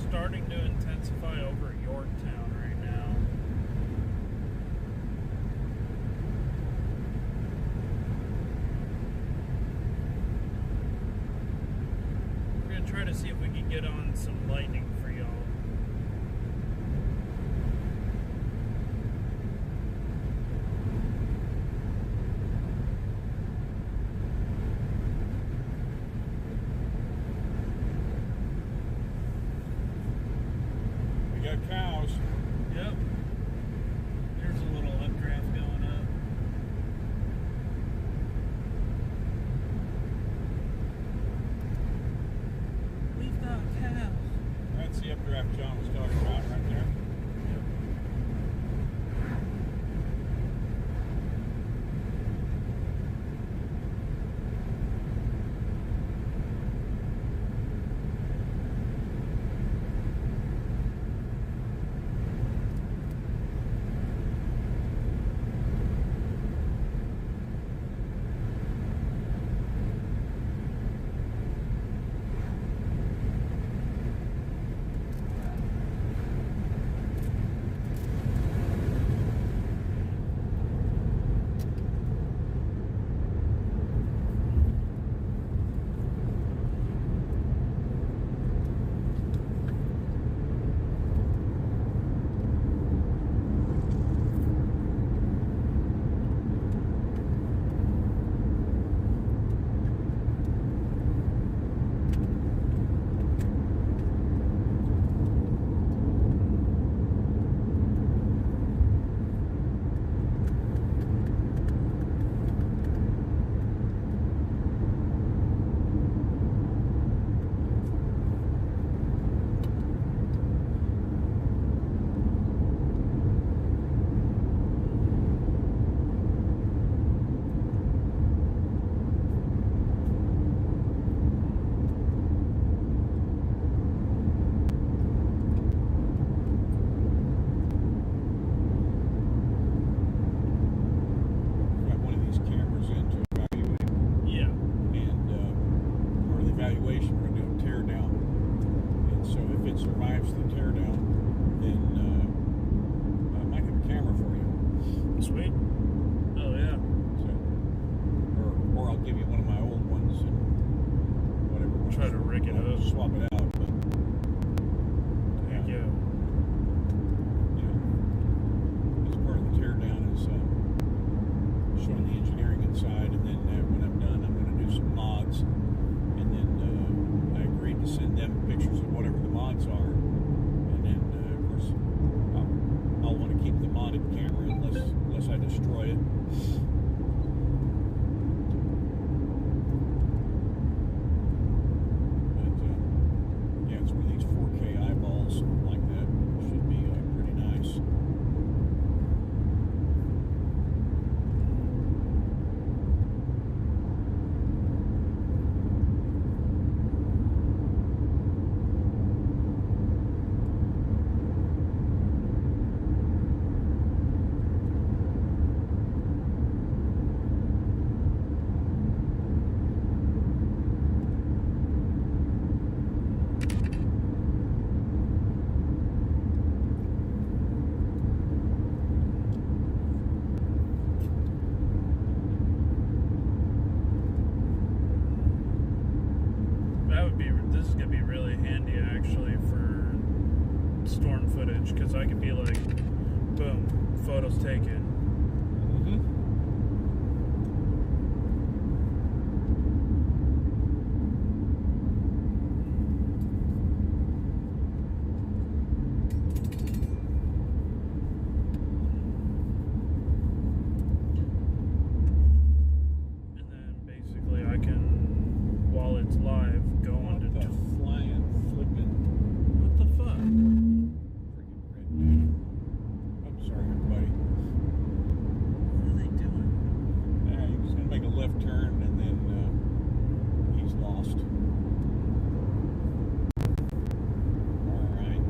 Starting to intensify over Yorktown right now. We're gonna try to see if we can get on some lightning for y'all. Cows. Yep. There's a little updraft going up. We've got cows. That's evaluation. We're going to do a tear down. And so if it survives the tear down, then I might have a camera for you. Sweet. Oh, yeah. So, or I'll give you one of my old ones and whatever. Try to rig it up. Swap it out. But, yeah. As part of the tear down is showing the engineering inside, and then when I'm done, I'm going to do some mods, and then I agreed to send them pictures of whatever the mods are, and then of course I'll want to keep the modded camera unless I destroy it. But yeah, it's one of these 4K eyeballs like that. Should be pretty nice. This is gonna be really handy actually for storm footage, because I could be like, boom, photos taken. And then basically I can, while it's live, go on to flying, flipping. What the fuck? Freaking redneck. I'm sorry, everybody. What are they doing? He's gonna make a left turn, and then he's lost. All right.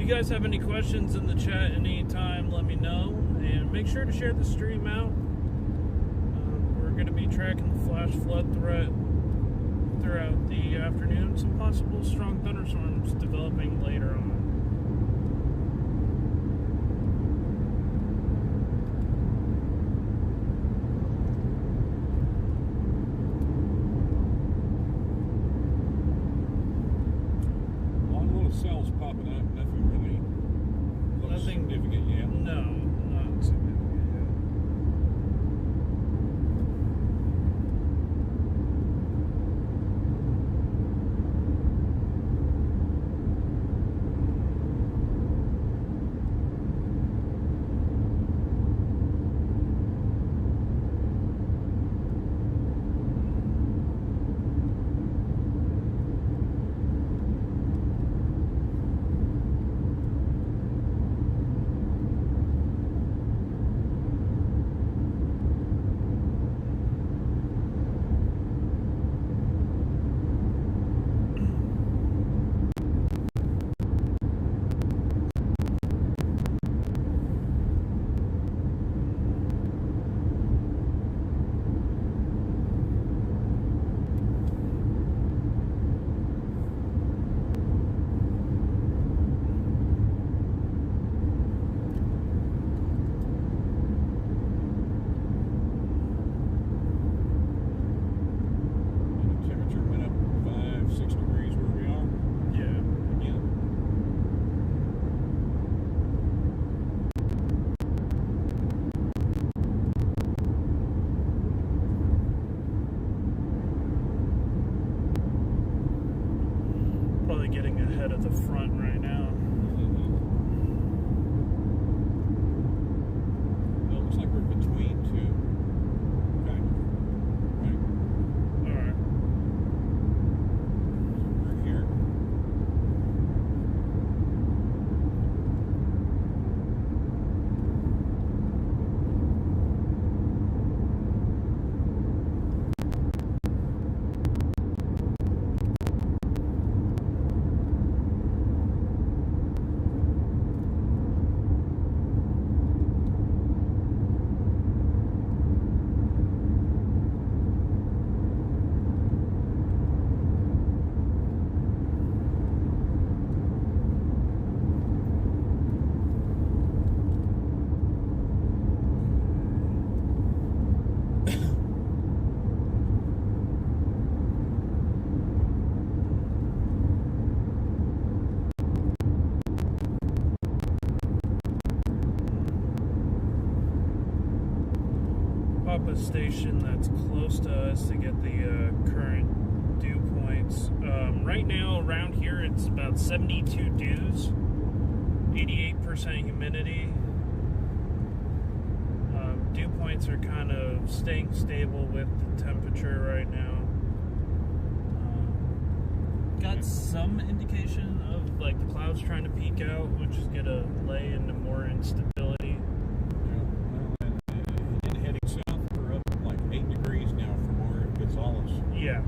guys have any questions in the chat anytime, let me know. And make sure to share the stream out. We're going to be tracking the flash flood threat throughout the afternoon. Some possible strong thunderstorms developing later on. Cells popping up, nothing really looks significant yet. No, not significant yet. Getting ahead of the front right now. Well, it looks like we're between two. Kind of. Right? Alright. So we're here. A station that's close to us to get the current dew points. Right now around here it's about 72 dews, 88% humidity. Dew points are kind of staying stable with the temperature right now. Got some indication of like the clouds trying to peak out, which is gonna lay into more instability. Yeah.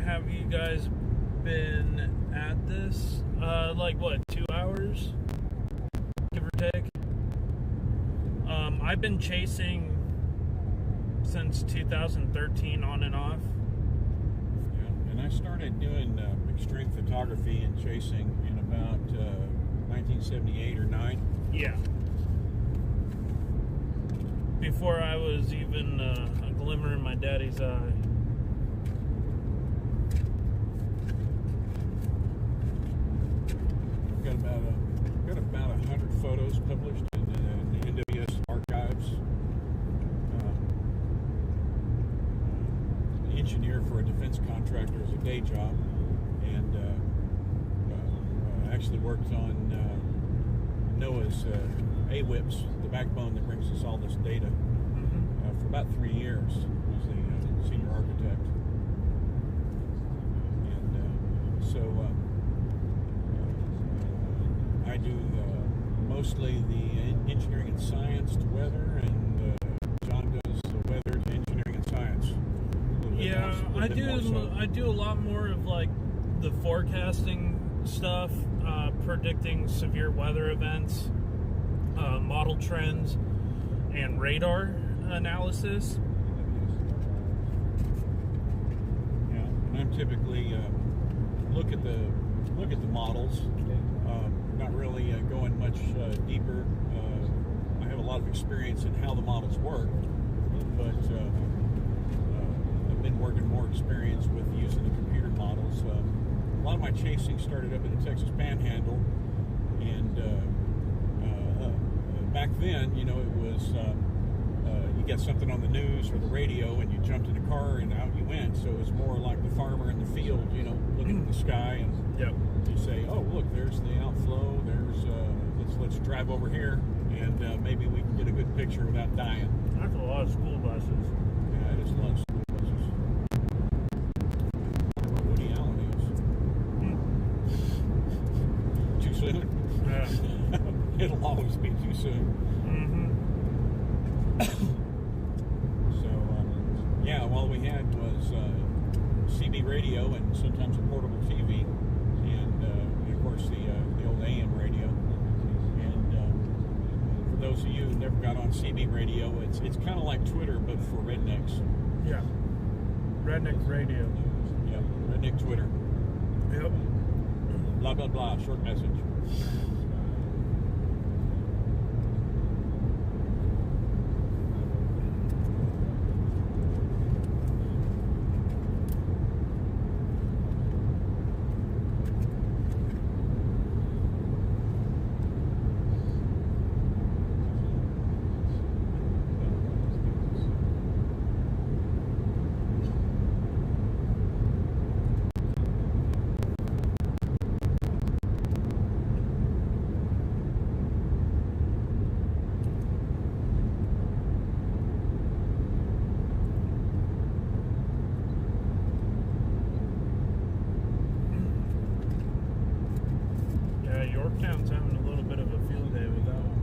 Have you guys been at this? Like what, 2 hours? Give or take? I've been chasing since 2013 on and off. Yeah, and I started doing extreme photography and chasing in about 1978 or 9. Yeah. before I was even a glimmer in my daddy's eye. Got about 100 photos published in the NWS archives. Engineer for a defense contractor as a day job, and actually worked on NOAA's AWIPS, the backbone that brings us all this data, for about 3 years as the senior architect. And so I do mostly the engineering and science to weather, and John does the weather to engineering and science. Yeah, I do a lot more of like the forecasting stuff, predicting severe weather events, model trends, and radar analysis. Yeah, and I'm typically look at the models. Not really going much deeper. I have a lot of experience in how the models work, but I've been working more experience with using the computer models. A lot of my chasing started up in the Texas Panhandle, and back then, you know, it was you get something on the news or the radio, and you jumped in a car and out you went. So it was more like the farmer in the field, you know, looking at the sky, and you say, "Oh, look, there's the outflow. There's let's drive over here, and maybe we can get a good picture without dying." That's a lot of school buses. Yeah, it is a lot of school buses. Woody Allen is. Too soon? Yeah. It'll always be too soon. So, yeah, all we had was CB radio and sometimes a portable TV, and of course the old AM radio. And for those of you who never got on CB radio, it's kind of like Twitter but for rednecks. Yeah. Redneck radio. Yep, redneck Twitter. Yep. Blah blah blah. Short message. Yorktown's having a little bit of a field day with that one.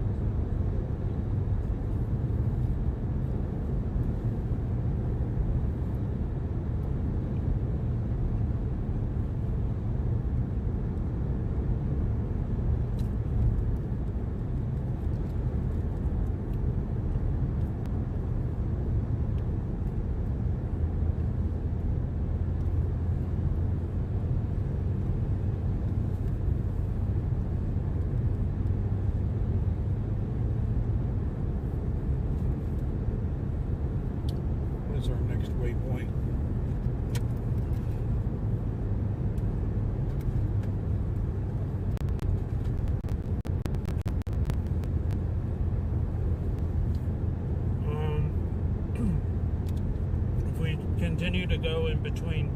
Our next waypoint. If we continue to go in between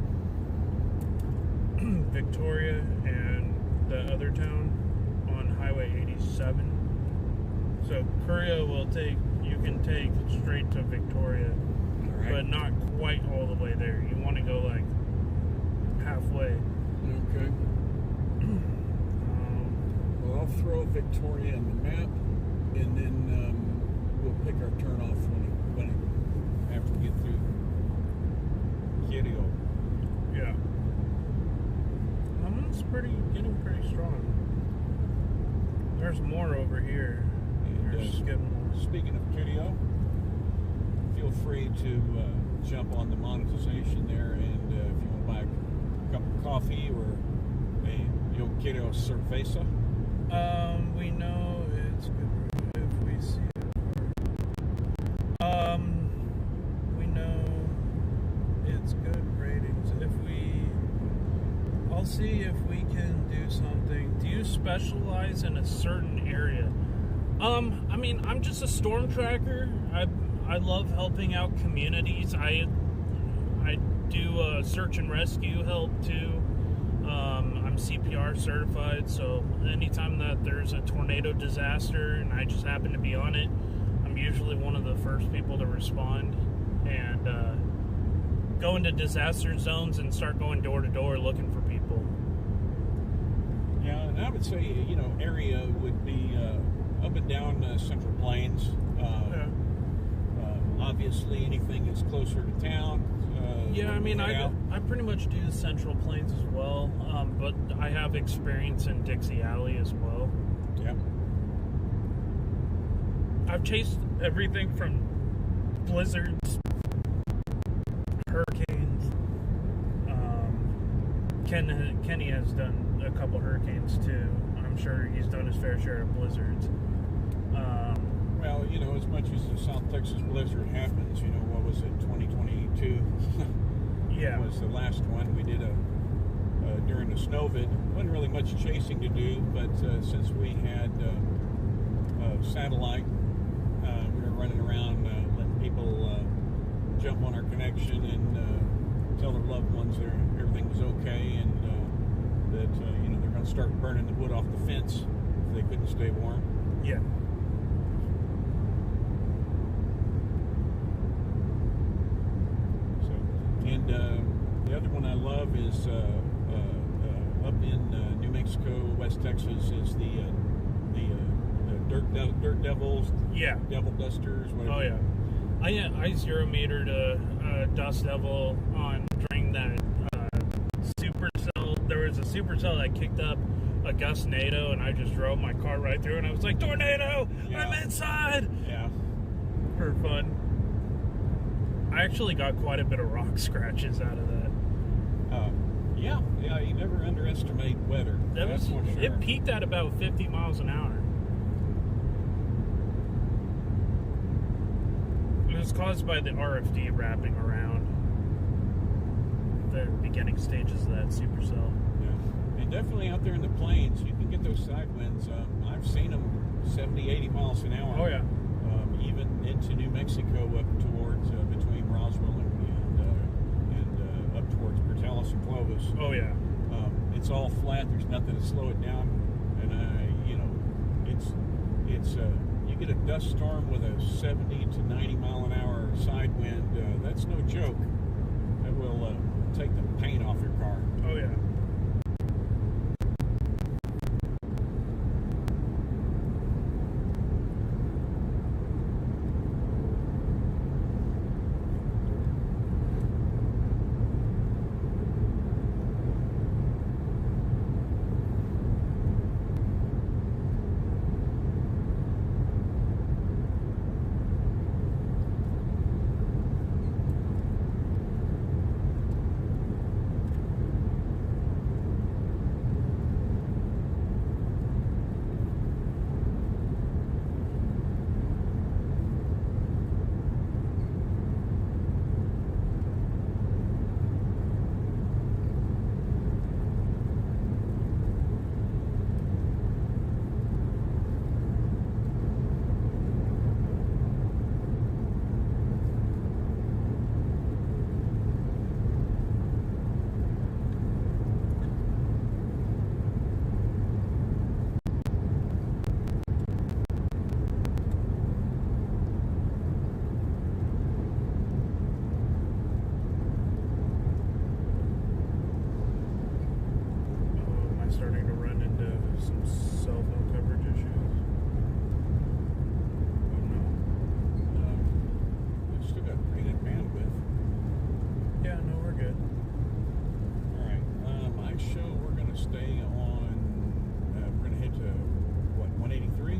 Victoria and the other town on Highway 87, so Courier will you can take straight to Victoria. Right. But not quite all the way there. You want to go like halfway. Okay. Well, I'll throw Victoria in the map, and then we'll pick our turn off after we get through Kirio. Yeah. That one's getting pretty strong. There's more over here. And, speaking of Kirio, feel free to jump on the monetization there, and if you want to buy a cup of coffee or a Yo Quiero Cerveza. We know it's good if we see it. see if we can do something. Do you specialize in a certain area? I mean, I'm just a storm tracker. I love helping out communities. I do search and rescue help too. I'm CPR certified, so anytime that there's a tornado disaster and I just happen to be on it, I'm usually one of the first people to respond and go into disaster zones and start going door to door looking for people. Yeah, and I would say, you know, area would be up and down Central Plains. Obviously, anything that's closer to town. Yeah, I mean, I pretty much do the Central Plains as well, but I have experience in Dixie Alley as well. Yeah. I've chased everything from blizzards, hurricanes. Kenny has done a couple hurricanes too. I'm sure he's done his fair share of blizzards. Well, you know, as much as the South Texas blizzard happens, you know, what was it, 2022? Yeah. Was the last one. We did during the Snowvid. Wasn't really much chasing to do, but since we had satellite, we were running around letting people jump on our connection and tell their loved ones everything was okay, and that you know, they're going to start burning the wood off the fence if they couldn't stay warm. Yeah. And the other one I love is up in New Mexico, West Texas, is the Dirt Devils, Yeah. Devil Dusters, whatever. Oh yeah. I zero metered a Dust Devil during that supercell. There was a supercell that kicked up a gustnado, and I just drove my car right through, and I was like, tornado! Yeah. I'm inside! Yeah. For fun. I actually got quite a bit of rock scratches out of that. Yeah, you never underestimate weather. That's for sure. It peaked at about 50 miles an hour. It was caused by the RFD wrapping around the beginning stages of that supercell. Yeah. And definitely out there in the plains, you can get those side winds. I've seen them 70, 80 miles an hour. Oh, yeah. Even into New Mexico up towards between Roswell and up towards Portales and Clovis. Oh yeah. It's all flat. There's nothing to slow it down, and you know, it's you get a dust storm with a 70 to 90 mile an hour side wind. That's no joke. That will take the paint off your car. Oh yeah. Starting to run into some cell phone coverage issues. Oh no. We've still got pretty good bandwidth. Yeah, no, we're good. All right. My show, we're going to stay on. We're going to hit to what, 183?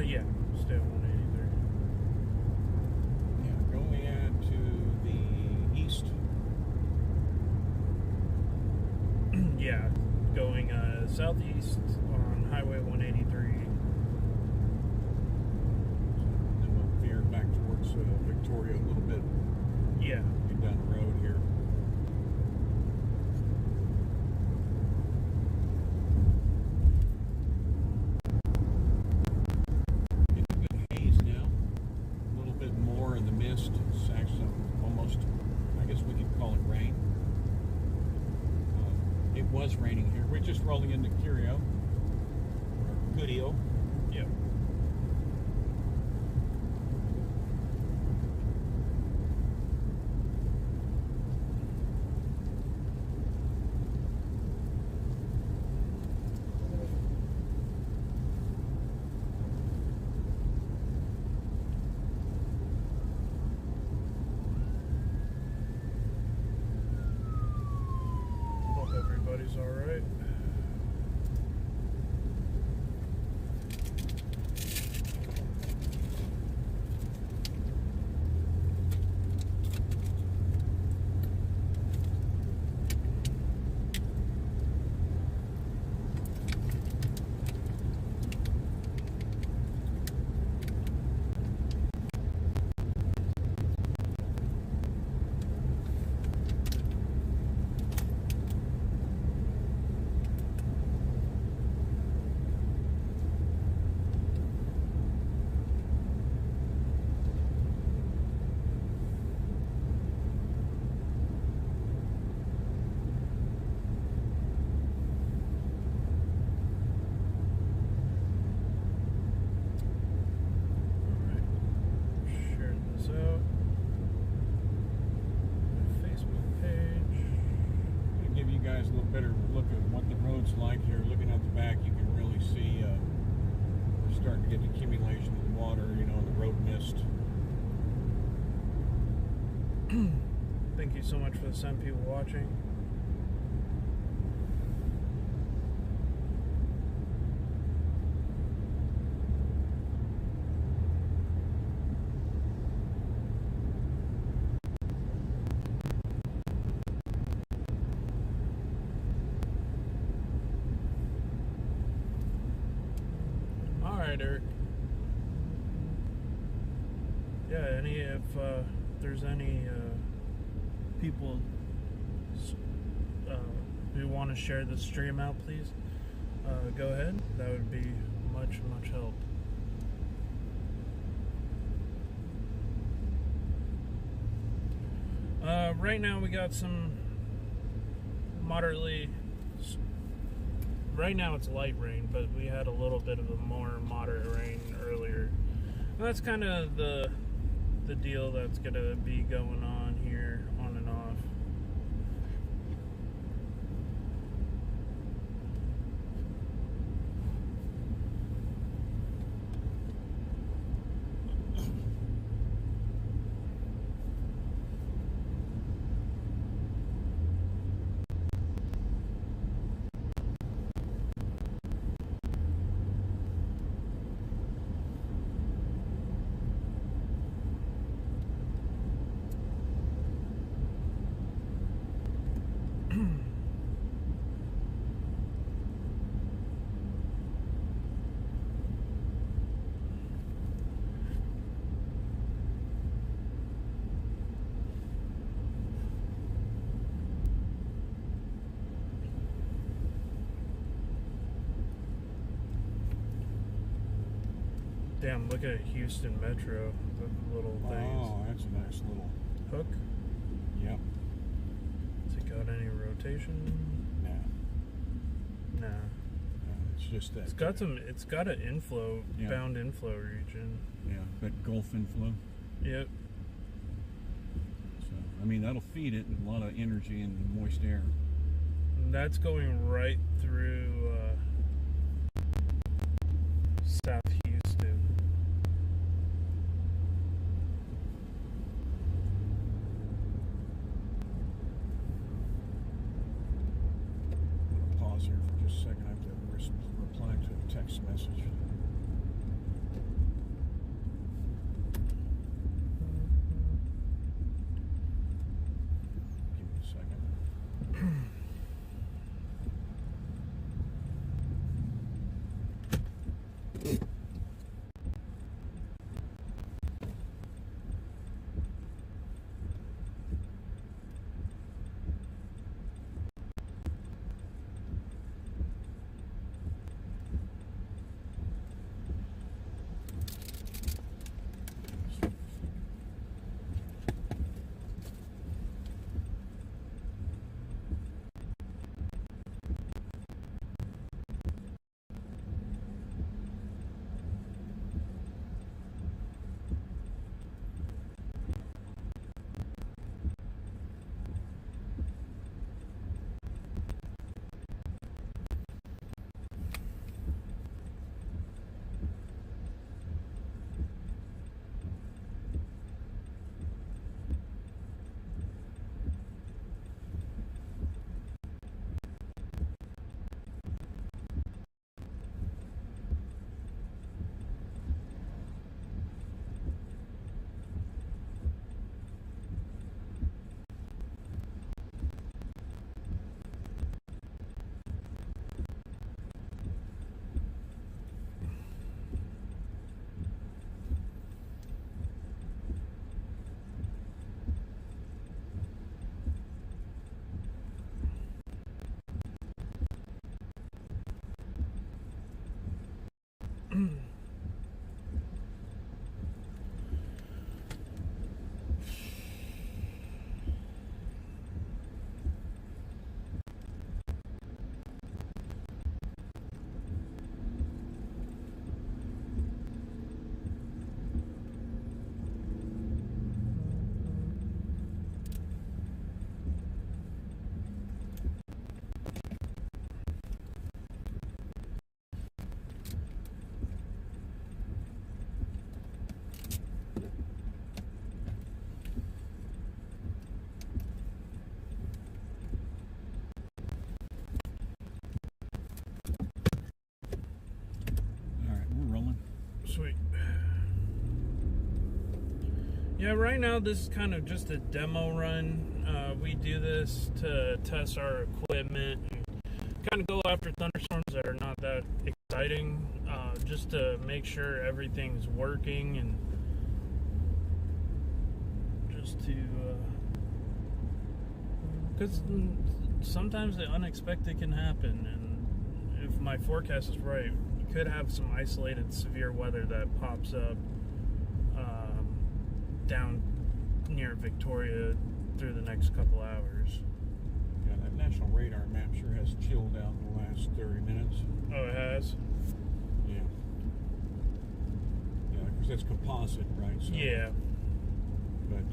Yeah, stay on 183. Yeah, going to the east. Yeah, going southeast on Highway 183. Then we'll veer back towards Victoria a little bit. Yeah. Get down the road here. was raining here. We're just rolling into Curio. Goodeo. Yep. Hope everybody's all right. Guys, a little better look at what the road's like here. Looking at the back, you can really see we're starting to get the accumulation of the water, you know, the road mist. Thank you so much for the 7 people watching. Eric. Yeah, if there's any people who want to share the stream out, please go ahead. That would be much help. Right now we got some moderately. Right now it's light rain, but we had a little bit of a more moderate rain earlier. And that's kind of the deal that's going to be going on here, on and off. Damn, look at Houston Metro, the little things. Oh, that's a nice little hook. Yep. Has it got any rotation? Nah. It's just that. It's got an inflow, bound inflow region. Yeah, that Gulf inflow. Yep. So, I mean, that'll feed it a lot of energy and moist air. And that's going right through South Houston. I'm gonna pause here for just a second. I have to reply to a text message. Give me a second. Yeah, right now this is kind of just a demo run. We do this to test our equipment and kind of go after thunderstorms that are not that exciting, just to make sure everything's working and just to, because sometimes the unexpected can happen, and if my forecast is right, we could have some isolated severe weather that pops up down near Victoria through the next couple hours. Yeah, that national radar map sure has chilled out in the last 30 minutes. Oh, it has? Yeah. Yeah, because that's composite, right? So, Yeah. But,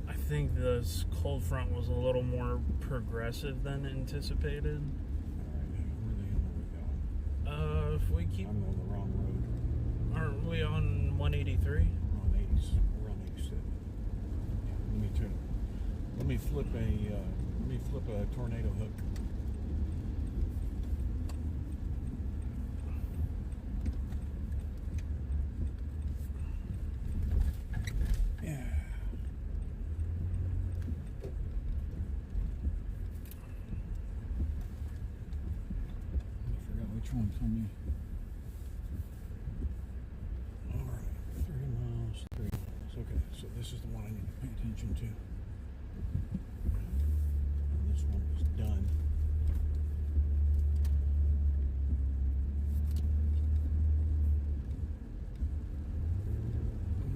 I think this cold front was a little more progressive than anticipated. Alright, where the hell are we going? If we keep... I'm on the wrong road. Aren't we on 183? We're on 80s. We're on 87. Yeah, let me flip a tornado hook. Yeah. I forgot which one for me. Alright, 3 miles, 3 miles. Okay, so this is the one I need to pay attention to. And this one is done.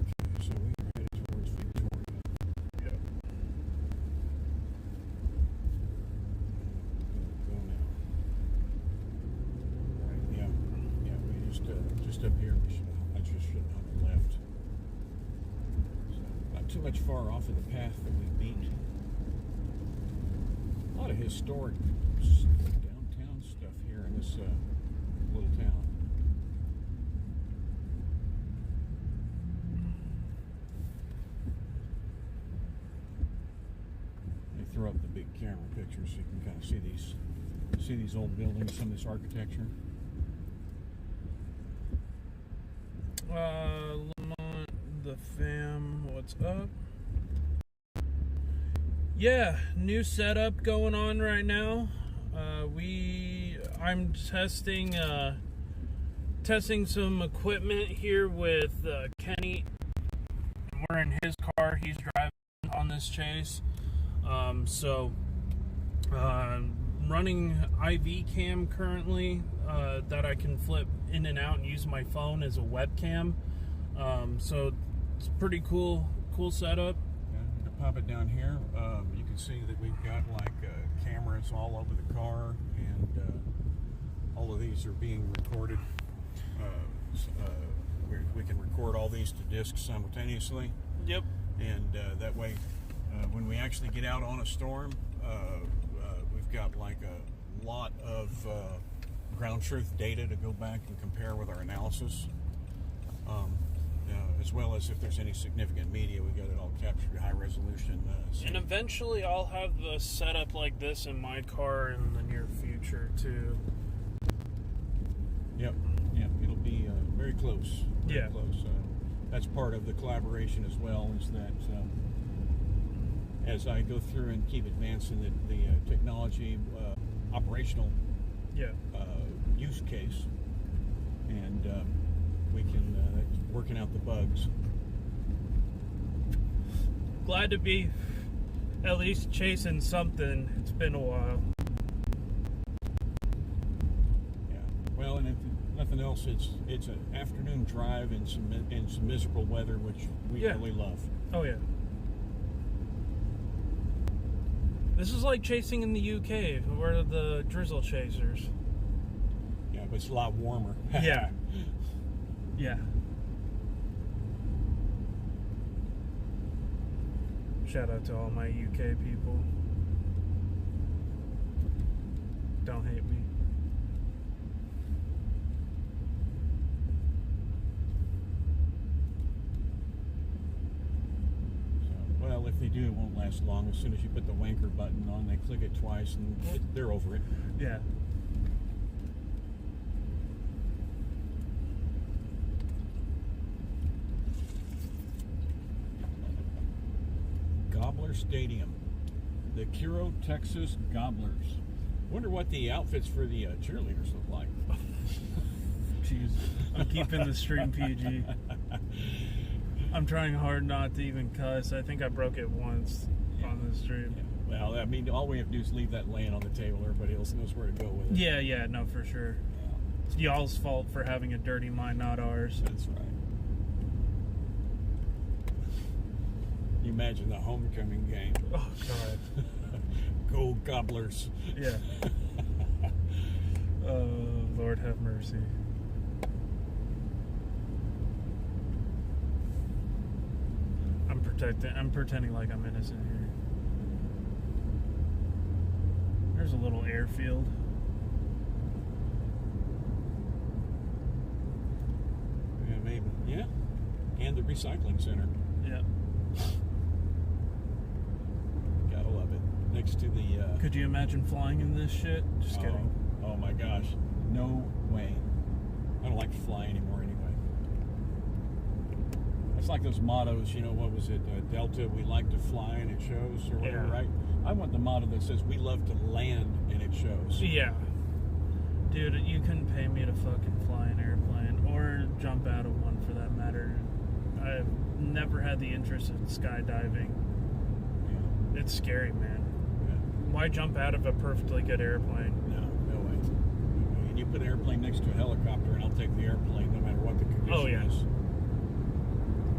Okay, so we are headed towards Victoria. Yep. Go now. Right, yeah, we just up here. I just should not have left. So, not too much far off of the path that we beat. A lot of historic downtown stuff here in this little town. They throw up the big camera pictures so you can kind of see these old buildings, some of this architecture. Lamont, the fam, what's up? Yeah, new setup going on right now. I'm testing some equipment here with Kenny. We're in his car. He's driving on this chase. Running IV cam currently that I can flip in and out and use my phone as a webcam. So it's pretty cool setup. To pop it down here, you can see that we've got like cameras all over the car, and all of these are being recorded. We can record all these to discs simultaneously. Yep. And that way, when we actually get out on a storm, we've got like a lot of ground truth data to go back and compare with our analysis. As well as if there's any significant media, we got it all captured high resolution. And eventually I'll have the setup like this in my car in the near future too. Yep, it'll be very close. Very close. That's part of the collaboration as well, is that as I go through and keep advancing the technology, operational use case, and we can working out the bugs. Glad to be at least chasing something. It's been a while. Yeah. Well, and if nothing else, it's an afternoon drive in some miserable weather, which we really love. Oh yeah. This is like chasing in the UK. We're the drizzle chasers. Yeah, but it's a lot warmer. Yeah. Yeah. Shout out to all my UK people. Don't hate me. So, well, if they do, it won't last long. As soon as you put the wanker button on, they click it twice, and they're over it. Yeah. Gobbler Stadium. The Curo, Texas Gobblers. Wonder what the outfits for the cheerleaders look like. Jeez. I'm keeping the stream PG. I'm trying hard not to even cuss. I think I broke it once on the stream. Yeah. Well, I mean, all we have to do is leave that laying on the table. Everybody else knows where to go with it. Yeah, no, for sure. Yeah. It's y'all's fault for having a dirty mind, not ours. That's right. You imagine the homecoming game. Oh, God. Go Gobblers. Yeah. Oh, Lord have mercy. I'm pretending like I'm innocent here. There's a little airfield. Yeah, maybe. Yeah. And the recycling center. Yeah. Gotta love it. Next to the... Could you imagine flying in this shit? Just kidding. Oh my gosh. No way. I don't like to fly anymore anyway. It's like those mottos, you know, what was it? Delta, we like to fly and it shows, or whatever, right? I want the motto that says we love to land and it shows. Yeah. Dude, you couldn't pay me to fucking fly an airplane or jump out of one for that matter. I've never had the interest in skydiving. Yeah. It's scary, man. Yeah. Why jump out of a perfectly good airplane? No way. And you put an airplane next to a helicopter and I'll take the airplane no matter what the condition is.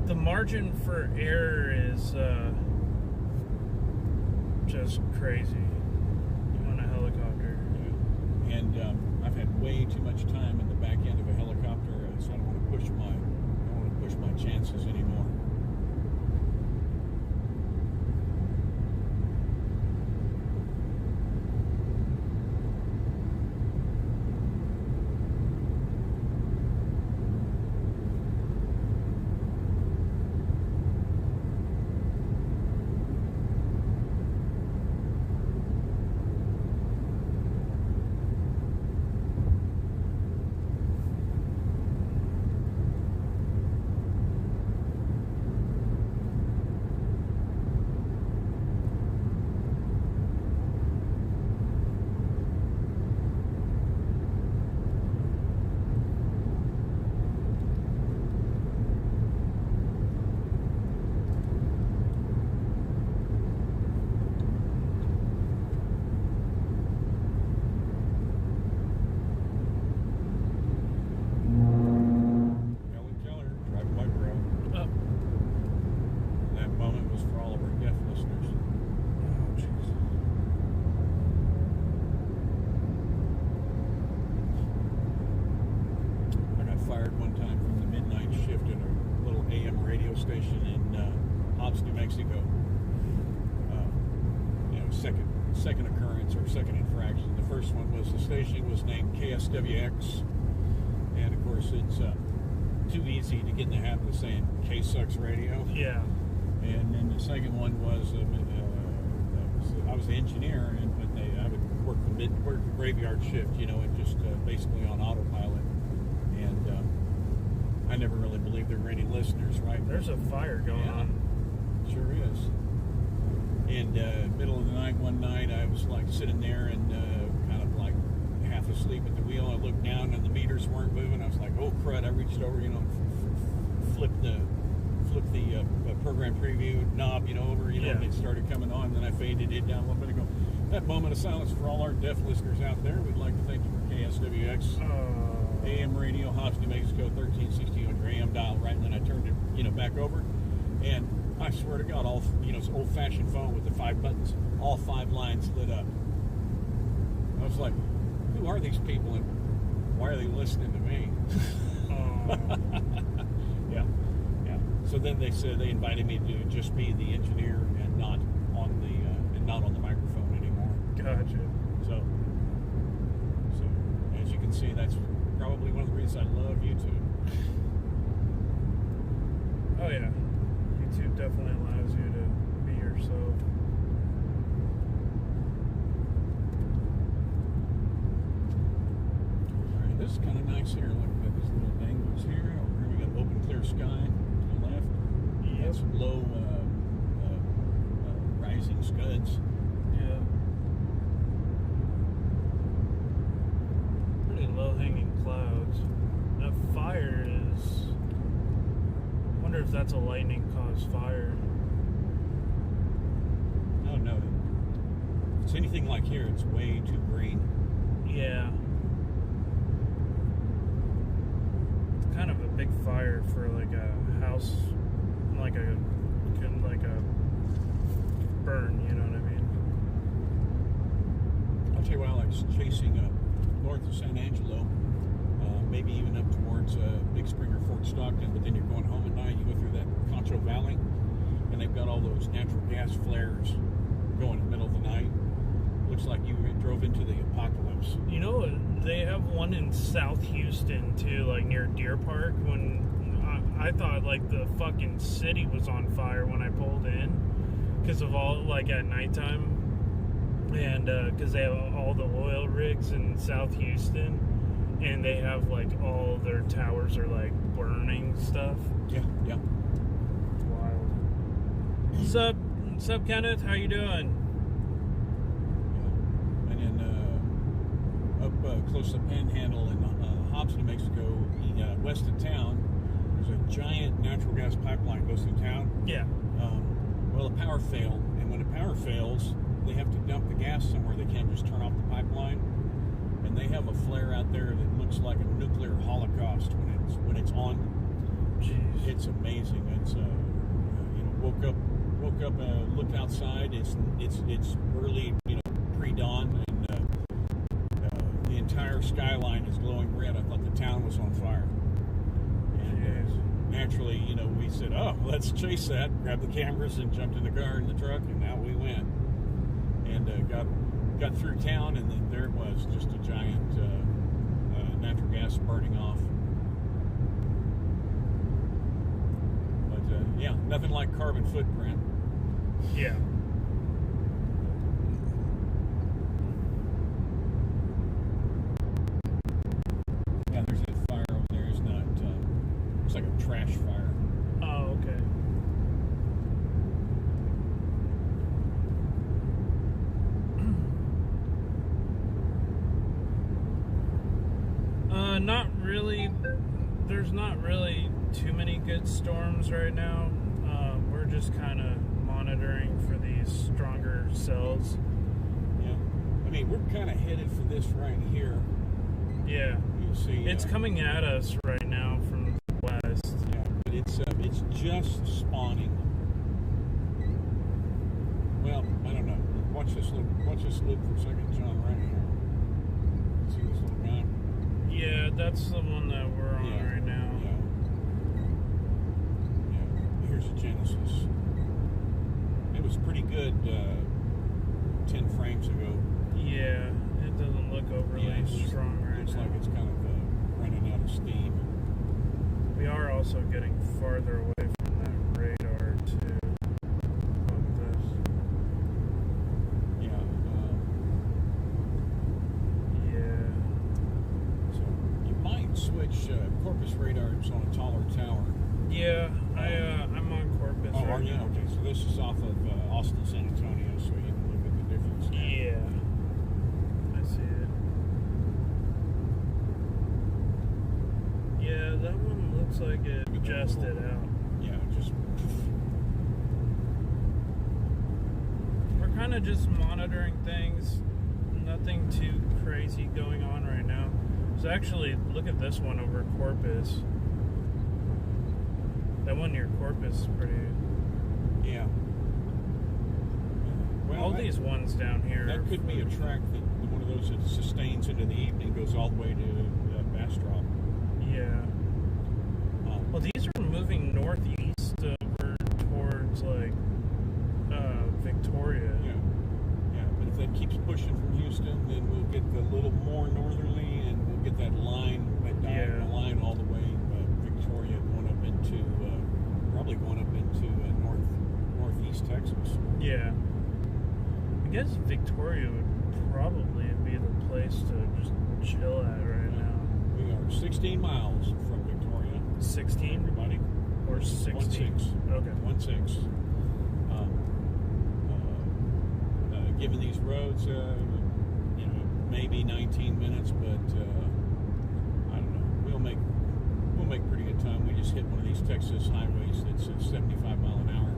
The margin for error is just crazy on a helicopter. Yeah. And I've had way too much time in the back end of a helicopter, so I don't want to push my chances anymore. Second occurrence or second infraction. The first one was the station was named KSWX, and of course it's too easy to get in the habit of saying K-Sucks Radio. Yeah. And then the second one was I was the engineer, but I would work the graveyard shift, you know, and just basically on autopilot. And I never really believed there were any listeners. Right? There's a fire going on. Sure is. And middle of the night, one night, I was like sitting there and kind of like half asleep at the wheel. I looked down and the meters weren't moving. I was like, oh crud! I reached over, you know, flipped the program preview knob, you know, over, you know, and it started coming on. Then I faded it down a little bit ago. That moment of silence for all our deaf listeners out there. We'd like to thank you for KSWX, AM radio, Hobbs, New Mexico, 1360 on your AM dial, right? And then I turned it, you know, back over, and I swear to God, all, you know, it's an old-fashioned phone with the 5 buttons, all 5 lines lit up. I was like, who are these people and why are they listening to me? Yeah. So then they said they invited me to just be the engineer and not on the microphone anymore. Gotcha. So as you can see, that's probably one of the reasons I love YouTube. Oh yeah. YouTube definitely allows you to be your nice here. Look, we got these little dangles here. Over here we got open, clear sky to the left. We got some low rising scuds. Yeah. Pretty low-hanging clouds. That fire is... I wonder if that's a lightning-caused fire. Oh, no. If it's anything like here, it's way too green. Yeah. It's kind of a big fire for like a house, like a burn, you know what I mean? I'll tell you what, I like chasing north of San Angelo, maybe even up towards Big Spring or Fort Stockton, but then you're going home at night, you go through that Concho Valley, and they've got all those natural gas flares going in the middle of the night. Looks like you drove into the apocalypse. You know, they have one in South Houston too, like near Deer Park. When I thought like the fucking city was on fire when I pulled in, because of all like at nighttime, and because they have all the oil rigs in South Houston, and they have like all their towers are like burning stuff. Yeah. Wild. What's up, Kenneth? How you doing? Up close to Panhandle in Hobbs, New Mexico, west of town, there's a giant natural gas pipeline goes through town. Yeah. Well, the power failed, and when the power fails, they have to dump the gas somewhere. They can't just turn off the pipeline, and they have a flare out there that looks like a nuclear holocaust when it's on. Jeez. It's amazing. It's woke up, looked outside. It's early, pre-dawn, and the entire skyline is glowing red. I thought the town was on fire. And naturally, we said, "Oh, let's chase that." Grabbed the cameras and jumped in the car and the truck, and out we went. And got through town, and then there it was, just a giant natural gas burning off. But nothing like carbon footprint. Yeah. Yeah, there's that fire over there. It's not. It's like a trash fire. Oh, okay. Not really. There's not really too many good storms right now. We're just kind of monitoring for these stronger cells. Yeah. I mean, we're kind of headed for this right here. Yeah. You see. It's coming at us right now from the west. Yeah, but it's just spawning. Well, I don't know. Watch this loop for a second, John, right here. See this little guy? Yeah, that's the one that we're on right now. Yeah. Here's a Genesis. It was pretty good 10 frames ago. Yeah, it doesn't look overly strong right now. Looks like it's kind of running out of steam. We are also getting farther away from that radar too. Switch Corpus radar is on a taller tower. Yeah, I'm on Corpus. Oh, are you? Okay, so this is off of Austin, San Antonio, so you can look at the difference there. Yeah, I see it. Yeah, that one looks like it adjusted out. Yeah, just. We're kind of just monitoring things. Nothing too crazy going on right now. So actually, look at this one over Corpus. That one near Corpus is pretty... Yeah. Well, all these ones down here... That could be a track that one of those that sustains into the evening, goes all the way to Bastrop. Yeah. Well, these are moving northeast over towards, like, Victoria. Yeah, but if that keeps pushing from Houston, then we'll get the little more northerly, and we'll get that line, that diagonal line all the way Victoria, going up into northeast Texas. Yeah. I guess Victoria would probably be the place to just chill at right now. We are 16 miles from Victoria. 16? Everybody? Or 16? 1-6. Okay. 1-6. Given these roads, maybe 19 minutes, but I don't know. We'll make pretty good time. We just hit one of these Texas highways that's at 75 mile an hour.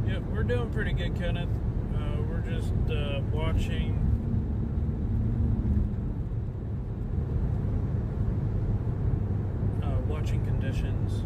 Yeah, we're doing pretty good, Kenneth. We're just watching conditions.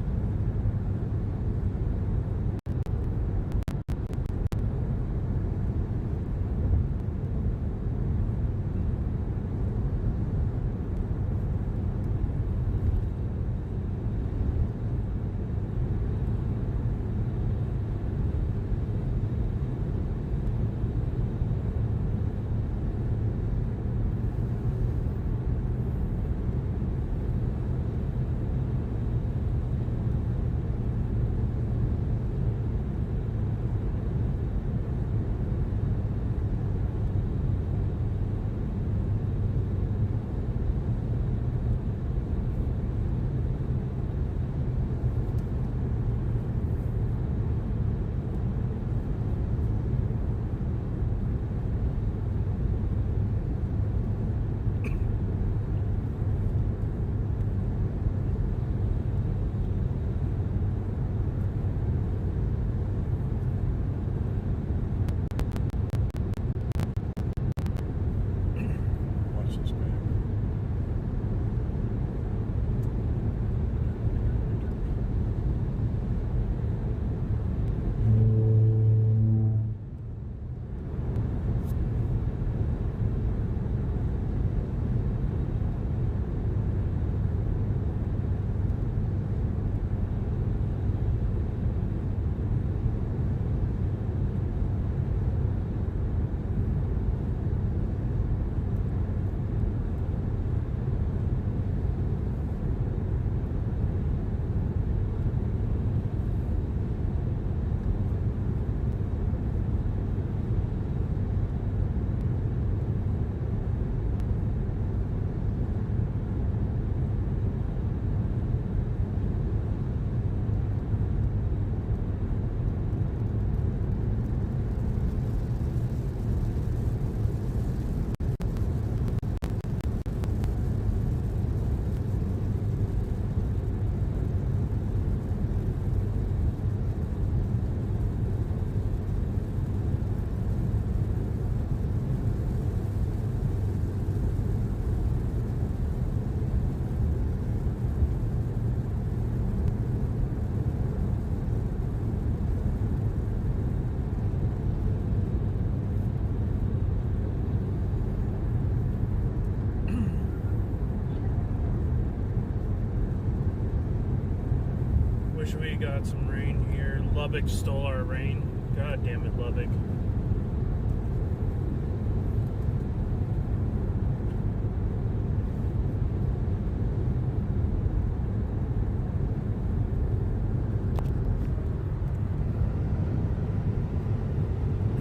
We got some rain here. Lubbock stole our rain. God damn it, Lubbock.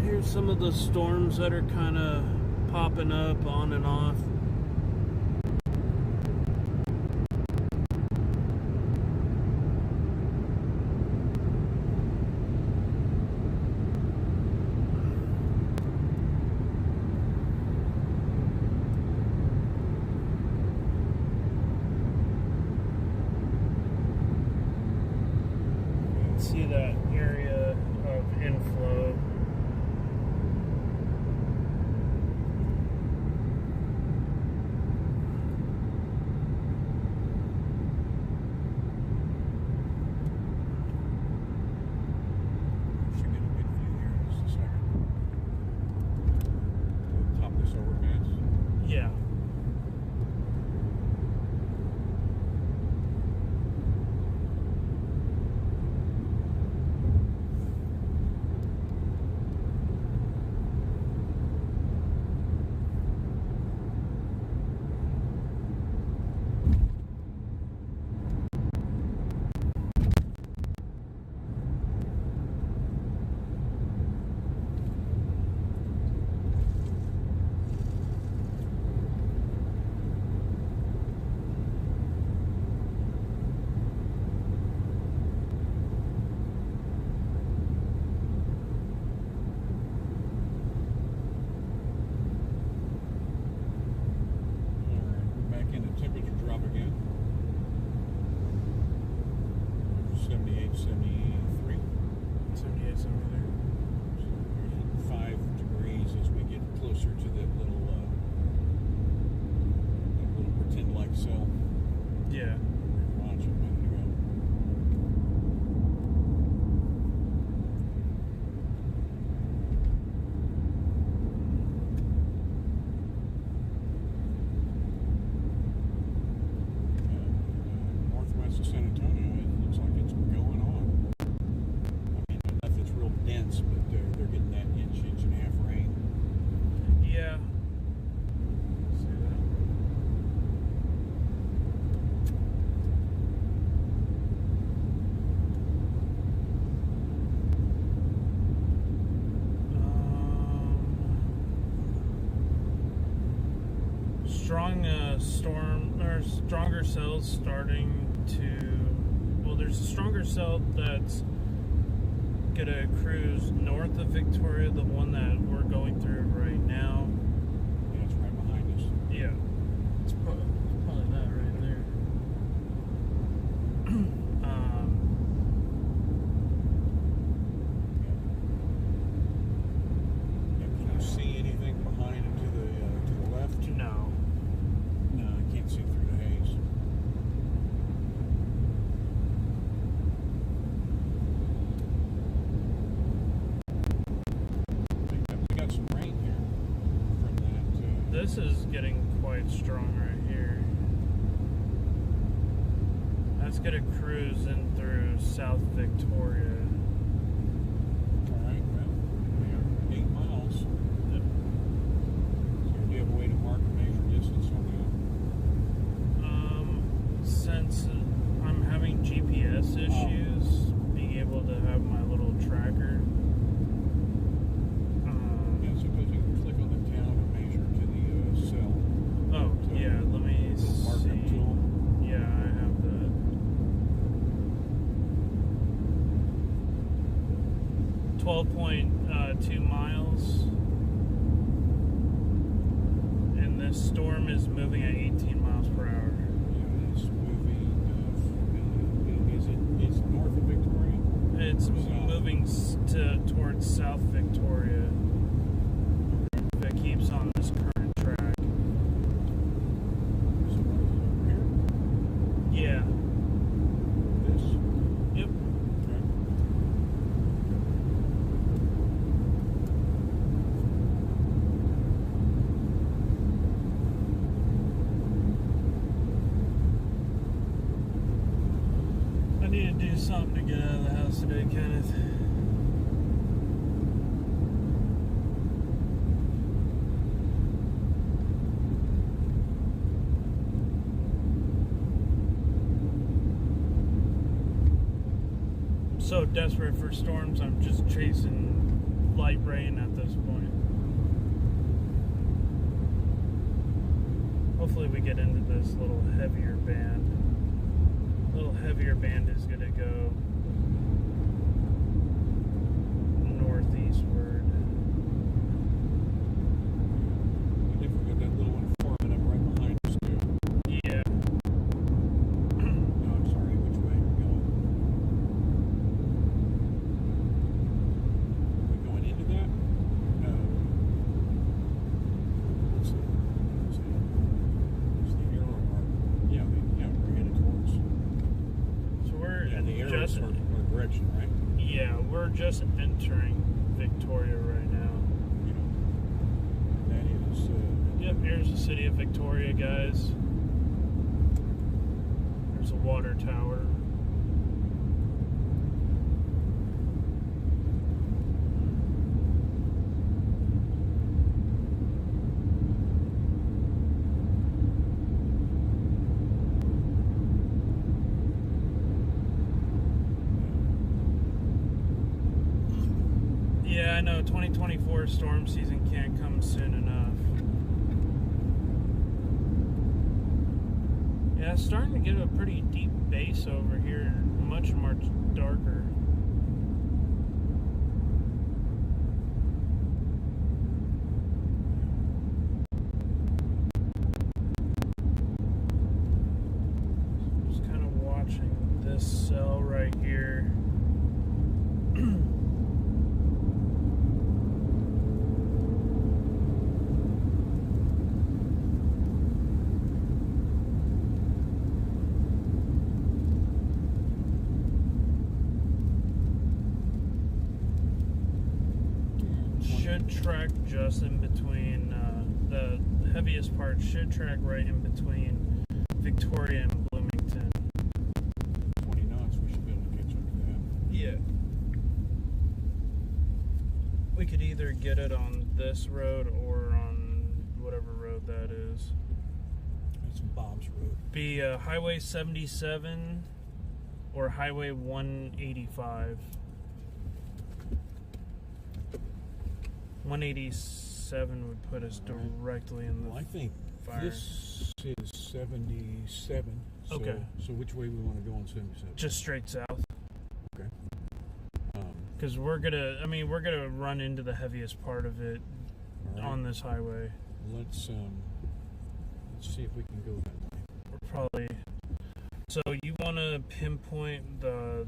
Here's some of the storms that are kind of popping up on and off. See that area of inflow. Should get a good view here in just a second. Top this overpass. Yeah. 73. 78 over there. So we're hitting 5 degrees as we get closer to that little pretend like cell. Yeah. We were watching a minute ago. Northwest of San Antonio, it looks like it's going on. I mean, not nothing that's real dense, but they're getting that inch and a half rain. Yeah. See that? Stronger cells starting to. Well, there's a stronger cell that's gonna cruise north of Victoria, the one that we're going through right now. Yeah, it's right behind us. Yeah, it's probably that right there. Can you see anything behind it to the left? No. No, I can't see through the haze. We got some rain here from that. This is getting quite strong right here. That's gonna cruise in through South Victoria. All right, well, we are 8 miles. Yep. So do you have a way to mark and measure distance on Since I'm having GPS issues, being able to have my little tracker. that? Yeah, suppose you can click on the town and measure to the cell. Oh, yeah, let me Little markup see. tool. Yeah, I have that. 12.2 miles. And this storm is moving at 18 miles per hour. Yeah, it's moving. Is it north of Victoria? It's South. moving towards South Victoria. If it keeps on this current track. So what is it over here? Yeah. This? Yep. Okay. I need to do something to get out of the house today, Kenneth. I'm so desperate for storms, I'm just chasing light rain at this point. Hopefully we get into this little heavier band. A little heavier band is going to go northeastward. And if we got that little one forming up right behind us too. Yeah. No, I'm sorry, which way are we going? Are we going into that? No. What's the arrow mark? Yeah, we're headed towards. So we're Yeah, the arrows just are direction, right? yeah, we're just entering Victoria right now. Yeah. That is. Yep, here's the city of Victoria, guys. There's a water tower. Yeah, I know 2024 storm season can't come soon enough. Yeah, it's starting to get a pretty deep base over here, much darker. Just kind of watching this cell right here. should track just in between, the heaviest part should track right in between Victoria and Bloomington. 20 knots, we should be able to catch up to that. Yeah. We could either get it on this road or on whatever road that is. That's Bob's Road. Be Highway 77 or Highway 185. 187 would put us directly in the Well, I think fire. this is 77. So, Okay. So which way we want to go on 77? Just straight south. Okay. Because we're gonna run into the heaviest part of it All right. on this highway. Let's see if we can go that way. We're probably. So you want to pinpoint the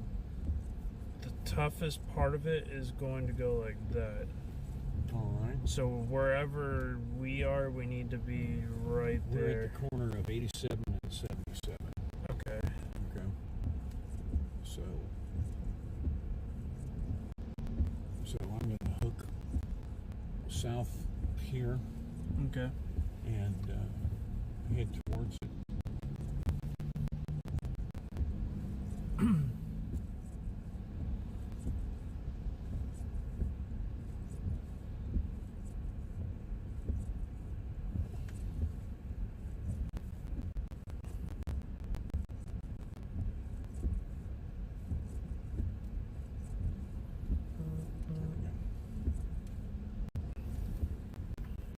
toughest part of it is going to go like that. All right. So wherever we are, we need to be right We're there. at the corner of 87 and 77. Okay. Okay. So I'm going to hook south here Okay. and head towards it.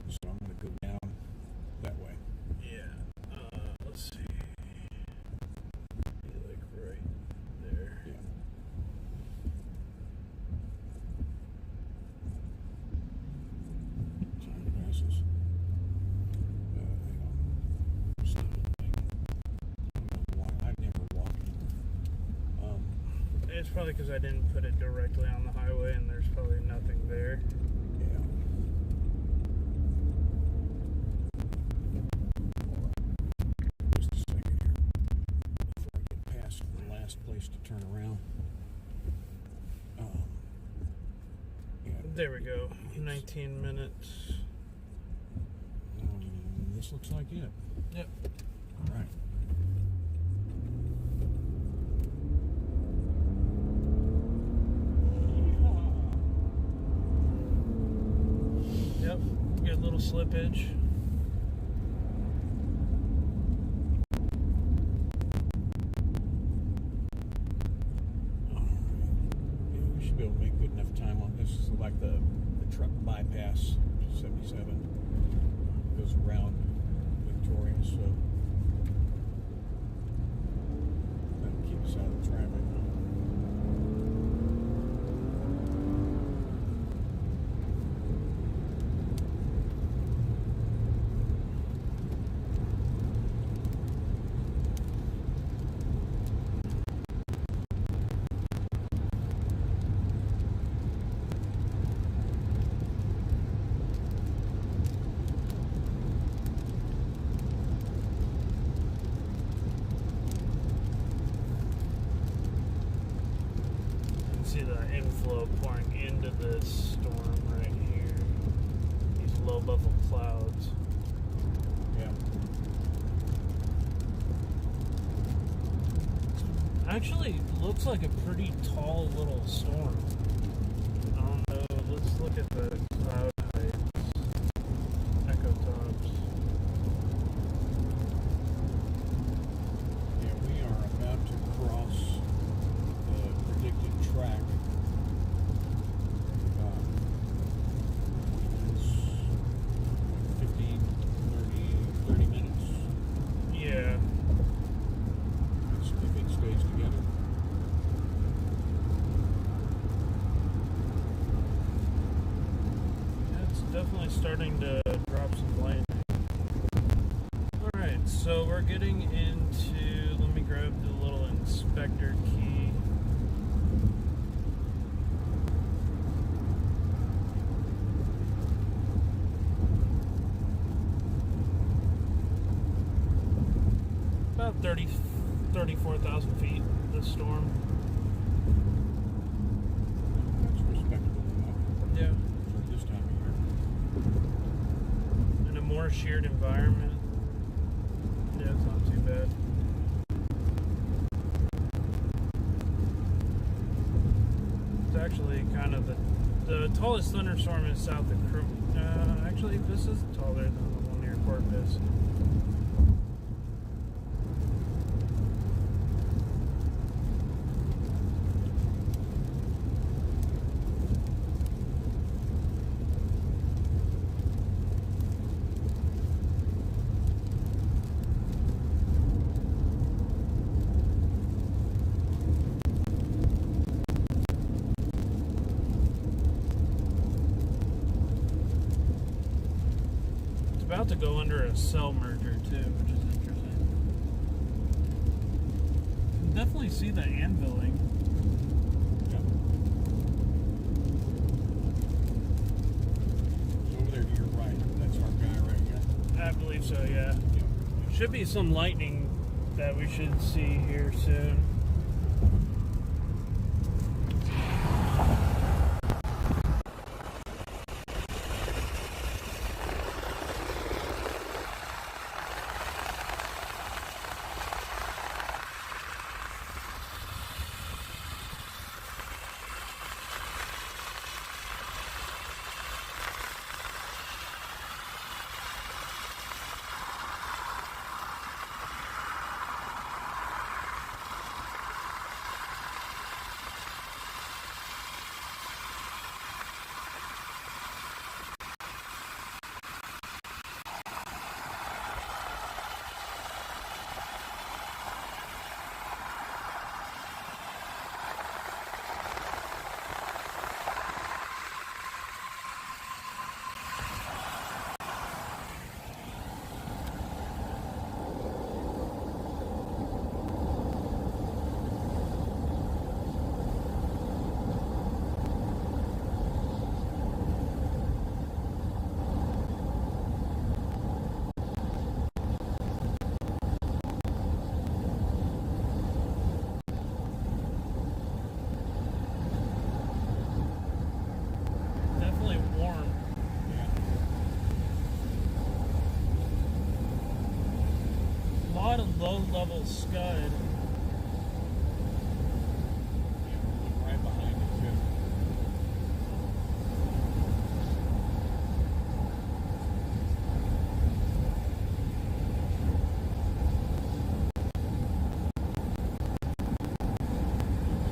So I'm going to go down that way. Yeah. Let's see. Be like right there. Yeah. Time passes. Hang on. I'm still thinking. I don't know why. I've never walked anywhere. It's probably because I didn't put it directly on the highway, and there's probably nothing there. Yeah. Just a second here before I get past the last place to turn around. Yeah. There we go. 19 minutes. This looks like it. Yep. All right. Yep. Good little slippage. Yeah, we should be able to make good enough time on this. This is like the truck bypass 77 goes around Victoria, so that'll keep us out of traffic. See the inflow pouring into this storm right here. These low level clouds. Yeah. Actually, looks like a pretty tall little storm. I don't know. Let's look at the cloud heights. Echo tops. Yeah, we are about to cross the predicted track. It's 15, 30 minutes. Yeah. If it stays together. It's definitely starting to drop some lightning. Alright, so we're getting into, let me grab the little inspector key. About 34,000 feet, this storm. That's respectable enough Yeah. for this time of year. sheared environment. Yeah, it's not too bad. It's actually kind of the tallest thunderstorm is south of actually, this is taller than the one near Corpus. About to go under a cell merger too, which is interesting. You can definitely see the anviling. Yep. So over there to your right, that's our guy right here. I believe so, yeah. Yep. Should be some lightning that we should see here soon. Low-level scud. Right behind it too.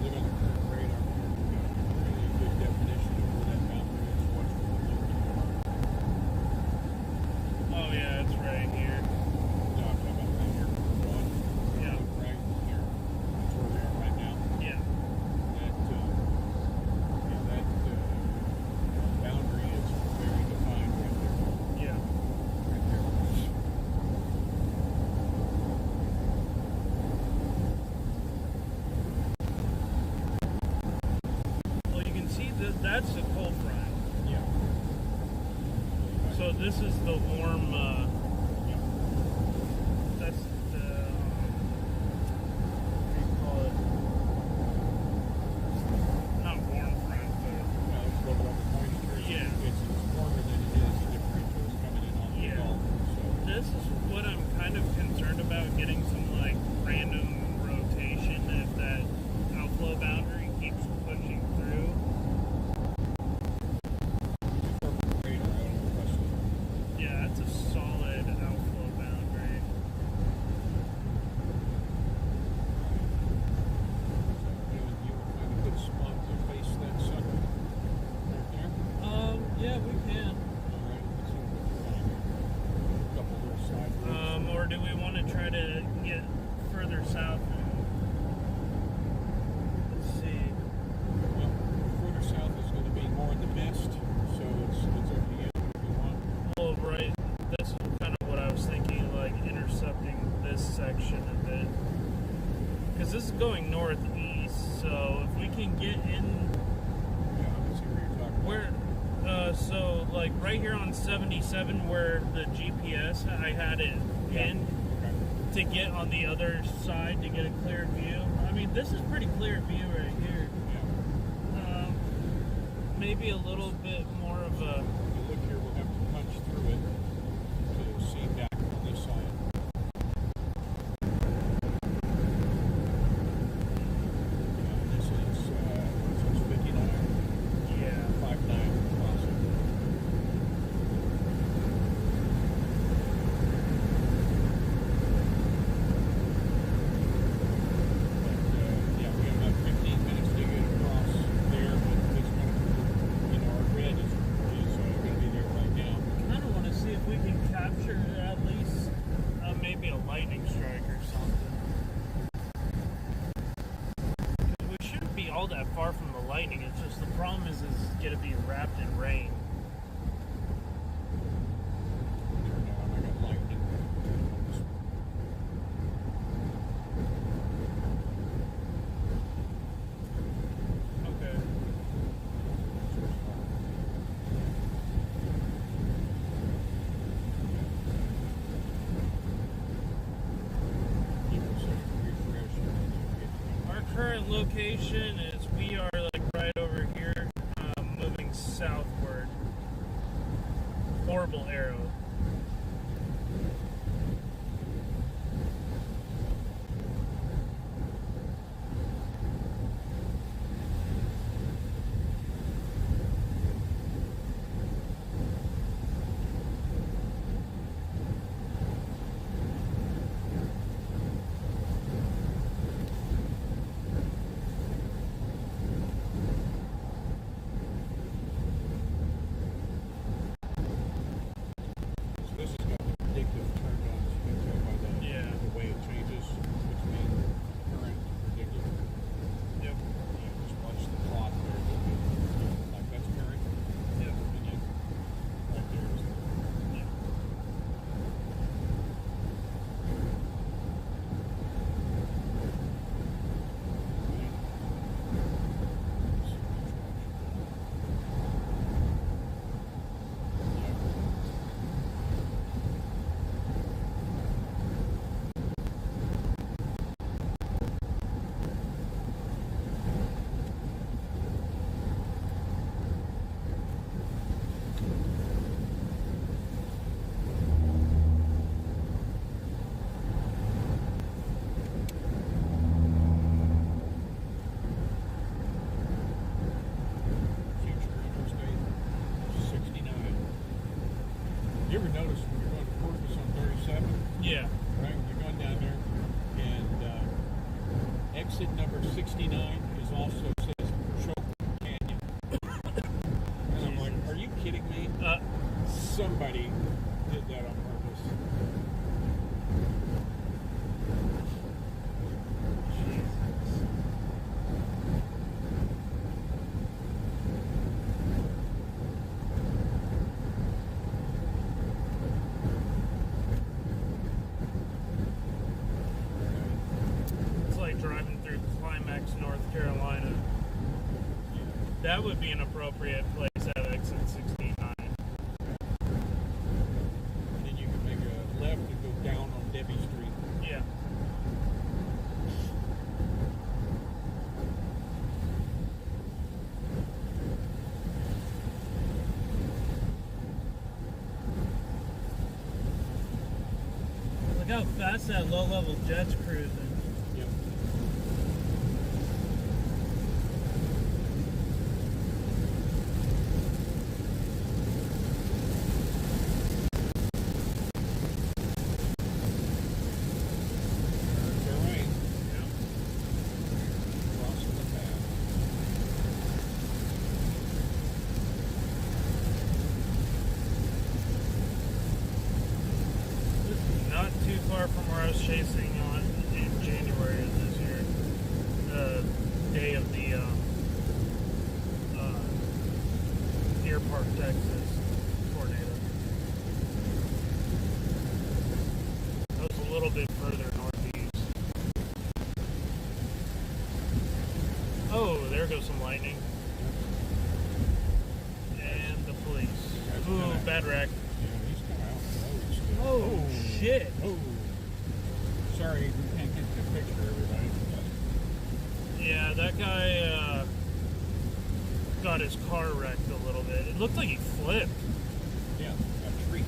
Look at the current radar here. We've got really good definition of where that boundary is. Watch what we're looking for. Oh yeah, it's right here. No, I'm talking about right here. One. Yeah. Right here. That's where we are right now. Yeah. That boundary is very defined right there. Yeah. Right there. Well, you can see that that's the cold front. Yeah. So this is the warm. Yeah. That's the. What do you call it? Not warm front, but Well, it's a little bit moisture. Yeah. It's warmer than it is differential is coming in on the Yeah. Gulf. So this is what I'm kind of concerned about, getting some like random rotation if that outflow boundary keeps pushing through. radar, I don't question it. Yeah, that's a solid outflow boundary. You find a good spot to face that sucker. Right there. Yeah, we can. All right. Let's see what we can find here. A couple little side roads. Or do we want to try to get further south? Let's see. Well, further south is going to be more in the mist, so it's up to you whatever you want. Well, right. This is kind of what I was thinking, like intercepting this section a bit. Because this is going northeast, so if we can get in Yeah, I can see where you're talking where, so like right here on 77 where the GPS, I had it pinned about. to get on the other side to get a clear view. I mean, this is pretty clear view right here. Yeah. Maybe a little bit more of a. If you look here, we'll have to punch through it to came back on this side. This is 59. Yeah. 59 crossing. Yeah, we have about 15 minutes to get across there, but it's going to, our red is going to be there right now. I kind of want to see if we can capture at least maybe a lightning strike or something. 'Cause we shouldn't be all that far from the lightning. It's just the problem is going to be wrapped in rain. Turn on, I got lightning. Okay. Our current location is we are like right over here, moving southward. Horrible arrow. So this has got the predictive turned on, so you can tell by the way it changes between current and predictive. Yep. Just watch the clock there. Like that's current. Yep. And then right there is Yep. Future Interstate 69. You ever notice when you're going to Corpus on 37, Yeah. right? You're going down there, and exit number 69 is also says Choke Canyon. And I'm like, are you kidding me? Somebody did that on purpose. It's like driving through Climax, North Carolina. That would be an appropriate place at exit 69. And then you can make a left and go down on Debbie Street. Yeah. Look how fast that low-level jet's cruising. Yep. There's the rain. Crossing the path. This is not too far from where I was chasing on in January of this year. The day of the Deer Park, Texas tornado. That was a little bit further northeast. Oh, there goes some lightning. And the police. Ooh, bad wreck. Yeah, he's kind of out on the road still. Oh, shit. Oh. Sorry, we can't get the picture, everybody. Yeah, that guy got his car wrecked a little bit. It looked like he flipped. Yeah, a tree.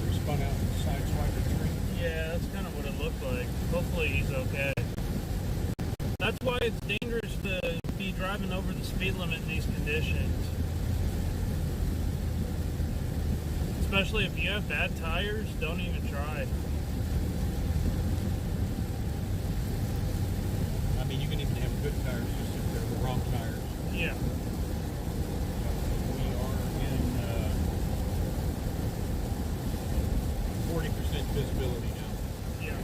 There's spun out and sideswiped a tree? Yeah, that's kind of what it looked like. Hopefully he's okay. That's why it's dangerous to be driving over the speed limit in these conditions. Especially if you have bad tires, don't even try. I mean, you can even have good tires just if they're the wrong tires. Yeah. We are in 40% visibility now. Yeah.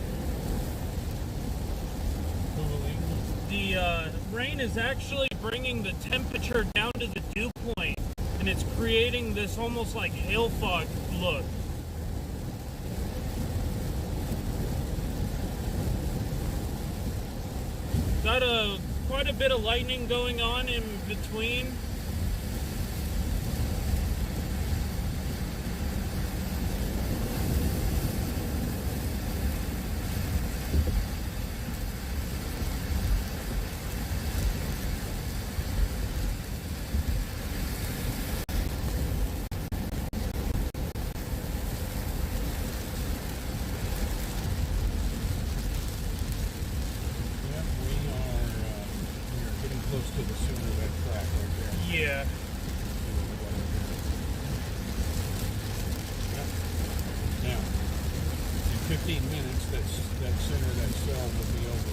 Cooling. The rain is actually bringing the temperature down to the dew point, and it's creating this almost like hail fog look. Got quite a bit of lightning going on in between. Close to the center of that track right there. Yeah. Yep. Now, in 15 minutes, that center of that cell will be over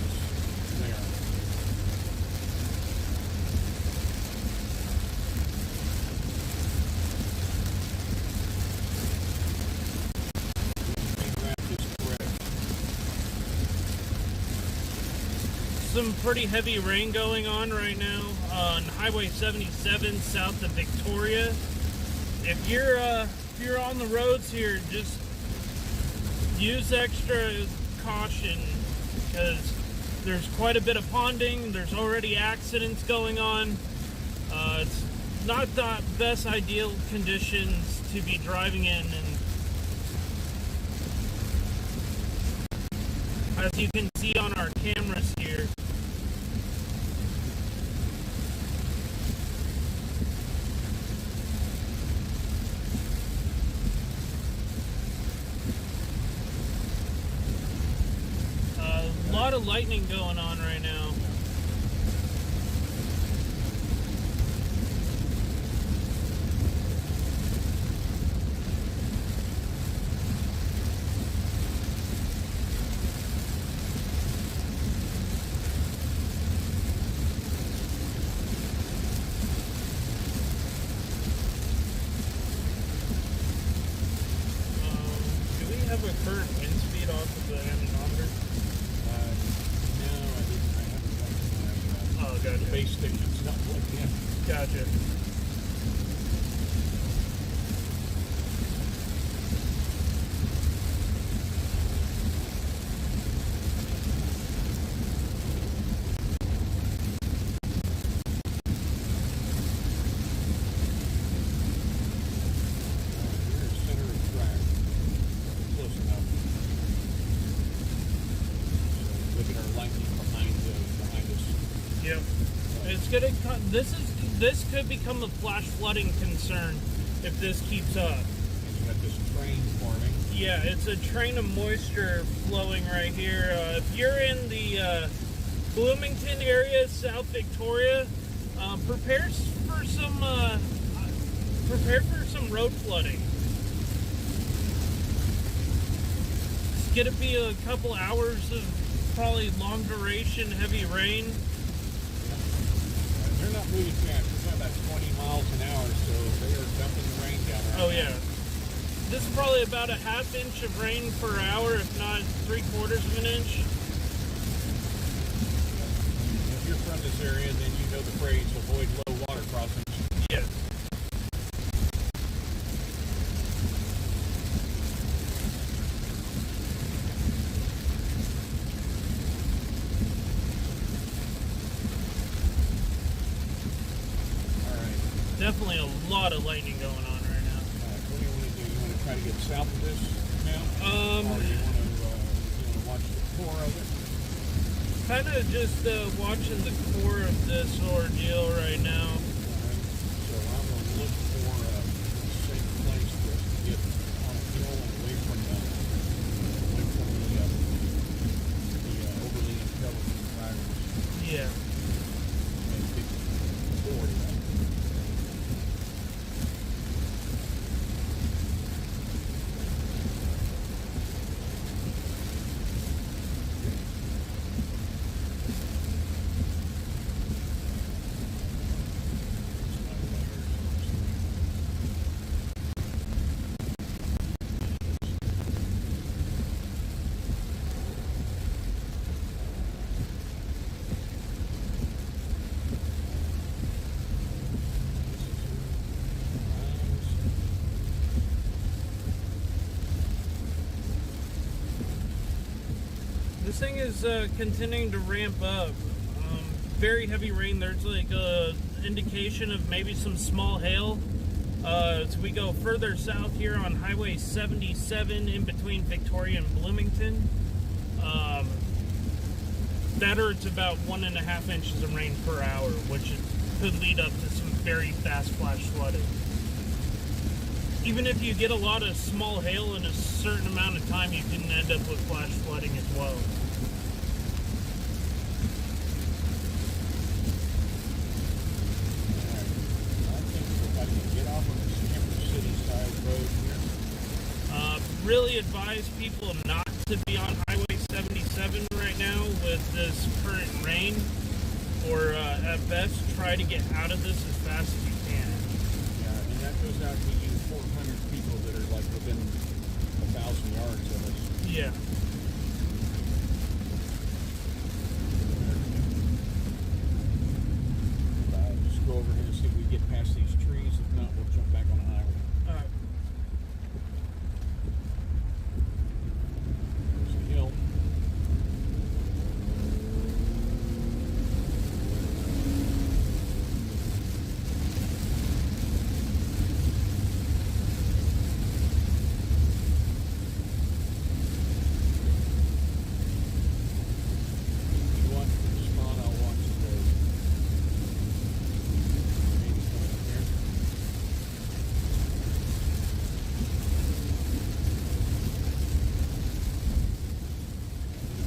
there. Some pretty heavy rain going on right now on Highway 77 south of Victoria. If you're on the roads here, just use extra caution because there's quite a bit of ponding. There's already accidents going on. It's not the best ideal conditions to be driving in, and as you can see on our cameras here, a lot of lightning going on right now. Do we have a current wind speed off of the anemometer? No, I didn't. I haven't got my Gotcha. the base station's not plugged in. Gotcha. We're center of track. Close enough. So look at our lightning behind us. Yep. It's gonna. This could become a flash flooding concern if this keeps up. And you got this train forming. Yeah, it's a train of moisture flowing right here. If you're in the Bloomington area, South Victoria, prepare for some road flooding. It's gonna be a couple hours of probably long duration heavy rain. They're not moving fast. It's about 20 miles an hour, so they are dumping the rain down right Oh now. yeah. This is probably about a half inch of rain per hour, if not 3/4 of an inch. If you're from this area, then you know the phrase avoid low water crossings. Yes. All right. Definitely a lot of lightning going on right now. What do you want to do? You want to try to get south of this now? Or you want to watch the core of it? Kind of just watching the core of this ordeal right now. All right. So I'm going to look for a safe place for us to get on a hill and away from the This thing is continuing to ramp up. Very heavy rain. There's like a indication of maybe some small hail. As we go further south here on Highway 77 in between Victoria and Bloomington, that or it's about 1.5 inches of rain per hour, which could lead up to some very fast flash flooding. Even if you get a lot of small hail in a certain amount of time, you can end up with flash flooding as well. Really advise people not to be on Highway 77 right now with this current rain, or at best try to get out of this as fast as you can. Yeah, and that goes out to you 400 people that are like within 1,000 yards of us. Yeah. Just go over here and see if we get past these trees. If not, we'll jump back on the highway. All right. There's a hill. You watch the spot, I'll watch the road. Maybe coming up here.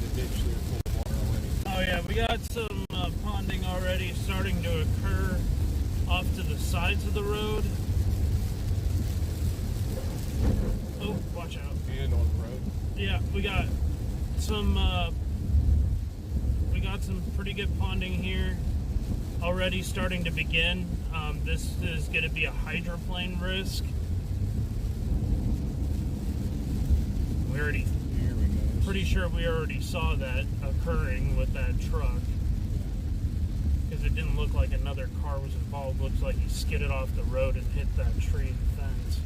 The ditch there full of water already. Oh yeah, we got some ponding already starting to occur off to the sides of the road. Oh, watch out. And on the road. Yeah, we got some pretty good ponding here already starting to begin. This is going to be a hydroplane risk. We already Here we go. pretty sure we already saw that occurring with that truck, because it didn't look like another car was involved. Looks like he skidded off the road and hit that tree and fence.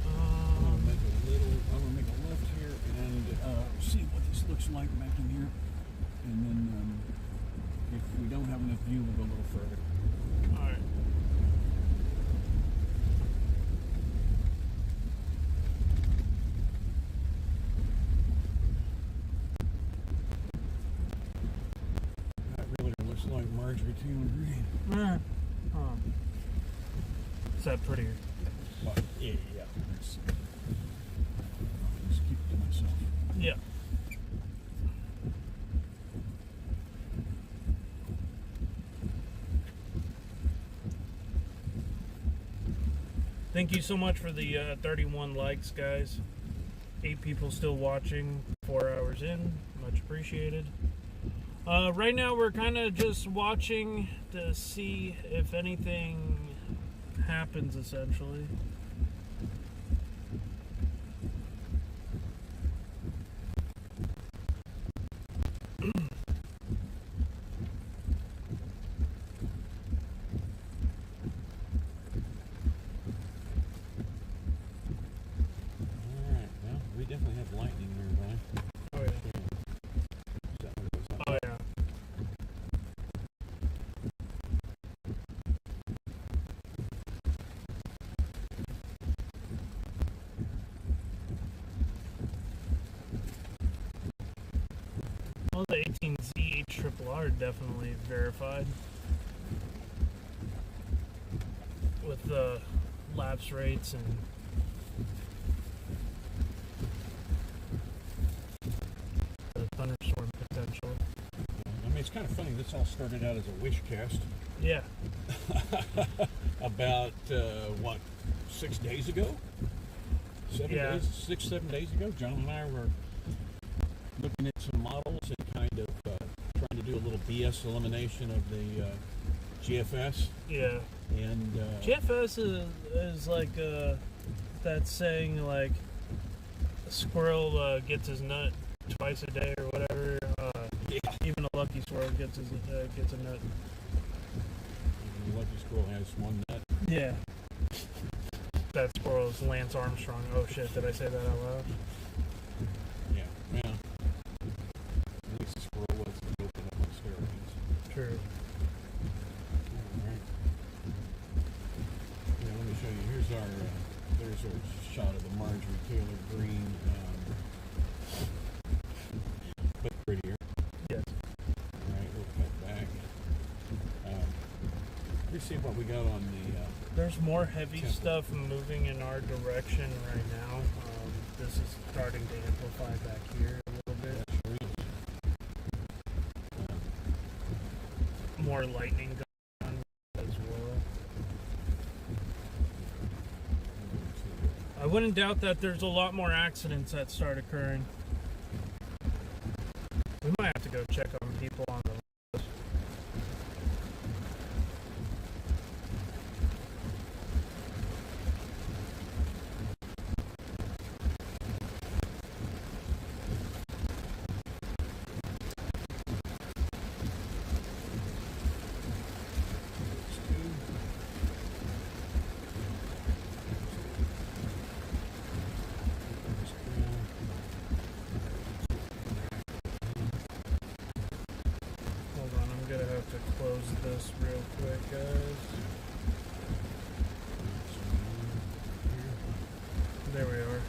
I'm gonna make a left here and see what this looks like back in here, and then if we don't have enough view, we'll go a little further. All right. That really looks like Marjorie Taylor Greene. Is that prettier? But yeah. Let's keep it to myself. Yeah. Thank you so much for the 31 likes, guys. 8 people still watching, 4 hours in. Much appreciated. Right now we're kind of just watching to see if anything happens, essentially. Alright, well, we definitely have lightning nearby. Oh yeah. Is that what it was? Oh yeah. Well, the 18Z HRRR definitely verified with the lapse rates and the thunderstorm potential. I mean, it's kind of funny. This all started out as a wish cast Yeah. about, 6 days ago? 7 days ago, John and I were looking at some models and kind of trying to do a little BS elimination of the GFS. Yeah. And GFS is like that saying, like a squirrel gets his nut twice a day or whatever. yeah, Even a lucky squirrel gets a nut. the lucky squirrel has one nut. Yeah. That squirrel is Lance Armstrong. Oh shit! Did I say that out loud? True. Alright. Yeah, let me show you. Here's there's our shot of the Marjorie Taylor Greene, but prettier. Yes. Alright, we'll cut back. Let's see what we got on the... There's more heavy temple. stuff moving in our direction right now. This is starting to amplify back here a little bit. More lightning going on as well. I wouldn't doubt that there's a lot more accidents that start occurring. We might have to go check on people on the list. Hold on, I'm gonna have to close this real quick, guys. There we are.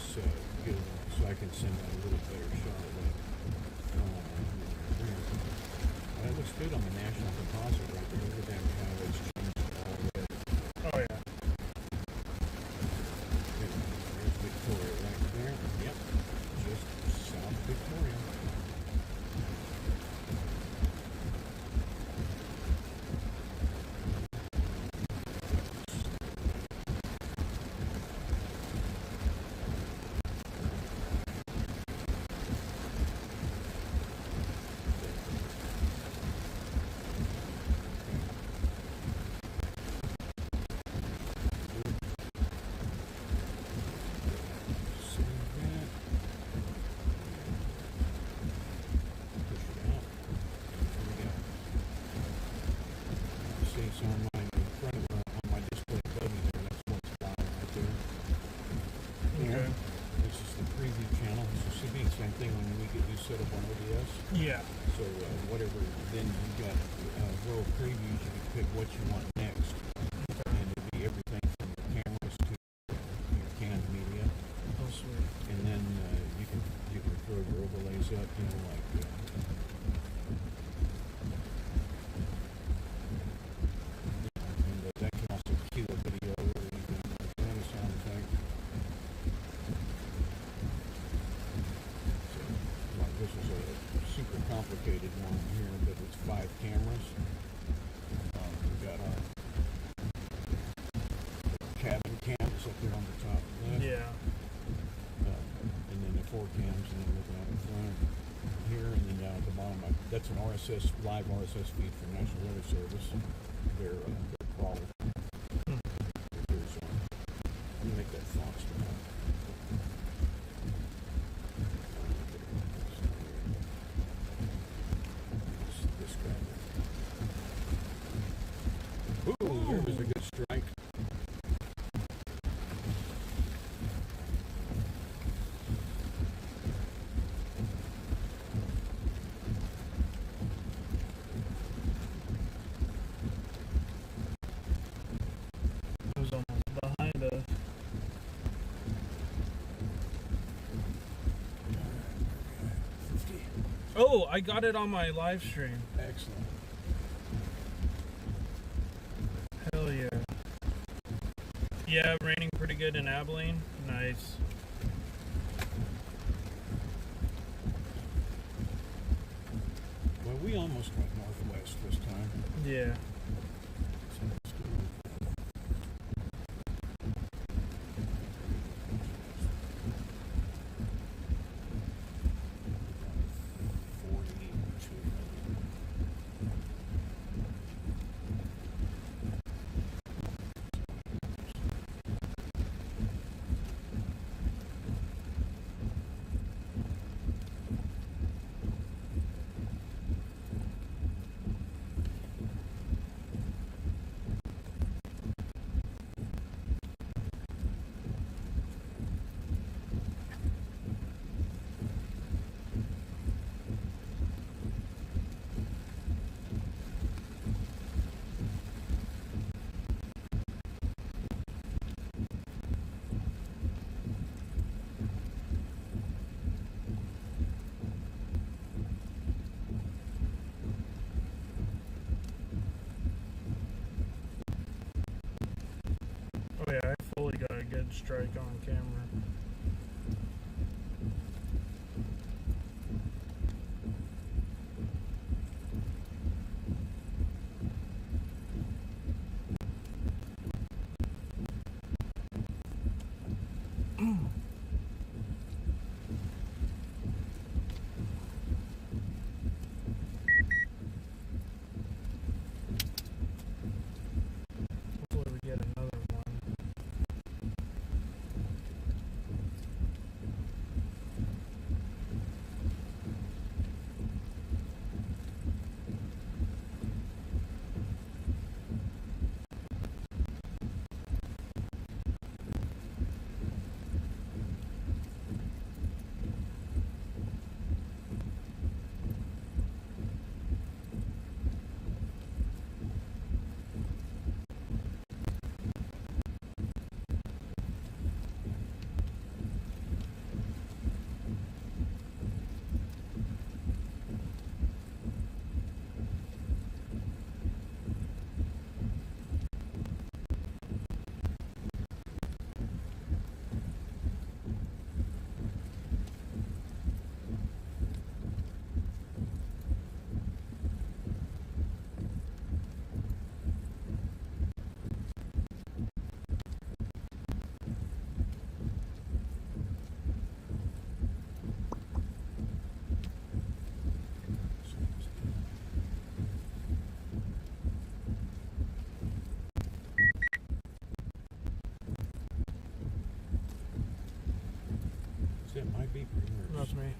So I can send out a little better shot of that. That looks good on the National Composite right there. Look at that, how it's changed already. Oh yeah. There's Victoria right there. Yep, just south of Victoria. So on my display button there, that's what's flying right there. Okay. This is the preview channel. So it should be the same thing when we get you set up on OBS. Yeah. So whatever, then you got row previews. You can pick what you want next, and it'll be everything from your cameras to your canned media. Oh sweet. And then you can throw your overlays up, you know, like. That can also cue a video or anything like that, a sound effect. So, like this is a super complicated one here, but it's 5 cameras. We've got our cabin cams up there on the top left. Yeah. And then the 4 cams, and then looking out in front here, and then down at the bottom. That's an live RSS feed for National Weather Service. Their crawler. There's, let me make that font small. This guy. Ooh, there was a good strike. It was almost behind us. Oh, I got it on my live stream. Excellent. Hell yeah. Yeah, raining pretty good in Abilene. Nice. Well, we almost went northwest this time. Yeah. bird strike on camera. Hopefully we get another one. It might be for yours. That's me.